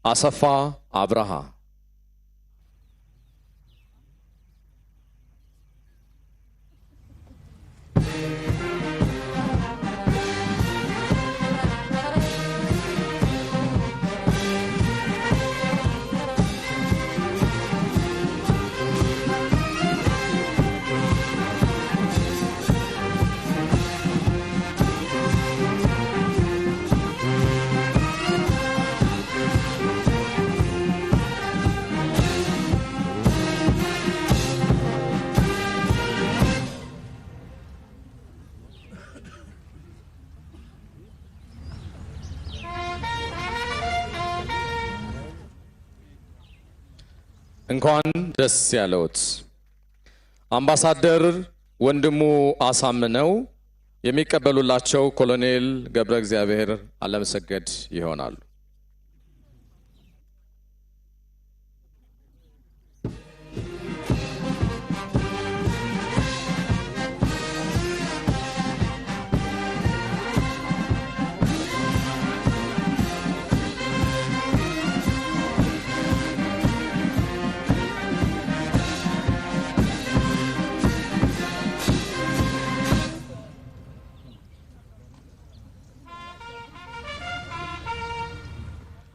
አሰፋ አብርሃ እንኳን ደስ ያለዎት። አምባሳደር ወንድሙ አሳምነው የሚቀበሉላቸው ኮሎኔል ገብረ እግዚአብሔር ዓለም ሰገድ ይሆናሉ።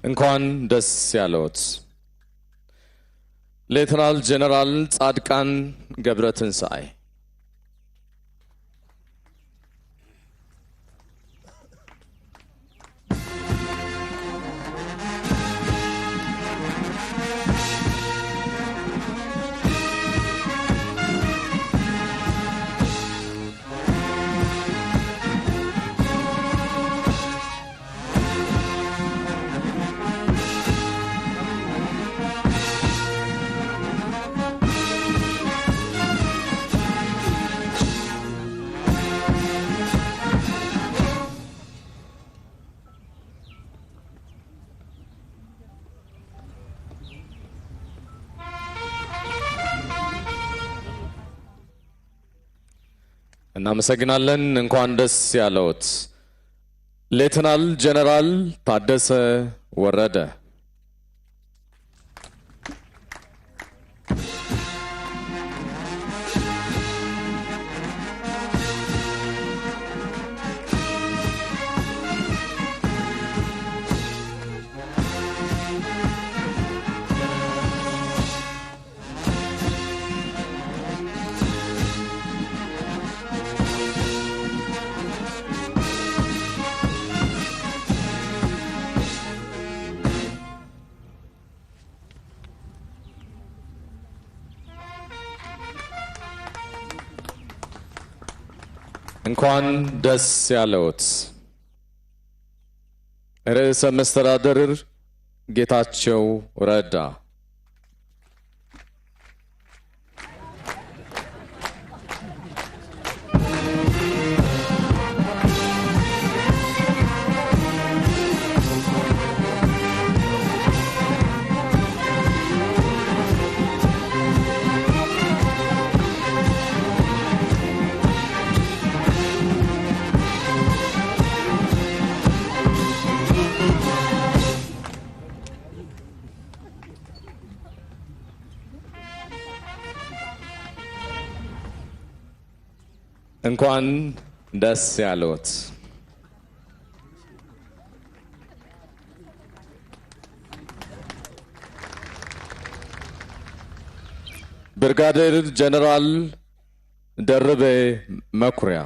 እንኳን ደስ ያለዎት። ሌተናል ጀነራል ጻድቃን ገብረ ትንሳኤ እናመሰግናለን። እንኳን ደስ ያለዎት። ሌተናል ጀነራል ታደሰ ወረደ እንኳን ደስ ያለዎት። ርዕሰ መስተዳድር ጌታቸው ረዳ እንኳን ደስ ያለዎት። ብርጋዴር ጀነራል ደርቤ መኩሪያ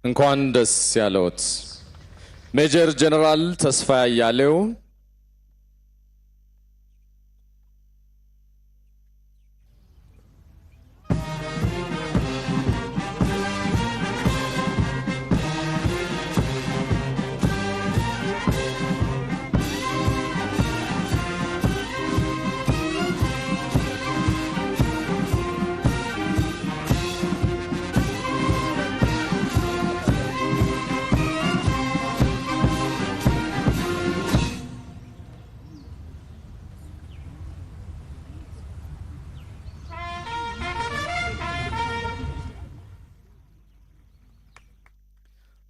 እንኳን ደስ ያለዎት ሜጀር ጀነራል ተስፋዬ አያሌው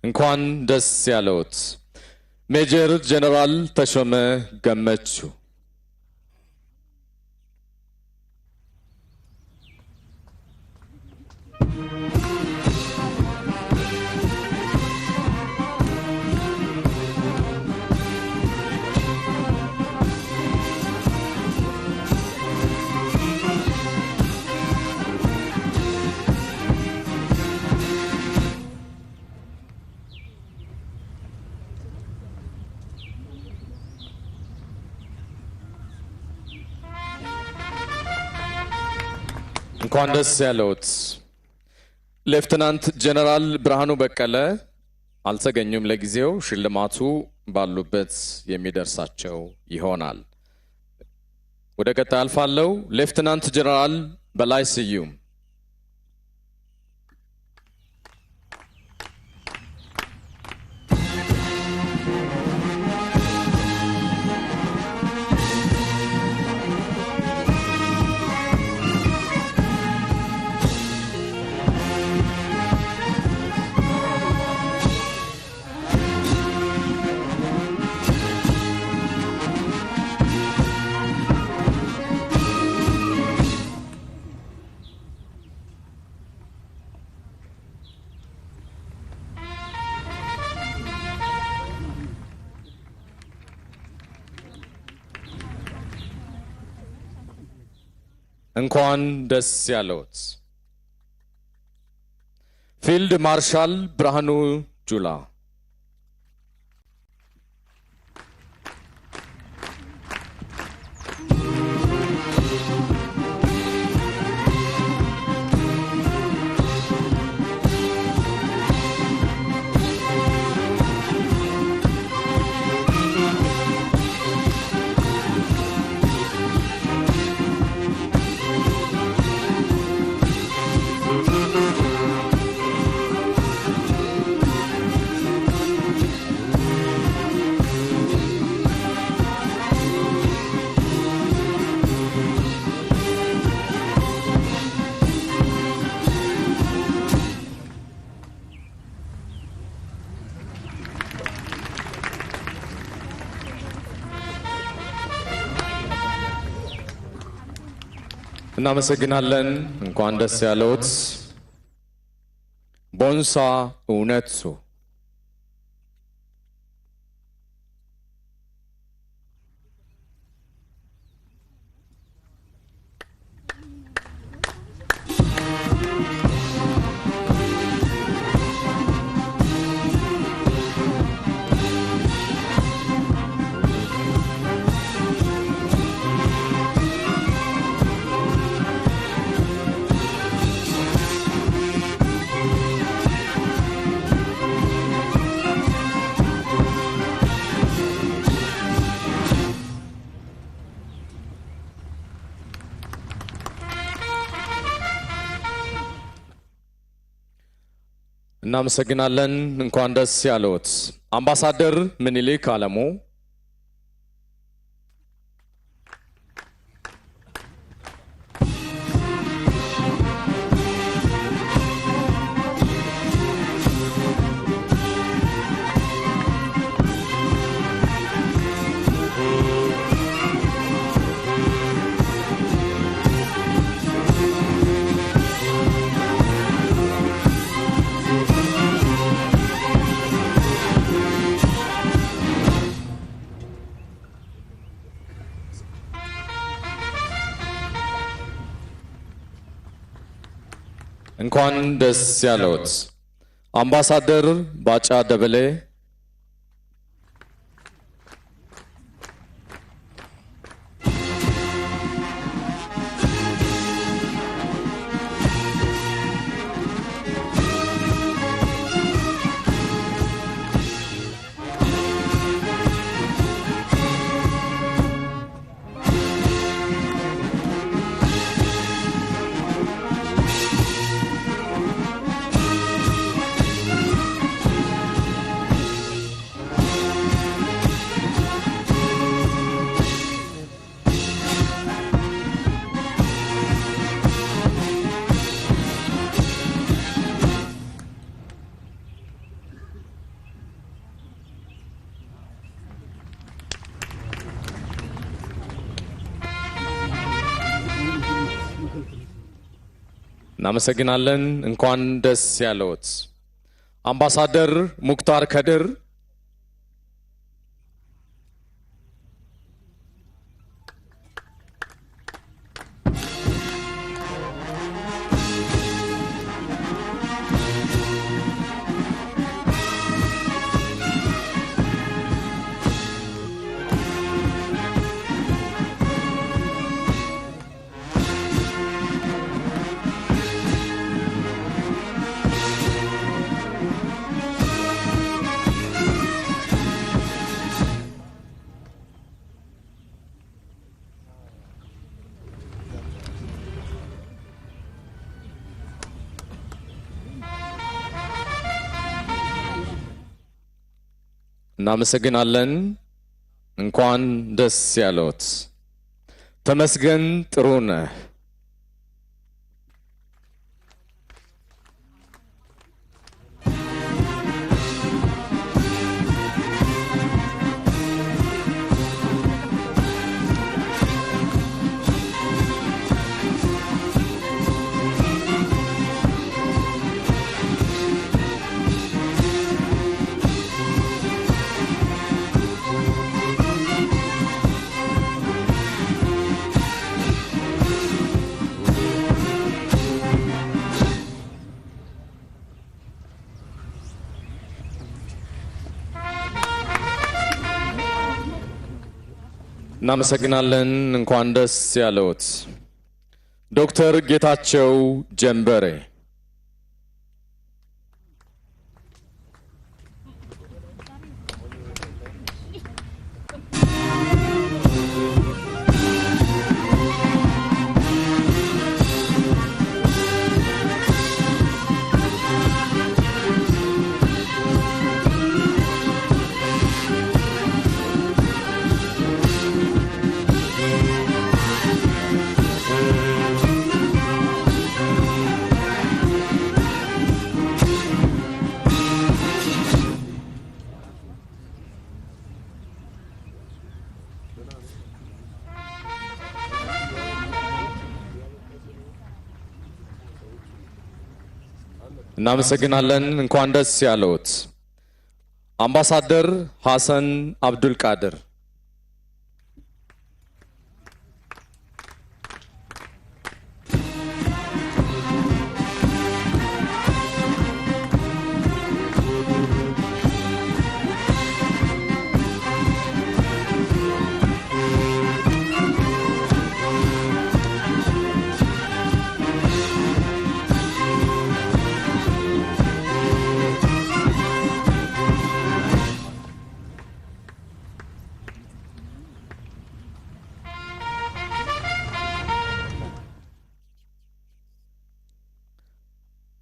እንኳን ደስ ያለዎት ሜጀር ጀነራል ተሾመ ገመቹ እንኳን ደስ ያለዎት ሌፍተናንት ጀነራል ብርሃኑ በቀለ አልተገኙም ለጊዜው ሽልማቱ ባሉበት የሚደርሳቸው ይሆናል ወደ ቀጣይ አልፋለሁ ሌፍተናንት ጀነራል በላይ ስዩም እንኳን ደስ ያለዎት ፊልድ ማርሻል ብርሃኑ ጁላ እናመሰግናለን እንኳን ደስ ያለዎት ቦንሳ እውነቱ እናመሰግናለን እንኳን ደስ ያለዎት አምባሳደር ምኒልክ አለሙ እንኳን ደስ ያለዎት አምባሳደር ባጫ ደበሌ እናመሰግናለን። እንኳን ደስ ያለዎት አምባሳደር ሙክታር ከድር እናመሰግናለን። እንኳን ደስ ያለዎት ተመስገን ጥሩነህ እናመሰግናለን። እንኳን ደስ ያለዎት ዶክተር ጌታቸው ጀንበሬ እናመሰግናለን። እንኳን ደስ ያለዎት አምባሳደር ሐሰን አብዱል ቃድር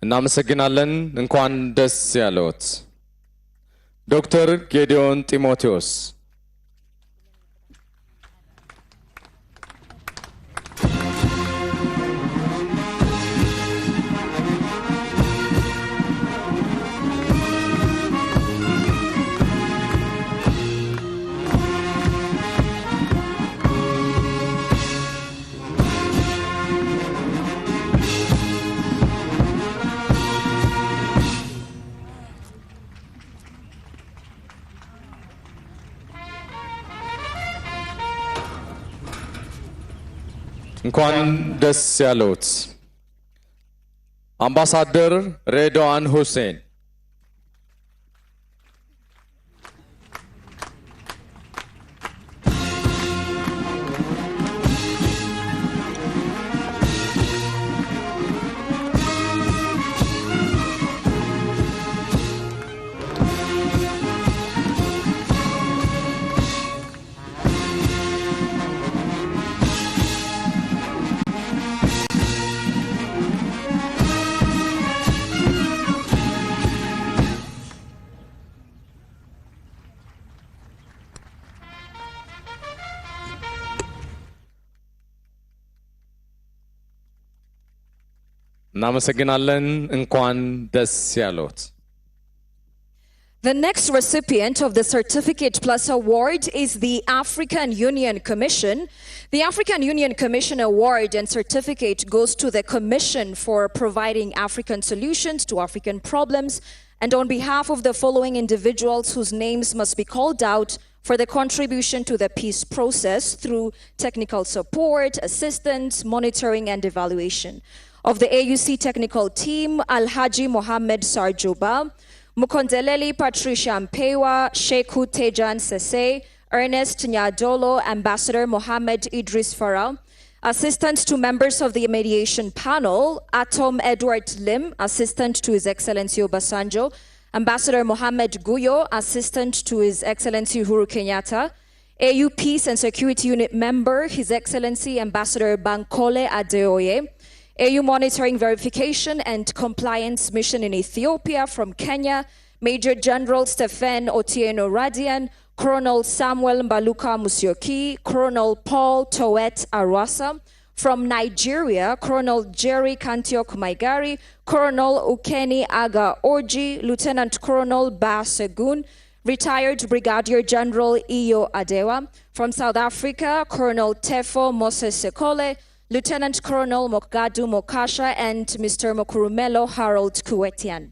እናመሰግናለን። እንኳን ደስ ያለዎት ዶክተር ጌዲዮን ጢሞቴዎስ እንኳን ደስ ያለዎት አምባሳደር ሬድዋን ሁሴን እናመሰግናለን። እንኳን ደስ ያሎት። The next recipient of the Certificate Plus Award is the African Union Commission. The African Union Commission Award and certificate goes to the Commission for providing African solutions to African problems, and on behalf of the following individuals whose names must be called out for the contribution to the peace process through technical support, assistance, monitoring, and evaluation. Of the AUC technical team, Alhaji Mohammed Sarjuba, Mukondeleli Patricia Mpewa, Sheikhu Tejan Sese, Ernest Nyadolo, Ambassador Mohammed Idris Farah, assistants to members of the mediation panel, Atom Edward Lim, assistant to His Excellency Obasanjo, Ambassador Mohammed Guyo, assistant to His Excellency Uhuru Kenyatta, AU Peace and Security Unit member, His Excellency Ambassador Bankole Adeoye, AU Monitoring Verification and Compliance Mission in Ethiopia from Kenya, Major General Stephen Otieno Radian, Colonel Samuel Mbaluka Musyoki, Colonel Paul Towet Arwasa. From Nigeria, Colonel Jerry Kantiok Maigari, Colonel Ukeni Aga Orji, Lieutenant Colonel Ba Segun, Retired Brigadier General Iyo Adewa. From South Africa, Colonel Tefo Moses Sekole, Lieutenant Colonel Mokgadu Mokasha, and Mr. Mokurumelo Harold Kuwetian.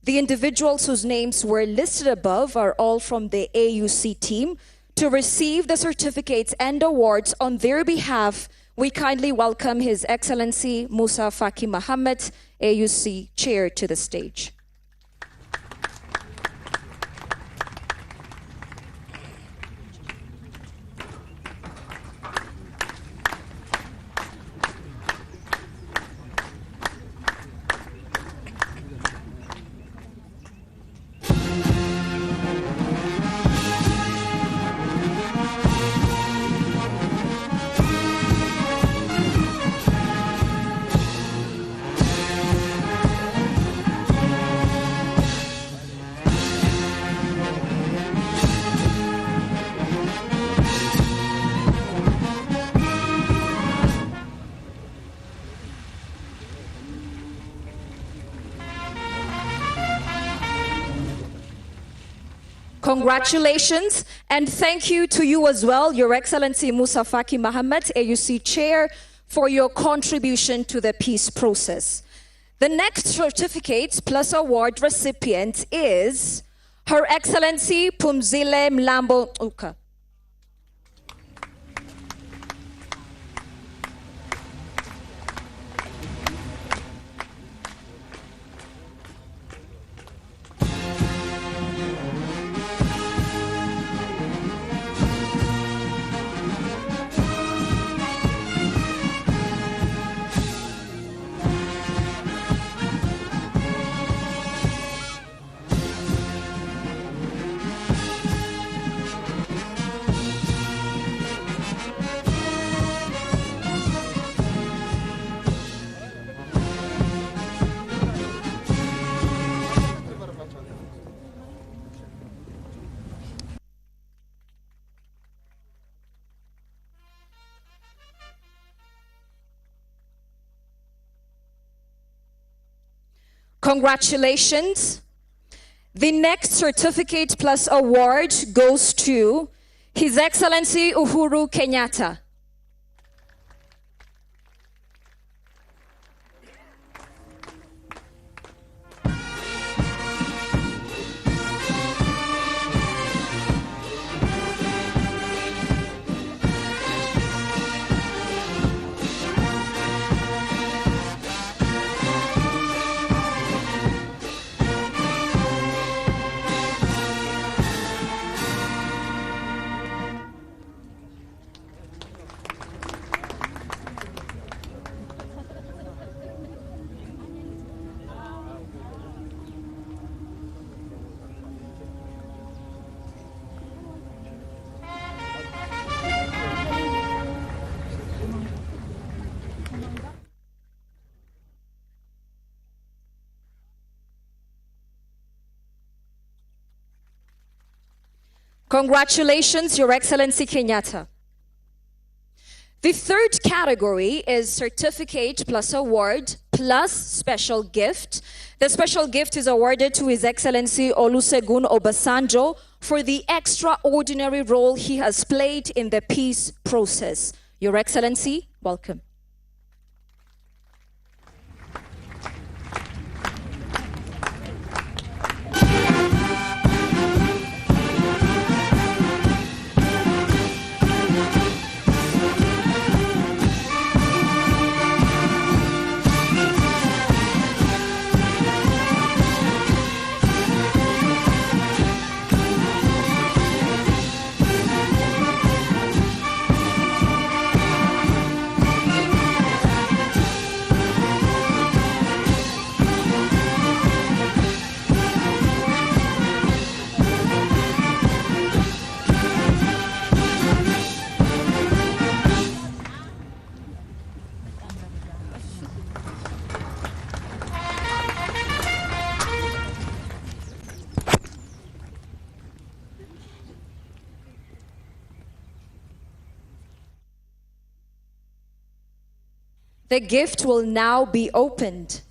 The individuals whose names were listed above are all from the AUC team. To receive the certificates and awards on their behalf, we kindly welcome His Excellency Musa Faki Mohammed, AUC Chair, to the stage. Congratulations, and thank you to you as well, Your Excellency Musa Faki Mohammed, AUC Chair, for your contribution to the peace process. The next certificate plus award recipient is Her Excellency Phumzile Mlambo Uka. Congratulations. The next certificate plus award goes to His Excellency Uhuru Kenyatta. Congratulations, Your Excellency Kenyatta. The third category is certificate plus award plus special gift. The special gift is awarded to His Excellency Olusegun Obasanjo for the extraordinary role he has played in the peace process. Your Excellency, welcome. The gift will now be opened.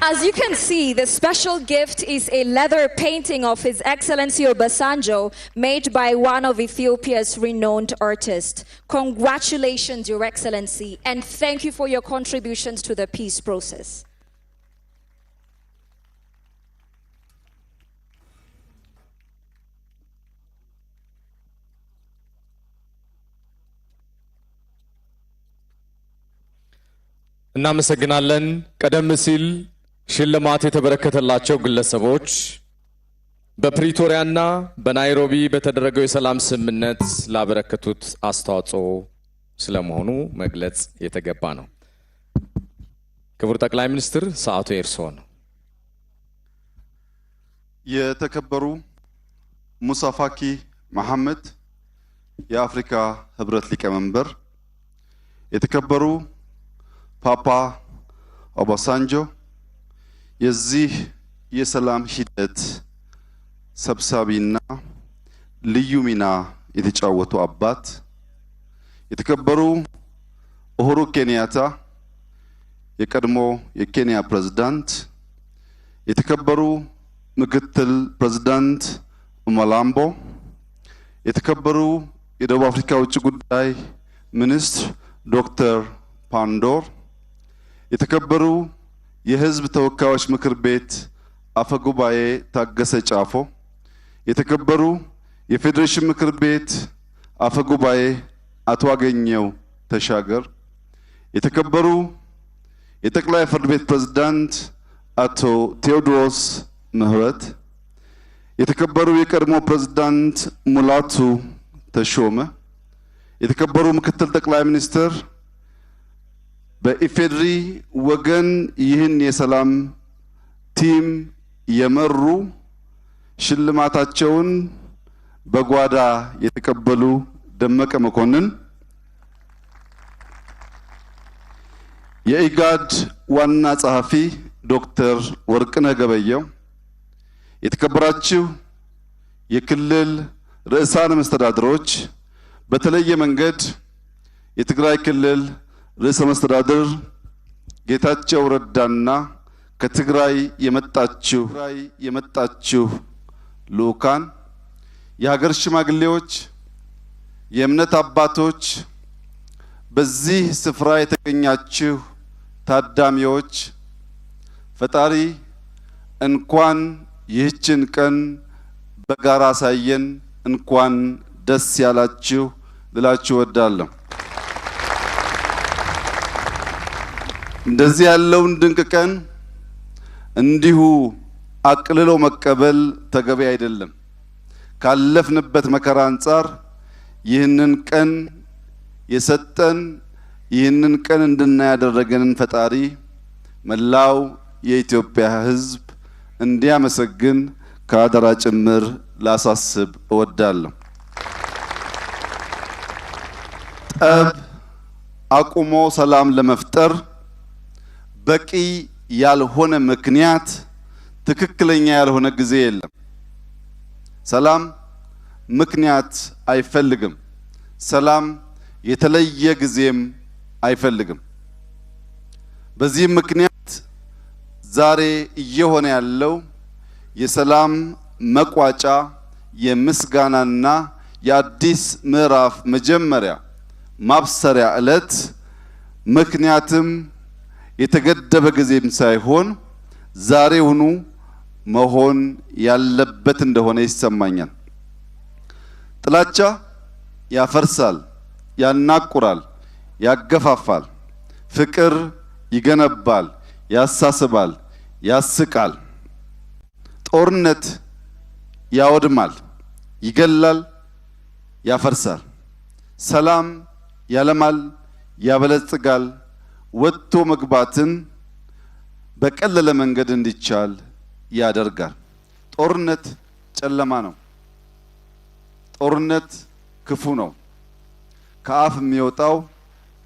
As you can see, the special gift is a leather painting of His Excellency Obasanjo made by one of Ethiopia's renowned artists. Congratulations, Your Excellency, and thank you for your contributions to the peace process. እናመሰግናለን። ቀደም ሲል ሽልማት የተበረከተላቸው ግለሰቦች በፕሪቶሪያና በናይሮቢ በተደረገው የሰላም ስምምነት ላበረከቱት አስተዋጽኦ ስለመሆኑ መግለጽ የተገባ ነው። ክቡር ጠቅላይ ሚኒስትር፣ ሰዓቱ የእርስዎ ነው። የተከበሩ ሙሳ ፋኪ መሐመድ የአፍሪካ ህብረት ሊቀመንበር፣ የተከበሩ ፓፓ ኦባሳንጆ የዚህ የሰላም ሂደት ሰብሳቢና ልዩ ሚና የተጫወቱ አባት፣ የተከበሩ ኡሁሩ ኬንያታ የቀድሞ የኬንያ ፕሬዝዳንት፣ የተከበሩ ምክትል ፕሬዝዳንት ኡማላምቦ፣ የተከበሩ የደቡብ አፍሪካ ውጭ ጉዳይ ሚኒስትር ዶክተር ፓንዶር፣ የተከበሩ የህዝብ ተወካዮች ምክር ቤት አፈ ጉባኤ ታገሰ ጫፎ፣ የተከበሩ የፌዴሬሽን ምክር ቤት አፈ ጉባኤ አቶ አገኘው ተሻገር፣ የተከበሩ የጠቅላይ ፍርድ ቤት ፕሬዝዳንት አቶ ቴዎድሮስ ምህረት፣ የተከበሩ የቀድሞ ፕሬዝዳንት ሙላቱ ተሾመ፣ የተከበሩ ምክትል ጠቅላይ ሚኒስትር በኢፌድሪ ወገን ይህን የሰላም ቲም የመሩ ሽልማታቸውን በጓዳ የተቀበሉ ደመቀ መኮንን፣ የኢጋድ ዋና ጸሐፊ ዶክተር ወርቅነህ ገበየው፣ የተከበራችሁ የክልል ርዕሳነ መስተዳድሮች፣ በተለየ መንገድ የትግራይ ክልል ርዕሰ መስተዳድር ጌታቸው ረዳና ከትግራይ የመጣችሁ ልኡካን፣ የሀገር ሽማግሌዎች፣ የእምነት አባቶች፣ በዚህ ስፍራ የተገኛችሁ ታዳሚዎች፣ ፈጣሪ እንኳን ይህችን ቀን በጋራ ሳየን፣ እንኳን ደስ ያላችሁ ልላችሁ እወዳለሁ። እንደዚህ ያለውን ድንቅ ቀን እንዲሁ አቅልሎ መቀበል ተገቢ አይደለም። ካለፍንበት መከራ አንጻር ይህንን ቀን የሰጠን ይህንን ቀን እንድናያደረገንን ፈጣሪ መላው የኢትዮጵያ ሕዝብ እንዲያመሰግን ከአደራ ጭምር ላሳስብ እወዳለሁ። ጠብ አቁሞ ሰላም ለመፍጠር በቂ ያልሆነ ምክንያት ትክክለኛ ያልሆነ ጊዜ የለም። ሰላም ምክንያት አይፈልግም። ሰላም የተለየ ጊዜም አይፈልግም። በዚህ ምክንያት ዛሬ እየሆነ ያለው የሰላም መቋጫ የምስጋናና የአዲስ ምዕራፍ መጀመሪያ ማብሰሪያ ዕለት ምክንያትም የተገደበ ጊዜም ሳይሆን ዛሬውኑ መሆን ያለበት እንደሆነ ይሰማኛል። ጥላቻ ያፈርሳል፣ ያናቁራል፣ ያገፋፋል። ፍቅር ይገነባል፣ ያሳስባል፣ ያስቃል። ጦርነት ያወድማል፣ ይገላል፣ ያፈርሳል። ሰላም ያለማል፣ ያበለጽጋል። ወጥቶ መግባትን በቀለለ መንገድ እንዲቻል ያደርጋል። ጦርነት ጨለማ ነው። ጦርነት ክፉ ነው። ከአፍ የሚወጣው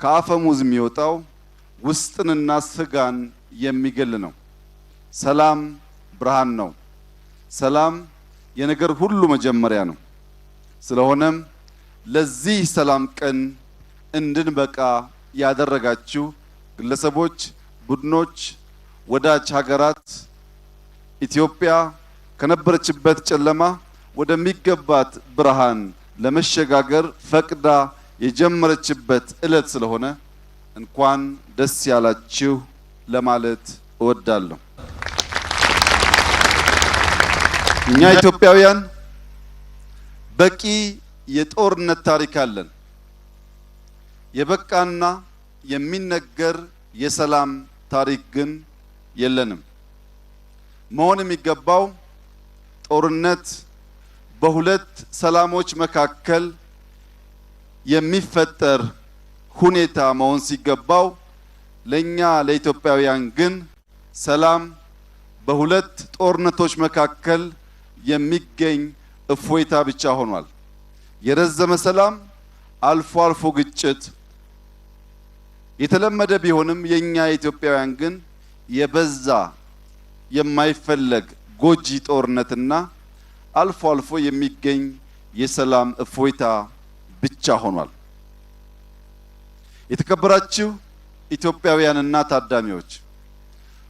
ከአፈሙዝ የሚወጣው ውስጥንና ስጋን የሚገል ነው። ሰላም ብርሃን ነው። ሰላም የነገር ሁሉ መጀመሪያ ነው። ስለሆነም ለዚህ ሰላም ቀን እንድንበቃ ያደረጋችሁ ግለሰቦች፣ ቡድኖች፣ ወዳጅ ሀገራት ኢትዮጵያ ከነበረችበት ጨለማ ወደሚገባት ብርሃን ለመሸጋገር ፈቅዳ የጀመረችበት ዕለት ስለሆነ እንኳን ደስ ያላችሁ ለማለት እወዳለሁ። እኛ ኢትዮጵያውያን በቂ የጦርነት ታሪክ አለን። የበቃና የሚነገር የሰላም ታሪክ ግን የለንም። መሆን የሚገባው ጦርነት በሁለት ሰላሞች መካከል የሚፈጠር ሁኔታ መሆን ሲገባው ለኛ ለኢትዮጵያውያን ግን ሰላም በሁለት ጦርነቶች መካከል የሚገኝ እፎይታ ብቻ ሆኗል። የረዘመ ሰላም፣ አልፎ አልፎ ግጭት የተለመደ ቢሆንም የኛ የኢትዮጵያውያን ግን የበዛ የማይፈለግ ጎጂ ጦርነትና አልፎ አልፎ የሚገኝ የሰላም እፎይታ ብቻ ሆኗል። የተከበራችሁ ኢትዮጵያውያንና ታዳሚዎች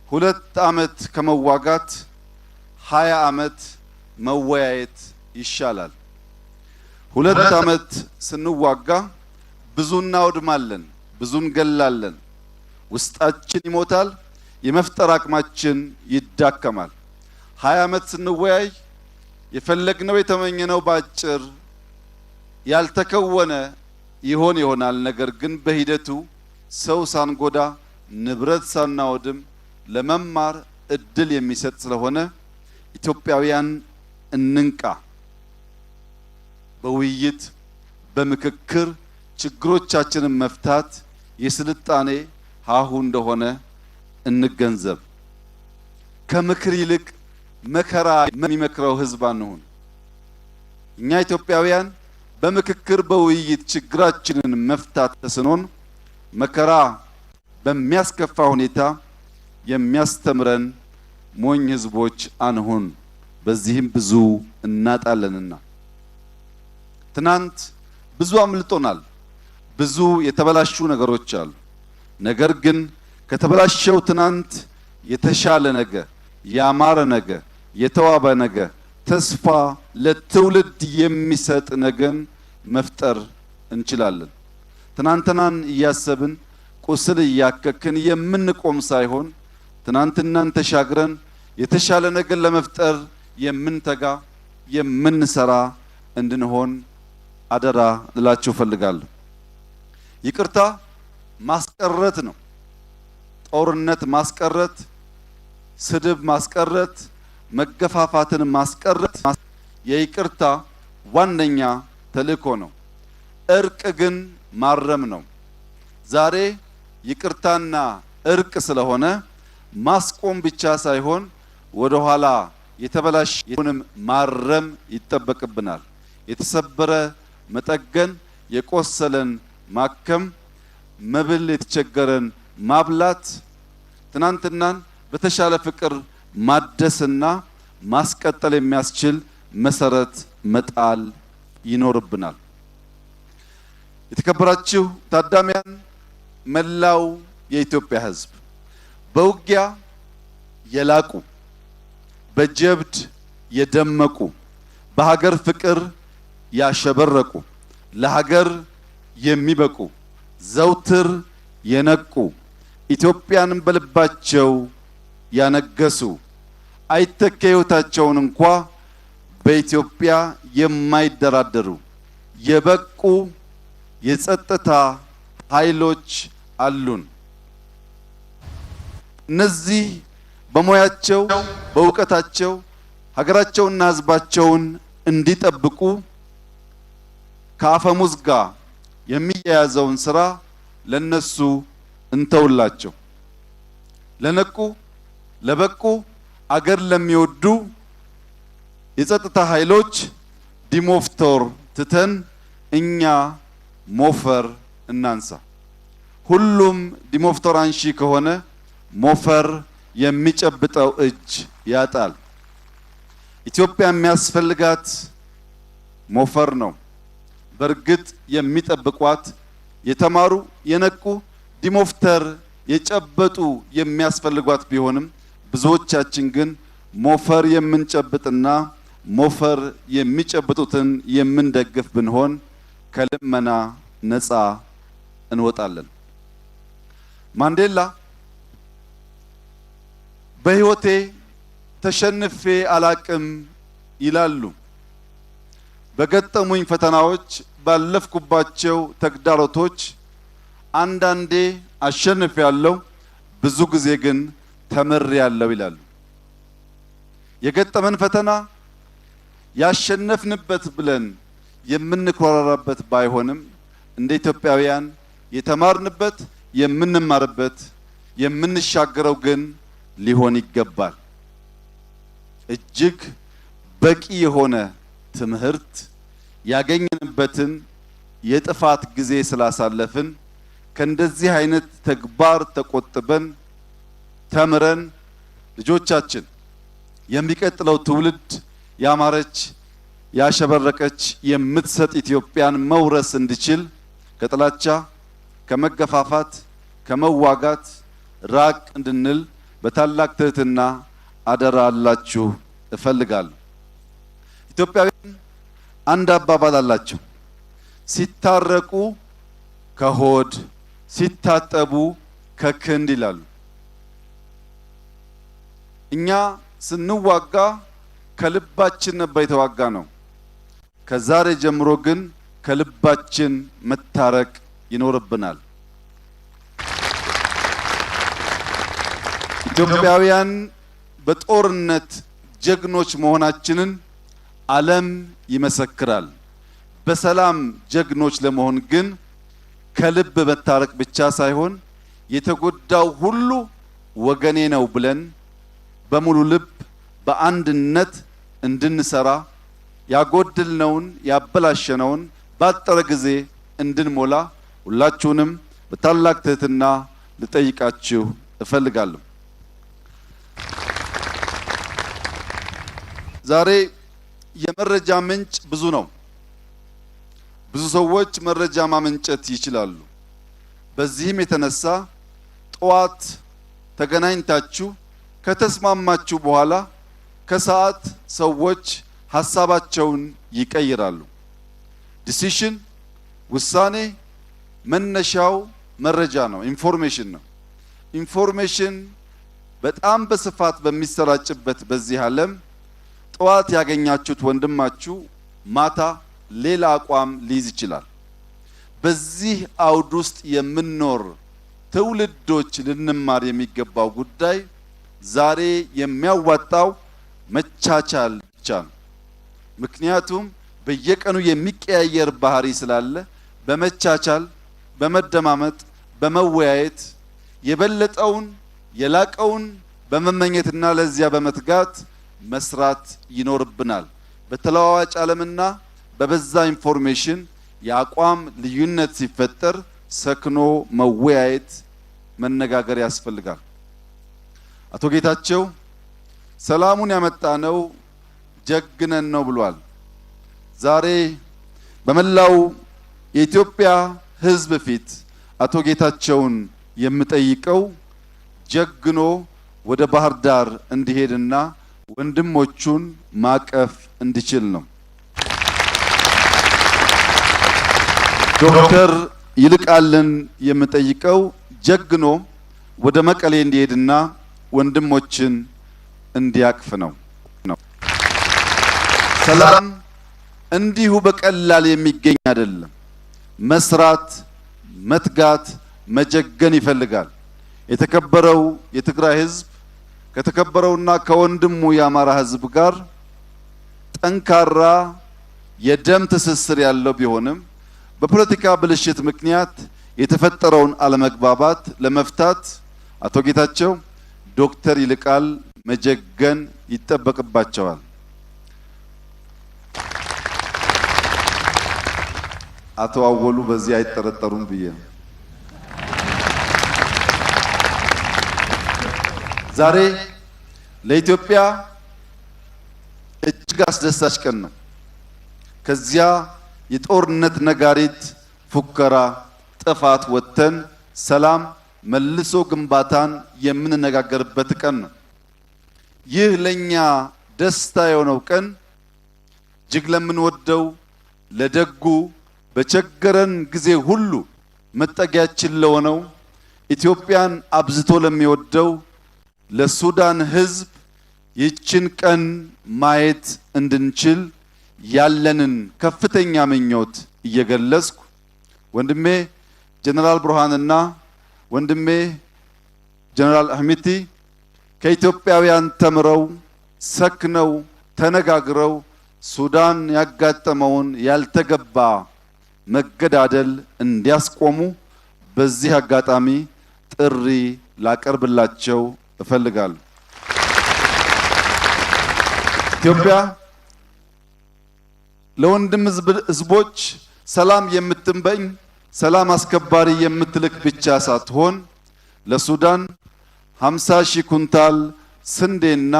2 ዓመት ከመዋጋት 20 ዓመት መወያየት ይሻላል። 2 ዓመት ስንዋጋ ብዙ እናወድማለን፣ ብዙ እንገላለን፣ ውስጣችን ይሞታል፣ የመፍጠር አቅማችን ይዳከማል። 20 ዓመት ስንወያይ የፈለግነው የተመኘነው ባጭር ያልተከወነ ይሆናል። ነገር ግን በሂደቱ ሰው ሳንጎዳ ንብረት ሳናወድም ለመማር እድል የሚሰጥ ስለሆነ ኢትዮጵያውያን እንንቃ። በውይይት በምክክር ችግሮቻችንን መፍታት የስልጣኔ ሀሁ እንደሆነ እንገንዘብ። ከምክር ይልቅ መከራ የሚመክረው ህዝብ አንሁን። እኛ ኢትዮጵያውያን በምክክር በውይይት ችግራችንን መፍታት ተስኖን መከራ በሚያስከፋ ሁኔታ የሚያስተምረን ሞኝ ህዝቦች አንሁን። በዚህም ብዙ እናጣለንና ትናንት ብዙ አምልጦናል። ብዙ የተበላሹ ነገሮች አሉ። ነገር ግን ከተበላሸው ትናንት የተሻለ ነገ፣ ያማረ ነገ፣ የተዋበ ነገ፣ ተስፋ ለትውልድ የሚሰጥ ነገን መፍጠር እንችላለን። ትናንትናን እያሰብን ቁስል እያከክን የምንቆም ሳይሆን ትናንትናን ተሻግረን የተሻለ ነገር ለመፍጠር የምንተጋ የምንሰራ እንድንሆን አደራ ልላችሁ ፈልጋለሁ። ይቅርታ ማስቀረት ነው። ጦርነት ማስቀረት፣ ስድብ ማስቀረት፣ መገፋፋትን ማስቀረት የይቅርታ ዋነኛ ተልእኮ ነው። እርቅ ግን ማረም ነው። ዛሬ ይቅርታና እርቅ ስለሆነ ማስቆም ብቻ ሳይሆን ወደ ኋላ የተበላሸውንም ማረም ይጠበቅብናል። የተሰበረ መጠገን፣ የቆሰለን ማከም፣ መብል የተቸገረን ማብላት፣ ትናንትናን በተሻለ ፍቅር ማደስና ማስቀጠል የሚያስችል መሰረት መጣል ይኖርብናል። የተከበራችሁ ታዳሚያን፣ መላው የኢትዮጵያ ሕዝብ በውጊያ የላቁ፣ በጀብድ የደመቁ፣ በሀገር ፍቅር ያሸበረቁ፣ ለሀገር የሚበቁ፣ ዘውትር የነቁ፣ ኢትዮጵያን በልባቸው ያነገሱ፣ አይተኬ ሕይወታቸውን እንኳ በኢትዮጵያ የማይደራደሩ የበቁ የጸጥታ ኃይሎች አሉን። እነዚህ በሙያቸው በእውቀታቸው ሀገራቸውንና ሕዝባቸውን እንዲጠብቁ ከአፈሙዝ ጋር የሚያያዘውን ስራ ለነሱ እንተውላቸው። ለነቁ ለበቁ አገር ለሚወዱ የጸጥታ ኃይሎች ዲሞፍተር ትተን እኛ ሞፈር እናንሳ። ሁሉም ዲሞፍተር አንሺ ከሆነ ሞፈር የሚጨብጠው እጅ ያጣል። ኢትዮጵያ የሚያስፈልጋት ሞፈር ነው። በእርግጥ የሚጠብቋት የተማሩ የነቁ ዲሞፍተር የጨበጡ የሚያስፈልጓት ቢሆንም ብዙዎቻችን ግን ሞፈር የምንጨብጥና ሞፈር የሚጨብጡትን የምንደግፍ ብንሆን ከልመና ነፃ እንወጣለን። ማንዴላ በሕይወቴ ተሸንፌ አላቅም ይላሉ። በገጠሙኝ ፈተናዎች፣ ባለፍኩባቸው ተግዳሮቶች አንዳንዴ አሸንፌያለሁ፣ ብዙ ጊዜ ግን ተምሬያለሁ ይላሉ። የገጠመን ፈተና ያሸነፍንበት ብለን የምንኮራራበት ባይሆንም እንደ ኢትዮጵያውያን የተማርንበት፣ የምንማርበት፣ የምንሻገረው ግን ሊሆን ይገባል። እጅግ በቂ የሆነ ትምህርት ያገኘንበትን የጥፋት ጊዜ ስላሳለፍን ከእንደዚህ አይነት ተግባር ተቆጥበን ተምረን ልጆቻችን የሚቀጥለው ትውልድ ያማረች ያሸበረቀች የምትሰጥ ኢትዮጵያን መውረስ እንዲችል ከጥላቻ፣ ከመገፋፋት፣ ከመዋጋት ራቅ እንድንል በታላቅ ትህትና አደራ አላችሁ እፈልጋለሁ። ኢትዮጵያውያን አንድ አባባል አላቸው። ሲታረቁ ከሆድ ሲታጠቡ ከክንድ ይላሉ። እኛ ስንዋጋ ከልባችን ነበር የተዋጋ ነው። ከዛሬ ጀምሮ ግን ከልባችን መታረቅ ይኖርብናል። ኢትዮጵያውያን በጦርነት ጀግኖች መሆናችንን ዓለም ይመሰክራል። በሰላም ጀግኖች ለመሆን ግን ከልብ መታረቅ ብቻ ሳይሆን የተጎዳው ሁሉ ወገኔ ነው ብለን በሙሉ ልብ በአንድነት እንድንሰራ ያጎድልነውን ያበላሸነውን ባጠረ ጊዜ እንድንሞላ ሁላችሁንም በታላቅ ትህትና ልጠይቃችሁ እፈልጋለሁ። ዛሬ የመረጃ ምንጭ ብዙ ነው። ብዙ ሰዎች መረጃ ማመንጨት ይችላሉ። በዚህም የተነሳ ጠዋት ተገናኝታችሁ ከተስማማችሁ በኋላ ከሰዓት ሰዎች ሐሳባቸውን ይቀይራሉ። ዲሲሽን ውሳኔ መነሻው መረጃ ነው፣ ኢንፎርሜሽን ነው። ኢንፎርሜሽን በጣም በስፋት በሚሰራጭበት በዚህ ዓለም ጠዋት ያገኛችሁት ወንድማችሁ ማታ ሌላ አቋም ሊይዝ ይችላል። በዚህ አውድ ውስጥ የምንኖር ትውልዶች ልንማር የሚገባው ጉዳይ ዛሬ የሚያዋጣው መቻቻል ብቻ ነው። ምክንያቱም በየቀኑ የሚቀያየር ባህሪ ስላለ በመቻቻል፣ በመደማመጥ፣ በመወያየት የበለጠውን የላቀውን በመመኘትና ለዚያ በመትጋት መስራት ይኖርብናል። በተለዋዋጭ ዓለምና በበዛ ኢንፎርሜሽን የአቋም ልዩነት ሲፈጠር ሰክኖ መወያየት መነጋገር ያስፈልጋል። አቶ ጌታቸው ሰላሙን ያመጣነው ጀግነን ነው ብሏል። ዛሬ በመላው የኢትዮጵያ ሕዝብ ፊት አቶ ጌታቸውን የምጠይቀው ጀግኖ ወደ ባህር ዳር እንዲሄድና ወንድሞቹን ማቀፍ እንዲችል ነው። ዶክተር ይልቃልን የምጠይቀው ጀግኖ ወደ መቀሌ እንዲሄድና ወንድሞችን እንዲያቅፍ ነው። ሰላም እንዲሁ በቀላል የሚገኝ አይደለም። መስራት፣ መትጋት፣ መጀገን ይፈልጋል። የተከበረው የትግራይ ህዝብ ከተከበረውና ከወንድሙ የአማራ ህዝብ ጋር ጠንካራ የደም ትስስር ያለው ቢሆንም በፖለቲካ ብልሽት ምክንያት የተፈጠረውን አለመግባባት ለመፍታት አቶ ጌታቸው ዶክተር ይልቃል መጀገን ይጠበቅባቸዋል። አቶ አወሉ በዚህ አይጠረጠሩም ብዬ ዛሬ ለኢትዮጵያ እጅግ አስደሳች ቀን ነው። ከዚያ የጦርነት ነጋሪት ፉከራ ጥፋት ወጥተን ሰላም መልሶ ግንባታን የምንነጋገርበት ቀን ነው። ይህ ለኛ ደስታ የሆነው ቀን እጅግ ለምንወደው ለደጉ በቸገረን ጊዜ ሁሉ መጠጊያችን ለሆነው ኢትዮጵያን አብዝቶ ለሚወደው ለሱዳን ህዝብ ይችን ቀን ማየት እንድንችል ያለንን ከፍተኛ ምኞት እየገለጽኩ ወንድሜ ጀነራል ብርሃንና ወንድሜ ጀነራል አህመቲ ከኢትዮጵያውያን ተምረው ሰክነው ተነጋግረው ሱዳን ያጋጠመውን ያልተገባ መገዳደል እንዲያስቆሙ በዚህ አጋጣሚ ጥሪ ላቀርብላቸው እፈልጋለሁ። ኢትዮጵያ ለወንድም ህዝቦች ሰላም የምትመኝ ሰላም አስከባሪ የምትልክ ብቻ ሳትሆን ለሱዳን 50,000 ኩንታል ስንዴና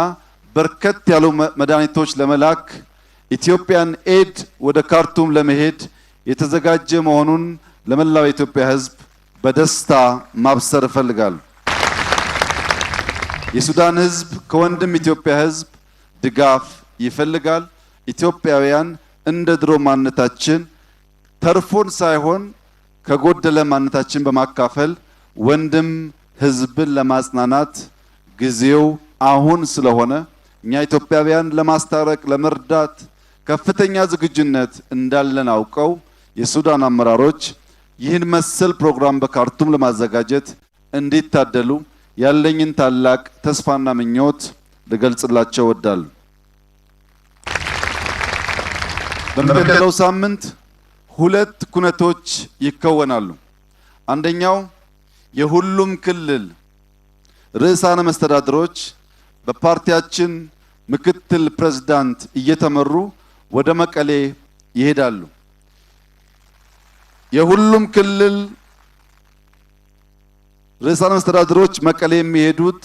በርከት ያሉ መድኃኒቶች ለመላክ ኢትዮጵያን ኤድ ወደ ካርቱም ለመሄድ የተዘጋጀ መሆኑን ለመላው የኢትዮጵያ ህዝብ በደስታ ማብሰር እፈልጋለሁ። የሱዳን ህዝብ ከወንድም ኢትዮጵያ ህዝብ ድጋፍ ይፈልጋል። ኢትዮጵያውያን እንደ ድሮ ማንነታችን ተርፎን ሳይሆን ከጎደለ ማንነታችን በማካፈል ወንድም ህዝብን ለማጽናናት ጊዜው አሁን ስለሆነ እኛ ኢትዮጵያውያን ለማስታረቅ ለመርዳት ከፍተኛ ዝግጁነት እንዳለን አውቀው የሱዳን አመራሮች ይህን መሰል ፕሮግራም በካርቱም ለማዘጋጀት እንዲታደሉ ያለኝን ታላቅ ተስፋና ምኞት ልገልጽላቸው እወዳለሁ። በሚቀጥለው ሳምንት ሁለት ኩነቶች ይከወናሉ። አንደኛው የሁሉም ክልል ርዕሳነ መስተዳድሮች በፓርቲያችን ምክትል ፕሬዝዳንት እየተመሩ ወደ መቀሌ ይሄዳሉ። የሁሉም ክልል ርዕሳነ መስተዳድሮች መቀሌ የሚሄዱት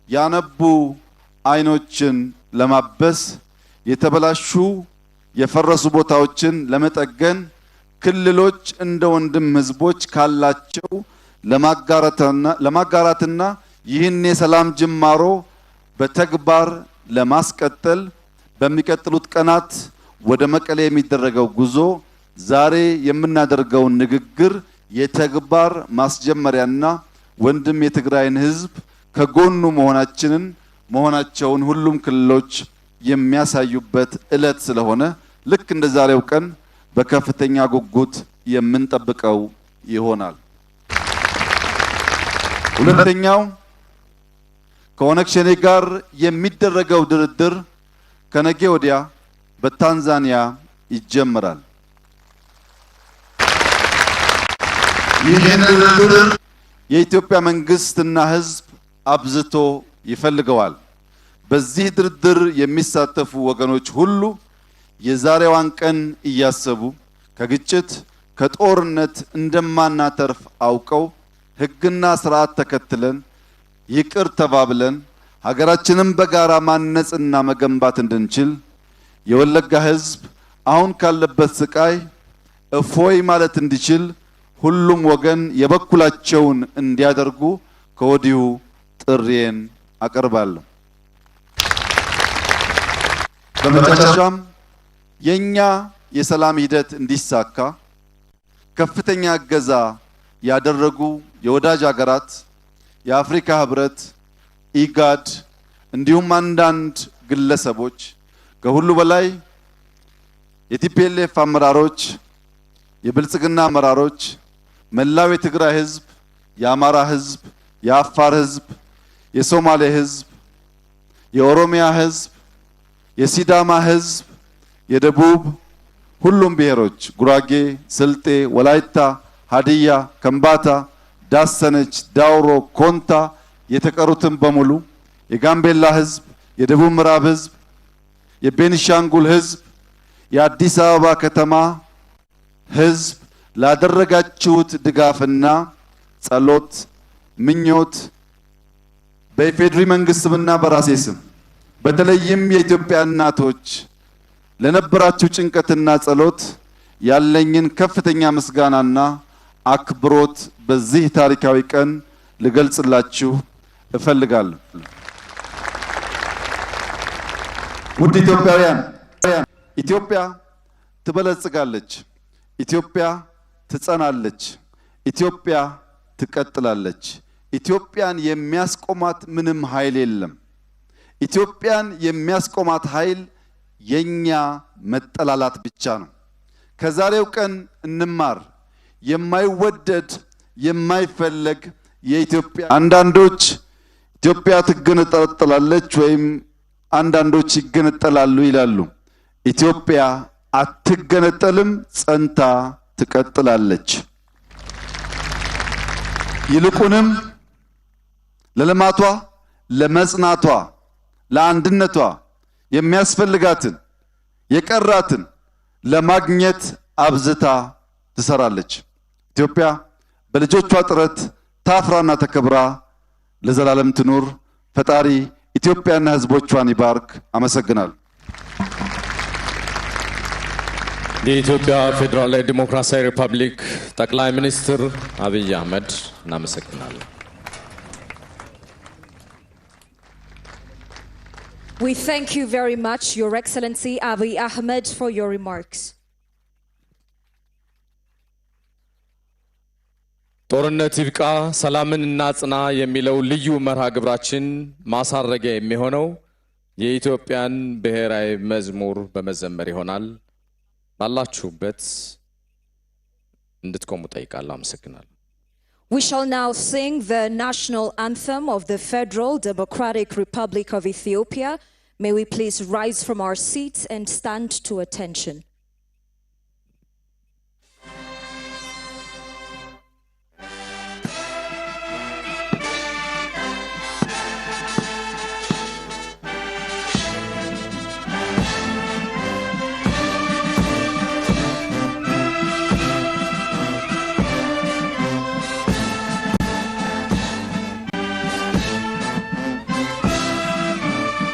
ያነቡ አይኖችን ለማበስ የተበላሹ የፈረሱ ቦታዎችን ለመጠገን ክልሎች እንደ ወንድም ህዝቦች ካላቸው ለማጋራትና ይህን የሰላም ጅማሮ በተግባር ለማስቀጠል በሚቀጥሉት ቀናት ወደ መቀሌ የሚደረገው ጉዞ ዛሬ የምናደርገውን ንግግር የተግባር ማስጀመሪያና ወንድም የትግራይን ህዝብ ከጎኑ መሆናቸውን ሁሉም ክልሎች የሚያሳዩበት ዕለት ስለሆነ ልክ እንደ ዛሬው ቀን በከፍተኛ ጉጉት የምንጠብቀው ይሆናል። ሁለተኛው ከኦነግ ሸኔ ጋር የሚደረገው ድርድር ከነገ ወዲያ በታንዛኒያ ይጀምራል። ይህን ድርድር የኢትዮጵያ መንግስትና ህዝብ አብዝቶ ይፈልገዋል። በዚህ ድርድር የሚሳተፉ ወገኖች ሁሉ የዛሬዋን ቀን እያሰቡ ከግጭት ከጦርነት እንደማናተርፍ አውቀው ሕግና ስርዓት ተከትለን ይቅር ተባብለን ሀገራችንን በጋራ ማነጽና መገንባት እንድንችል የወለጋ ሕዝብ አሁን ካለበት ስቃይ እፎይ ማለት እንዲችል ሁሉም ወገን የበኩላቸውን እንዲያደርጉ ከወዲሁ ጥሪዬን አቀርባለሁ። በመጨረሻም የኛ የሰላም ሂደት እንዲሳካ ከፍተኛ እገዛ ያደረጉ የወዳጅ ሀገራት፣ የአፍሪካ ህብረት፣ ኢጋድ እንዲሁም አንዳንድ ግለሰቦች ከሁሉ በላይ የቲፒኤልኤፍ አመራሮች፣ የብልጽግና አመራሮች፣ መላው የትግራይ ህዝብ፣ የአማራ ህዝብ፣ የአፋር ህዝብ፣ የሶማሌ ህዝብ፣ የኦሮሚያ ህዝብ፣ የሲዳማ ህዝብ፣ የደቡብ ሁሉም ብሔሮች ጉራጌ፣ ስልጤ፣ ወላይታ፣ ሀዲያ፣ ከምባታ፣ ዳሰነች፣ ዳውሮ፣ ኮንታ የተቀሩትን በሙሉ የጋምቤላ ህዝብ፣ የደቡብ ምዕራብ ህዝብ፣ የቤኒሻንጉል ህዝብ፣ የአዲስ አበባ ከተማ ህዝብ ላደረጋችሁት ድጋፍና ጸሎት ምኞት በኢፌድሪ መንግስት ስምና በራሴ ስም በተለይም የኢትዮጵያ እናቶች ለነበራችሁ ጭንቀትና ጸሎት ያለኝን ከፍተኛ ምስጋናና አክብሮት በዚህ ታሪካዊ ቀን ልገልጽላችሁ እፈልጋለሁ። ውድ ኢትዮጵያውያን፣ ኢትዮጵያ ትበለጽጋለች፣ ኢትዮጵያ ትጸናለች፣ ኢትዮጵያ ትቀጥላለች። ኢትዮጵያን የሚያስቆማት ምንም ኃይል የለም። ኢትዮጵያን የሚያስቆማት ኃይል የኛ መጠላላት ብቻ ነው። ከዛሬው ቀን እንማር። የማይወደድ የማይፈለግ የኢትዮጵያ አንዳንዶች ኢትዮጵያ ትገነጠላለች ወይም አንዳንዶች ይገነጠላሉ ይላሉ። ኢትዮጵያ አትገነጠልም፣ ጸንታ ትቀጥላለች። ይልቁንም ለልማቷ፣ ለመጽናቷ፣ ለአንድነቷ የሚያስፈልጋትን የቀራትን ለማግኘት አብዝታ ትሰራለች። ኢትዮጵያ በልጆቿ ጥረት ታፍራና ተከብራ ለዘላለም ትኑር። ፈጣሪ ኢትዮጵያና ሕዝቦቿን ይባርክ። አመሰግናለሁ። የኢትዮጵያ ፌዴራላዊ ዲሞክራሲያዊ ሪፐብሊክ ጠቅላይ ሚኒስትር አብይ አህመድ እናመሰግናለን። We thank you very much, Your Excellency Abiy Ahmed, for your remarks. ጦርነት ይብቃ ሰላምን እናጽና የሚለው ልዩ መርሃ ግብራችን ማሳረጊያ የሚሆነው የኢትዮጵያን ብሔራዊ መዝሙር በመዘመር ይሆናል። ባላችሁበት እንድትቆሙ ጠይቃለሁ። አመሰግናለሁ። We shall now sing the national anthem of the Federal Democratic Republic of Ethiopia. May we please rise from our seats and stand to attention.